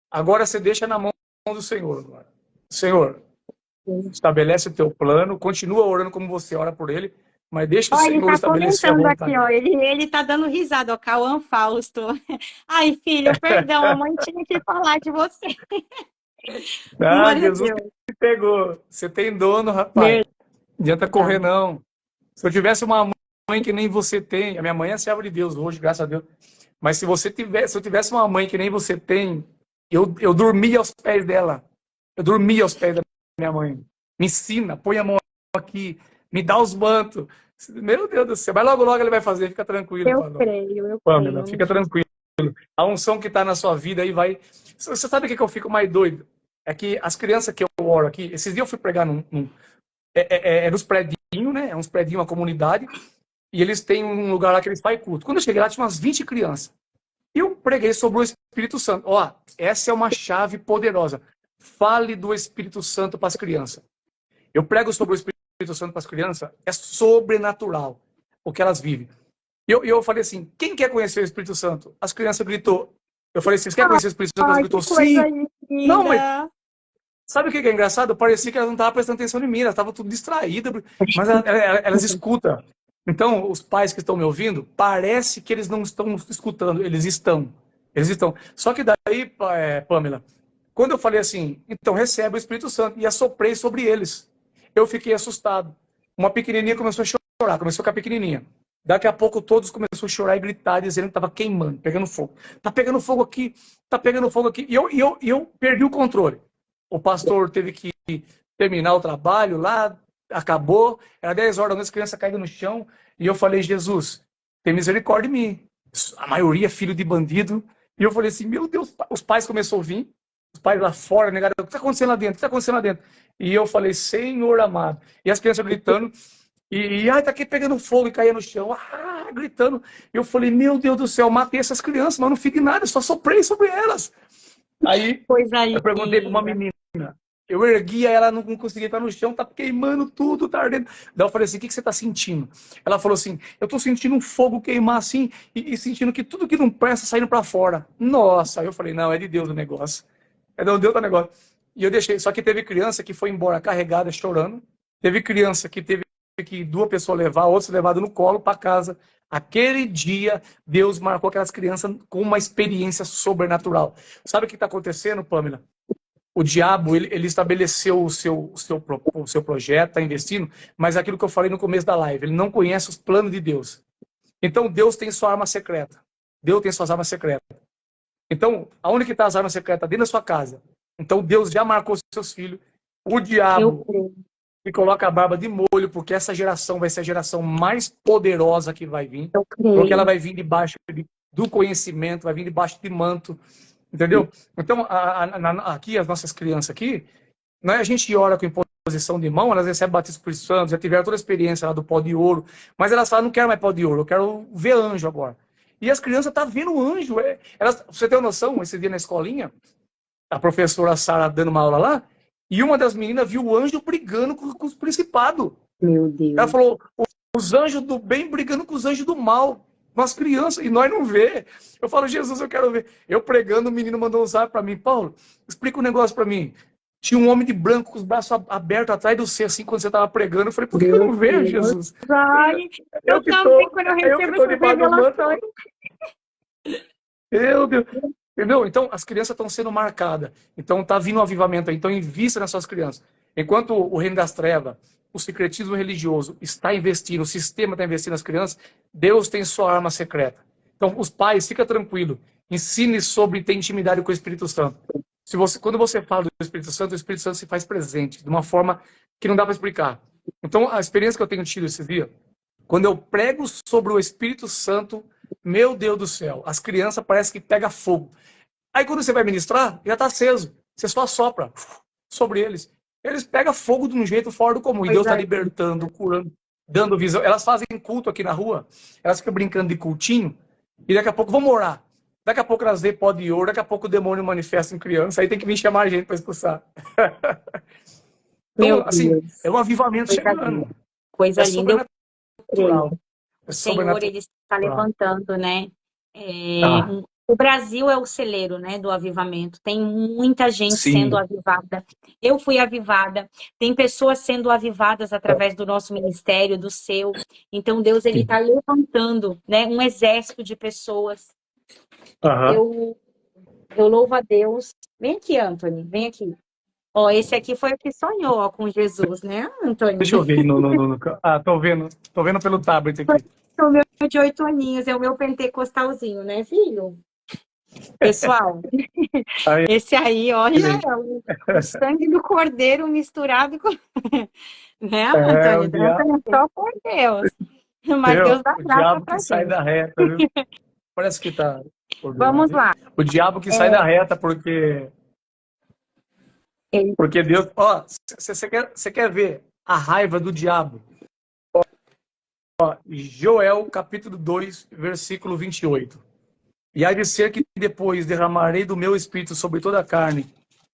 Agora você deixa na mão do Senhor. Agora. Senhor, estabelece o teu plano, continua orando como você ora por ele, mas deixa o Ó, ele Senhor tá estabelecer a comentando aqui, vontade. ó. Ele tá dando risada, ó. Cauã Fausto. Ai, filho, perdão, a mãe tinha que falar de você. Ah, Glória a Jesus Deus. te pegou. Você tem dono, rapaz. Verdade. Não adianta correr, não. Se eu tivesse uma mãe que nem você tem, a minha mãe é serva de Deus hoje, graças a Deus. Mas se eu tivesse uma mãe que nem você tem, eu dormia aos pés dela. Eu dormia aos pés da minha mãe. Me ensina, põe a mão aqui, me dá os mantos. Meu Deus do céu, mas logo logo ele vai fazer, fica tranquilo, Pamela, Eu fica tranquilo. A unção que está na sua vida aí vai. Você sabe o que eu fico mais doido? É que as crianças que eu oro aqui, esses dias eu fui pregar nos predinhos, né? É uns predinhos, uma comunidade, e eles têm um lugar lá que eles fazem culto. Quando eu cheguei lá, tinha umas 20 crianças. E eu preguei sobre o Espírito Santo. Ó, essa é uma chave poderosa. Fale do Espírito Santo para as crianças. Eu prego sobre o Espírito Santo para as crianças, é sobrenatural o que elas vivem. E eu falei assim, quem quer conhecer o Espírito Santo? As crianças gritou. Eu falei assim, você quer conhecer o Espírito Santo? Elas Ai, gritou, que coisa sim. Não, mas linda. sabe o que é engraçado? Parecia que elas não estavam prestando atenção em mim, elas estavam tudo distraídas, mas elas escutam. Então, os pais que estão me ouvindo, parece que eles não estão escutando, eles estão. Eles estão. Só que daí, Pamela, quando eu falei assim, então recebe o Espírito Santo, e assoprei sobre eles, eu fiquei assustado. Uma pequenininha começou a chorar, começou com a pequenininha. Daqui a pouco todos começaram a chorar e gritar, dizendo que estava queimando, pegando fogo. Tá pegando fogo aqui, tá pegando fogo aqui. E eu perdi o controle. O pastor teve que terminar o trabalho lá, acabou, era 10 horas da noite, as crianças caíram no chão, e eu falei, Jesus, tem misericórdia de mim. A maioria filho de bandido. E eu falei assim, meu Deus, os pais começaram a vir, os pais lá fora, negaram, o que está acontecendo lá dentro? O que está acontecendo lá dentro? E eu falei, Senhor amado. E as crianças gritando, ai, tá aqui pegando fogo, e caía no chão, gritando. E eu falei, meu Deus do céu, matei essas crianças, mas não fiz nada, só soprei sobre elas. Aí, Coisa eu perguntei para uma linda. menina, eu erguia ela, não conseguia estar no chão, tá queimando tudo, tá ardendo. Daí eu falei assim, o que você tá sentindo? Ela falou assim, eu tô sentindo um fogo queimar assim, e sentindo que tudo que não presta saindo para fora. Nossa, aí eu falei, não, é de Deus o negócio. É de Deus o negócio. E eu deixei, só que teve criança que foi embora carregada, chorando. Teve criança que teve que duas pessoas levar, outros levados no colo para casa. Aquele dia, Deus marcou aquelas crianças com uma experiência sobrenatural. Sabe o que está acontecendo, Pamela? O diabo, ele estabeleceu o seu projeto, está investindo, mas aquilo que eu falei no começo da live, ele não conhece os planos de Deus. Então, Deus tem sua arma secreta. Deus tem suas armas secretas. Então, aonde que está as armas secretas? Dentro da sua casa. Então, Deus já marcou seus filhos. O Eu diabo creio. que coloca a barba de molho, porque essa geração vai ser a geração mais poderosa que vai vir, Eu porque ela creio. vai vir debaixo do conhecimento, vai vir debaixo de manto, entendeu? Então, aqui, as nossas crianças aqui, não é a gente ora com imposição de mão, elas recebem batismo por Santo, já tiveram toda a experiência lá do pó de ouro, mas elas falam, não quero mais pó de ouro, eu quero ver anjo agora. E as crianças estão vendo anjo. Você tem uma noção, esse dia na escolinha, a professora Sara dando uma aula lá, e uma das meninas viu o anjo brigando com os principados. Meu Ela Deus. falou, os anjos do bem brigando com os anjos do mal, com as crianças, e nós não vê. Eu falo, Jesus, eu quero ver. Eu pregando, o menino mandou um zap para mim, Paulo, explica um negócio para mim. Tinha um homem de branco com os braços abertos atrás do C, assim, quando você estava pregando. Eu falei, por que eu Meu não vejo, Deus. Jesus? Ai, Eu eu que também, tô, quando eu eu que recebo tô essas debaixo do manto. revelações. Meu Deus. Entendeu? Então, as crianças estão sendo marcadas. Então, está vindo um avivamento aí. Então, invista nas suas crianças. Enquanto o reino das trevas, o secretismo religioso está investindo, o sistema está investindo nas crianças, Deus tem sua arma secreta. Então, os pais, fica tranquilo. Ensine sobre ter intimidade com o Espírito Santo. Quando você fala do Espírito Santo se faz presente de uma forma que não dá para explicar. Então, a experiência que eu tenho tido esse dia, quando eu prego sobre o Espírito Santo, meu Deus do céu, as crianças parecem que pega fogo. Aí quando você vai ministrar, já está aceso. Você só assopra sobre eles. Eles pegam fogo de um jeito fora do comum. E Deus está Coisa libertando, curando, dando visão. Elas fazem culto aqui na rua. Elas ficam brincando de cultinho. E daqui a pouco, vamos orar. Daqui a pouco elas veem pó de ouro. Daqui a pouco o demônio manifesta em criança. Aí tem que vir chamar a gente para expulsar. Meu Então, assim, Deus. é um avivamento Coisa linda. chegando. Coisa É linda, eu creio. sobrenatural. É O Senhor, ele está sobrenatural. levantando, né? Tá. O Brasil é o celeiro, né, do avivamento. Tem muita gente sendo Sim. avivada. Eu fui avivada. Tem pessoas sendo avivadas através do nosso ministério, do seu. Então, Deus, ele está levantando, né, um exército de pessoas. Aham. Eu louvo a Deus. Vem aqui, Anthony, vem aqui. Ó, esse aqui foi o que sonhou, ó, com Jesus, né, Anthony? Deixa eu ver tô vendo pelo tablet aqui. O meu de 8 aninhos, é o meu pentecostalzinho, né, filho? Pessoal, Aí, esse aí, olha, é o sangue do cordeiro misturado com. Né, o Antônio? Dança diabo, só por Deus. Mas Deus dá o graça diabo que pra sai gente. da reta, viu? Parece que tá Vamos ordenado aí. lá. O diabo que sai da reta Ele- porque Deus, ó, você quer ver a raiva do diabo? Joel capítulo 2, versículo 28. E há de ser que depois derramarei do meu espírito sobre toda a carne,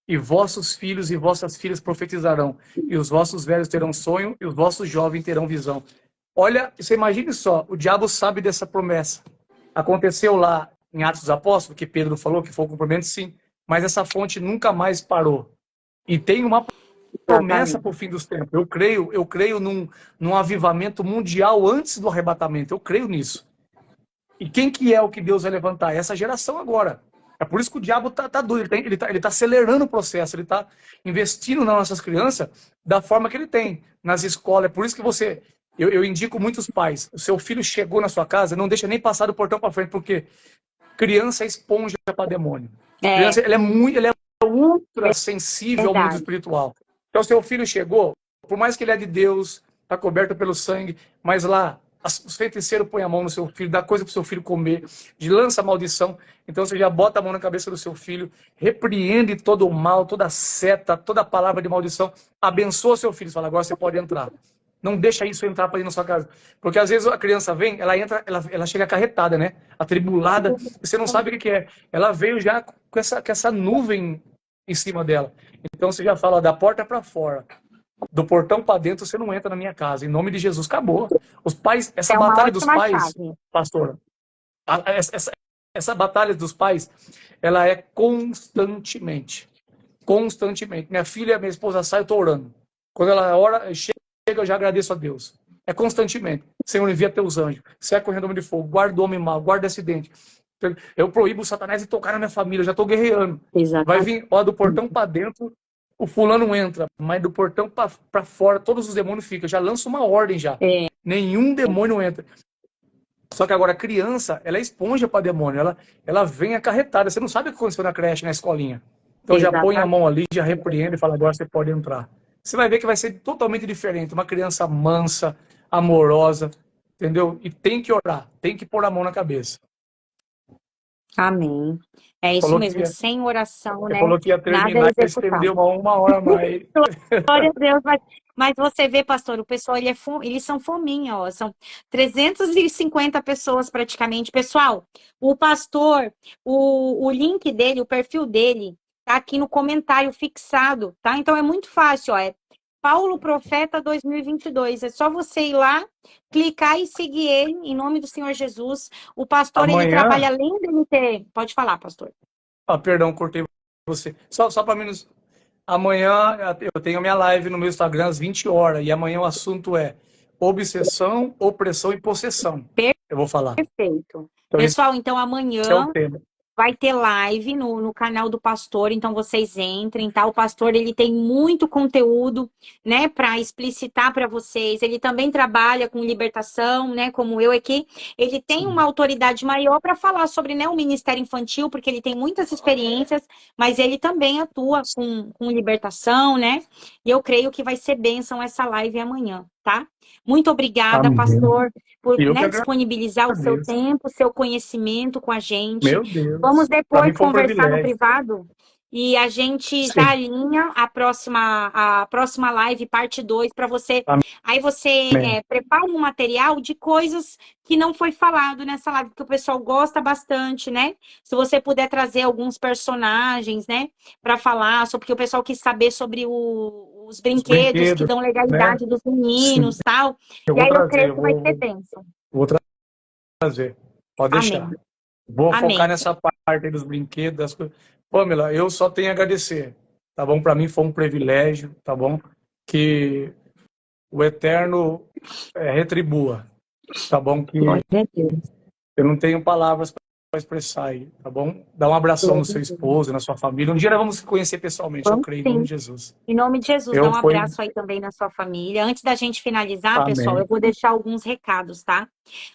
e vossos filhos e vossas filhas profetizarão, e os vossos velhos terão sonho, e os vossos jovens terão visão. Olha, você imagine só, o diabo sabe dessa promessa. Aconteceu lá em Atos dos Apóstolos, que Pedro falou que foi o cumprimento, sim, mas essa fonte nunca mais parou. E tem uma promessa para o fim dos tempos. Eu creio num avivamento mundial antes do arrebatamento. Eu creio nisso. E quem que é o que Deus vai levantar? Essa geração agora. É por isso que o diabo tá doido. Ele tá acelerando o processo. Ele tá investindo nas nossas crianças da forma que ele tem. Nas escolas. É por isso que eu indico muitos pais. O seu filho chegou na sua casa, não deixa nem passar do portão para frente, porque criança é esponja para demônio. Criança, ele é ultra sensível ao mundo espiritual. Então, seu filho chegou, por mais que ele é de Deus, está coberto pelo sangue, mas lá, os feiticeiros põem a mão no seu filho, dá coisa para o seu filho comer, lança maldição. Então, você já bota a mão na cabeça do seu filho, repreende todo o mal, toda seta, toda palavra de maldição, abençoa seu filho, fala, agora você pode entrar. Não deixa isso entrar para dentro da sua casa. Porque às vezes a criança vem, ela entra, ela chega acarretada, né? Atribulada, e você não sabe o que é. Ela veio já com essa nuvem em cima dela. Então você já fala, da porta para fora, do portão para dentro, você não entra na minha casa. Em nome de Jesus, acabou. Os pais, essa batalha dos pais, pastora, essa batalha dos pais, ela é constantemente. Constantemente. Minha filha, minha esposa sai, eu estou orando. Quando ela ora, chega, eu já agradeço a Deus. É constantemente. Senhor, envia teus anjos. Seca correndo de fogo. Guarda o homem mau. Guarda acidente. Eu proíbo o Satanás de tocar na minha família. Eu já estou guerreando. Exatamente. Vai vir, do portão para dentro, o fulano entra. Mas do portão para fora, todos os demônios ficam. Eu já lanço uma ordem já. Nenhum demônio entra. Só que agora a criança, ela é esponja para demônio. Ela vem acarretada. Você não sabe o que aconteceu na creche, na escolinha. Então já põe a mão ali, já repreende e fala, agora você pode entrar. Você vai ver que vai ser totalmente diferente. Uma criança mansa, amorosa, entendeu? E tem que orar, tem que pôr a mão na cabeça. Amém. É isso mesmo, sem oração, né? Falou que ia terminar e estendeu uma hora a mais. Glória a Deus, mas você vê, pastor, o pessoal, eles são fominha, ó, são 350 pessoas praticamente. Pessoal, o pastor, o link dele, o perfil dele, tá aqui no comentário fixado, tá? Então é muito fácil, ó, é Paulo Profeta 2022. É só você ir lá, clicar e seguir ele, em nome do Senhor Jesus. O pastor, amanhã... ele trabalha além dele ter... Pode falar, pastor. Perdão, cortei você. Só para menos... Amanhã eu tenho a minha live no meu Instagram às 20 horas. E amanhã o assunto é obsessão, opressão e possessão. Eu vou falar. Perfeito. Então, pessoal, então amanhã... Esse é o tema. Vai ter live no canal do pastor, então vocês entrem, tá? O pastor, ele tem muito conteúdo, né, para explicitar para vocês. Ele também trabalha com libertação, né, como eu aqui. Ele tem uma autoridade maior para falar sobre, né, o ministério infantil, porque ele tem muitas experiências, mas ele também atua com libertação, né? E eu creio que vai ser bênção essa live amanhã, tá? Muito obrigada, pastor, por, né, disponibilizar o seu tempo, o seu conhecimento com a gente. Meu Deus. Vamos depois conversar no privado e a gente já alinha a próxima live, parte 2, para você. Amém. Aí você prepara um material de coisas que não foi falado nessa live, que o pessoal gosta bastante, né? Se você puder trazer alguns personagens, né, para falar, porque o pessoal quis saber sobre os brinquedos que dão legalidade, né, dos meninos e tal. E aí eu creio que vai ser bênção. Vou trazer. Pode deixar. Amém. Vou focar nessa parte aí dos brinquedos, das coisas. Pamela, eu só tenho a agradecer, tá bom? Para mim foi um privilégio, tá bom? Que o Eterno retribua, tá bom? Que eu não tenho palavras para expressar aí, tá bom? Dá um abração no seu esposo, na sua família. Um dia nós vamos se conhecer pessoalmente, eu creio, em nome de Jesus. Em nome de Jesus, dá um abraço aí também na sua família. Antes da gente finalizar, pessoal, eu vou deixar alguns recados, tá?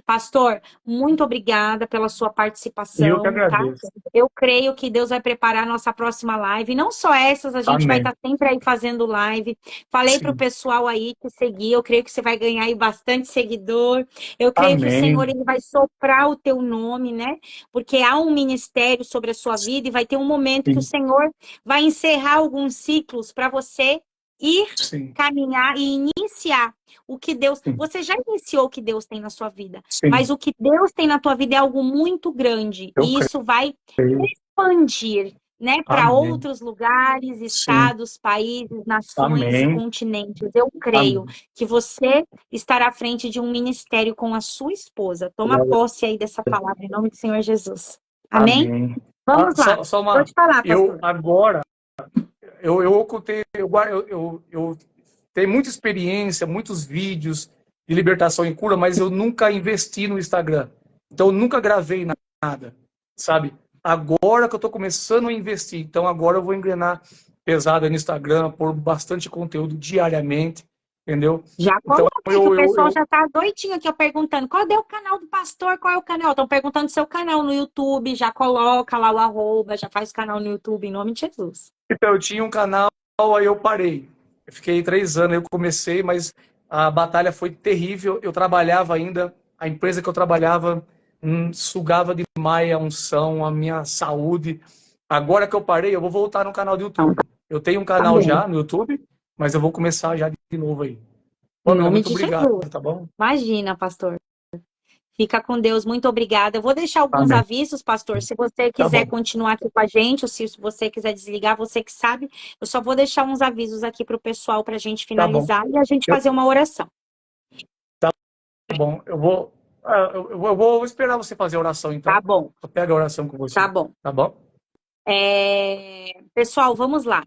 Pastor, muito obrigada pela sua participação. Eu que agradeço. Tá? Eu creio que Deus vai preparar a nossa próxima live. Não só essas, a gente vai estar sempre aí fazendo live. Falei para o pessoal aí que seguir. Eu creio que você vai ganhar aí bastante seguidor. Eu creio que o Senhor, ele vai soprar o teu nome, né? Porque há um ministério sobre a sua vida e vai ter um momento que o Senhor vai encerrar alguns ciclos para você ir caminhar e iniciar o que Deus... Você já iniciou o que Deus tem na sua vida, mas o que Deus tem na tua vida é algo muito grande. E isso vai expandir, né, para outros lugares, estados, países, nações e continentes. Eu creio que você estará à frente de um ministério com a sua esposa. Toma posse aí dessa palavra, em nome do Senhor Jesus. Amém? Vamos lá. Pode falar, pastor. eu ocultei, eu tenho muita experiência, muitos vídeos de libertação e cura, mas eu nunca investi no Instagram. Então, eu nunca gravei nada, sabe? Agora que eu estou começando a investir, então agora eu vou engrenar pesado aí no Instagram, pôr bastante conteúdo diariamente, entendeu? Já Então, coloquei, que o pessoal já tá doidinho aqui, ó, perguntando, qual é o canal do pastor, qual é o canal? Estão perguntando seu canal no YouTube, já coloca lá o arroba, já faz canal no YouTube, em nome de Jesus. então, eu tinha um canal, aí eu parei. Eu fiquei 3 anos, eu comecei, mas a batalha foi terrível. Eu trabalhava ainda, a empresa que eu trabalhava sugava demais a unção, a minha saúde. Agora que eu parei, eu vou voltar no canal do YouTube. Eu tenho um Tá canal bom. já no YouTube, mas eu vou começar já de novo aí. Em Pamela, nome muito de obrigado, Jesus. tá bom? Imagina, pastor. Fica com Deus, muito obrigada. Eu vou deixar alguns Amém. avisos, pastor. Se você Tá quiser bom. continuar aqui com a gente, ou se você quiser desligar, você que sabe. Eu só vou deixar uns avisos aqui para o pessoal para a gente Tá bom. finalizar e a gente Eu- fazer uma oração. Tá bom. Eu vou esperar você fazer a oração, Tá então. bom, Eu pego a oração com tá você. bom. Tá bom? Pessoal, vamos lá.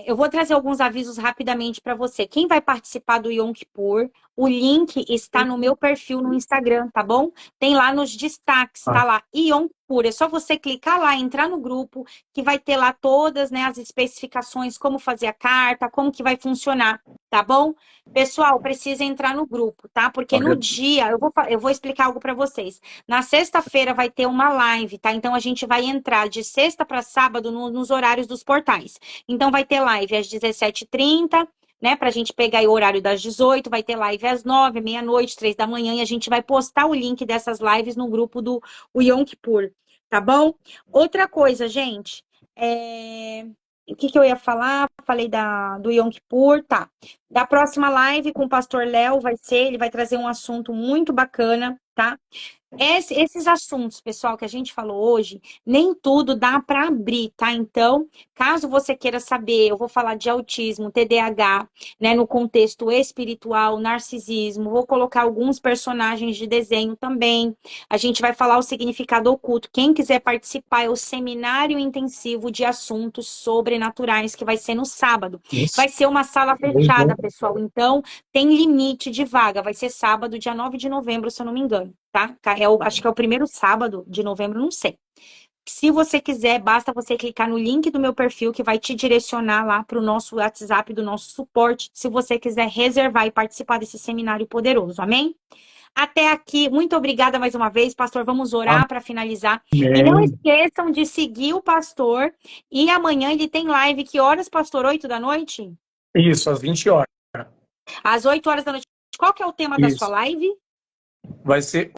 Eu vou trazer alguns avisos rapidamente para você. Quem vai participar do Yom Kippur, o link está no meu perfil no Instagram, tá bom? Tem lá nos destaques, tá lá, Yom Kippur. É só você clicar lá, entrar no grupo, que vai ter lá todas, né, as especificações, como fazer a carta, como que vai funcionar, tá bom? Pessoal, precisa entrar no grupo, tá? Porque no dia, eu vou explicar algo para vocês. Na sexta-feira vai ter uma live, tá? Então a gente vai entrar de sexta para sábado nos horários dos portais. Então, vai ter live às 17h30, né? Pra gente pegar aí o horário das 18, vai ter live às 9, meia-noite, 3 da manhã, e a gente vai postar o link dessas lives no grupo do Yom Kippur, tá bom? Outra coisa, gente, o que eu ia falar? Falei do Yom Kippur, tá. Da próxima live com o pastor Léo ele vai trazer um assunto muito bacana, tá? Esses assuntos, pessoal, que a gente falou hoje, nem tudo dá para abrir, tá? Então, caso você queira saber, eu vou falar de autismo, TDAH, né, no contexto espiritual, narcisismo, vou colocar alguns personagens de desenho também. A gente vai falar o significado oculto. Quem quiser participar é o seminário intensivo de assuntos sobrenaturais, que vai ser no sábado. Isso. Vai ser uma sala fechada, pessoal. Então, tem limite de vaga. Vai ser sábado, dia 9 de novembro, se eu não me engano, tá? Acho que é o primeiro sábado de novembro, não sei. Se você quiser, basta você clicar no link do meu perfil, que vai te direcionar lá para o nosso WhatsApp do nosso suporte, se você quiser reservar e participar desse seminário poderoso. Amém? Até aqui, muito obrigada mais uma vez, pastor. Vamos orar para finalizar. E não esqueçam de seguir o pastor. E amanhã ele tem live. Que horas, pastor? 8 da noite? Isso, às 20 horas. Às 8 horas da noite. Qual que é o tema da sua live? Vai ser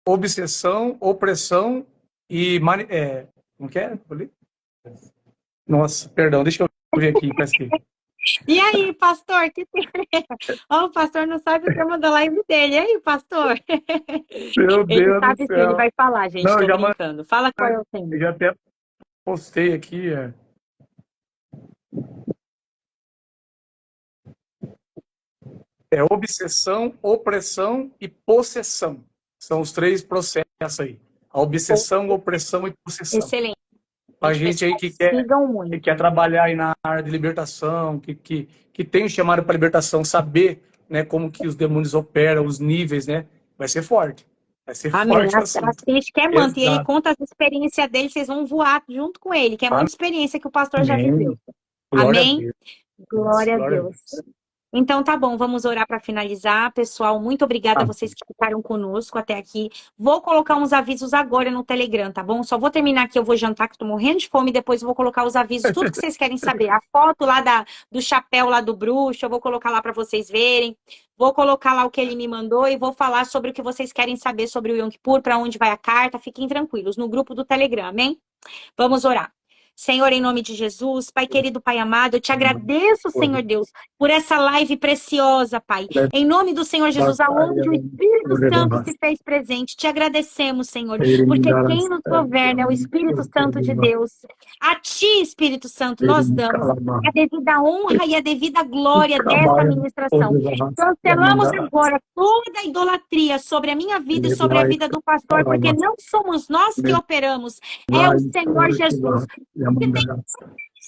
obsessão, opressão e... como que é? Nossa, perdão, deixa eu ver aqui. E aí, pastor? O pastor não sabe o tema da live dele. E aí, pastor? Meu Ele Deus sabe do sim, ele céu. vai falar, gente. Não, Tô brincando. Fala qual é o tema. Eu já até postei aqui. É obsessão, opressão e possessão. São os 3 processos aí. A obsessão, opressão e possessão. Excelente. A gente aí que quer trabalhar aí na área de libertação, que tem um chamado para libertação, saber, né, como que os demônios operam, os níveis, né? Vai ser forte. Vai ser Amém. forte o assunto. Assiste que é manto. E ele conta as experiências dele, vocês vão voar junto com ele, que é muita experiência que o pastor já viveu. Glória Amém? a Deus. Glória a Deus. Então tá bom, vamos orar para finalizar. Pessoal, muito obrigada a vocês que ficaram conosco até aqui. Vou colocar uns avisos agora no Telegram, tá bom? Só vou terminar aqui, eu vou jantar, que estou morrendo de fome, depois eu vou colocar os avisos, tudo que vocês querem saber. A foto lá do chapéu lá do bruxo, eu vou colocar lá para vocês verem. Vou colocar lá o que ele me mandou e vou falar sobre o que vocês querem saber sobre o Yom Kippur, para onde vai a carta. Fiquem tranquilos, no grupo do Telegram, amém? Vamos orar. Senhor, em nome de Jesus, Pai querido, Pai amado, eu te agradeço, Senhor Deus, por essa live preciosa, Pai. Em nome do Senhor Jesus, aonde o Espírito Santo se fez presente, te agradecemos, Senhor, porque quem nos governa é o Espírito Santo de Deus. A Ti, Espírito Santo, nós damos a devida honra e a devida glória dessa ministração. Cancelamos agora toda a idolatria sobre a minha vida e sobre a vida do pastor, porque não somos nós que operamos, é o Senhor Jesus.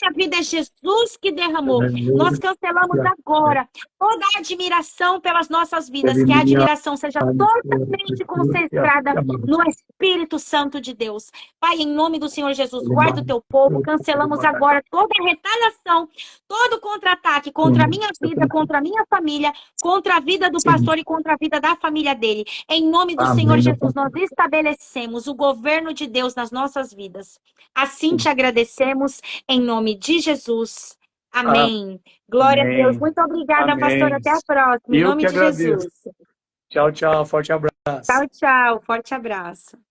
a vida é Jesus que derramou. Nós cancelamos agora toda a admiração pelas nossas vidas, que a admiração seja totalmente concentrada no Espírito Santo de Deus. Pai, em nome do Senhor Jesus, guarda o teu povo, cancelamos agora toda a retaliação, todo contra-ataque contra a minha vida, contra a minha família, contra a vida do pastor e contra a vida da família dele. Em nome do Senhor Jesus, nós estabelecemos o governo de Deus nas nossas vidas. Assim te agradecemos, em nome de Jesus. Amém. Glória a Deus. Muito obrigada, pastor. Até a próxima. Em nome de Jesus. Tchau, tchau. Forte abraço. Tchau, tchau. Forte abraço.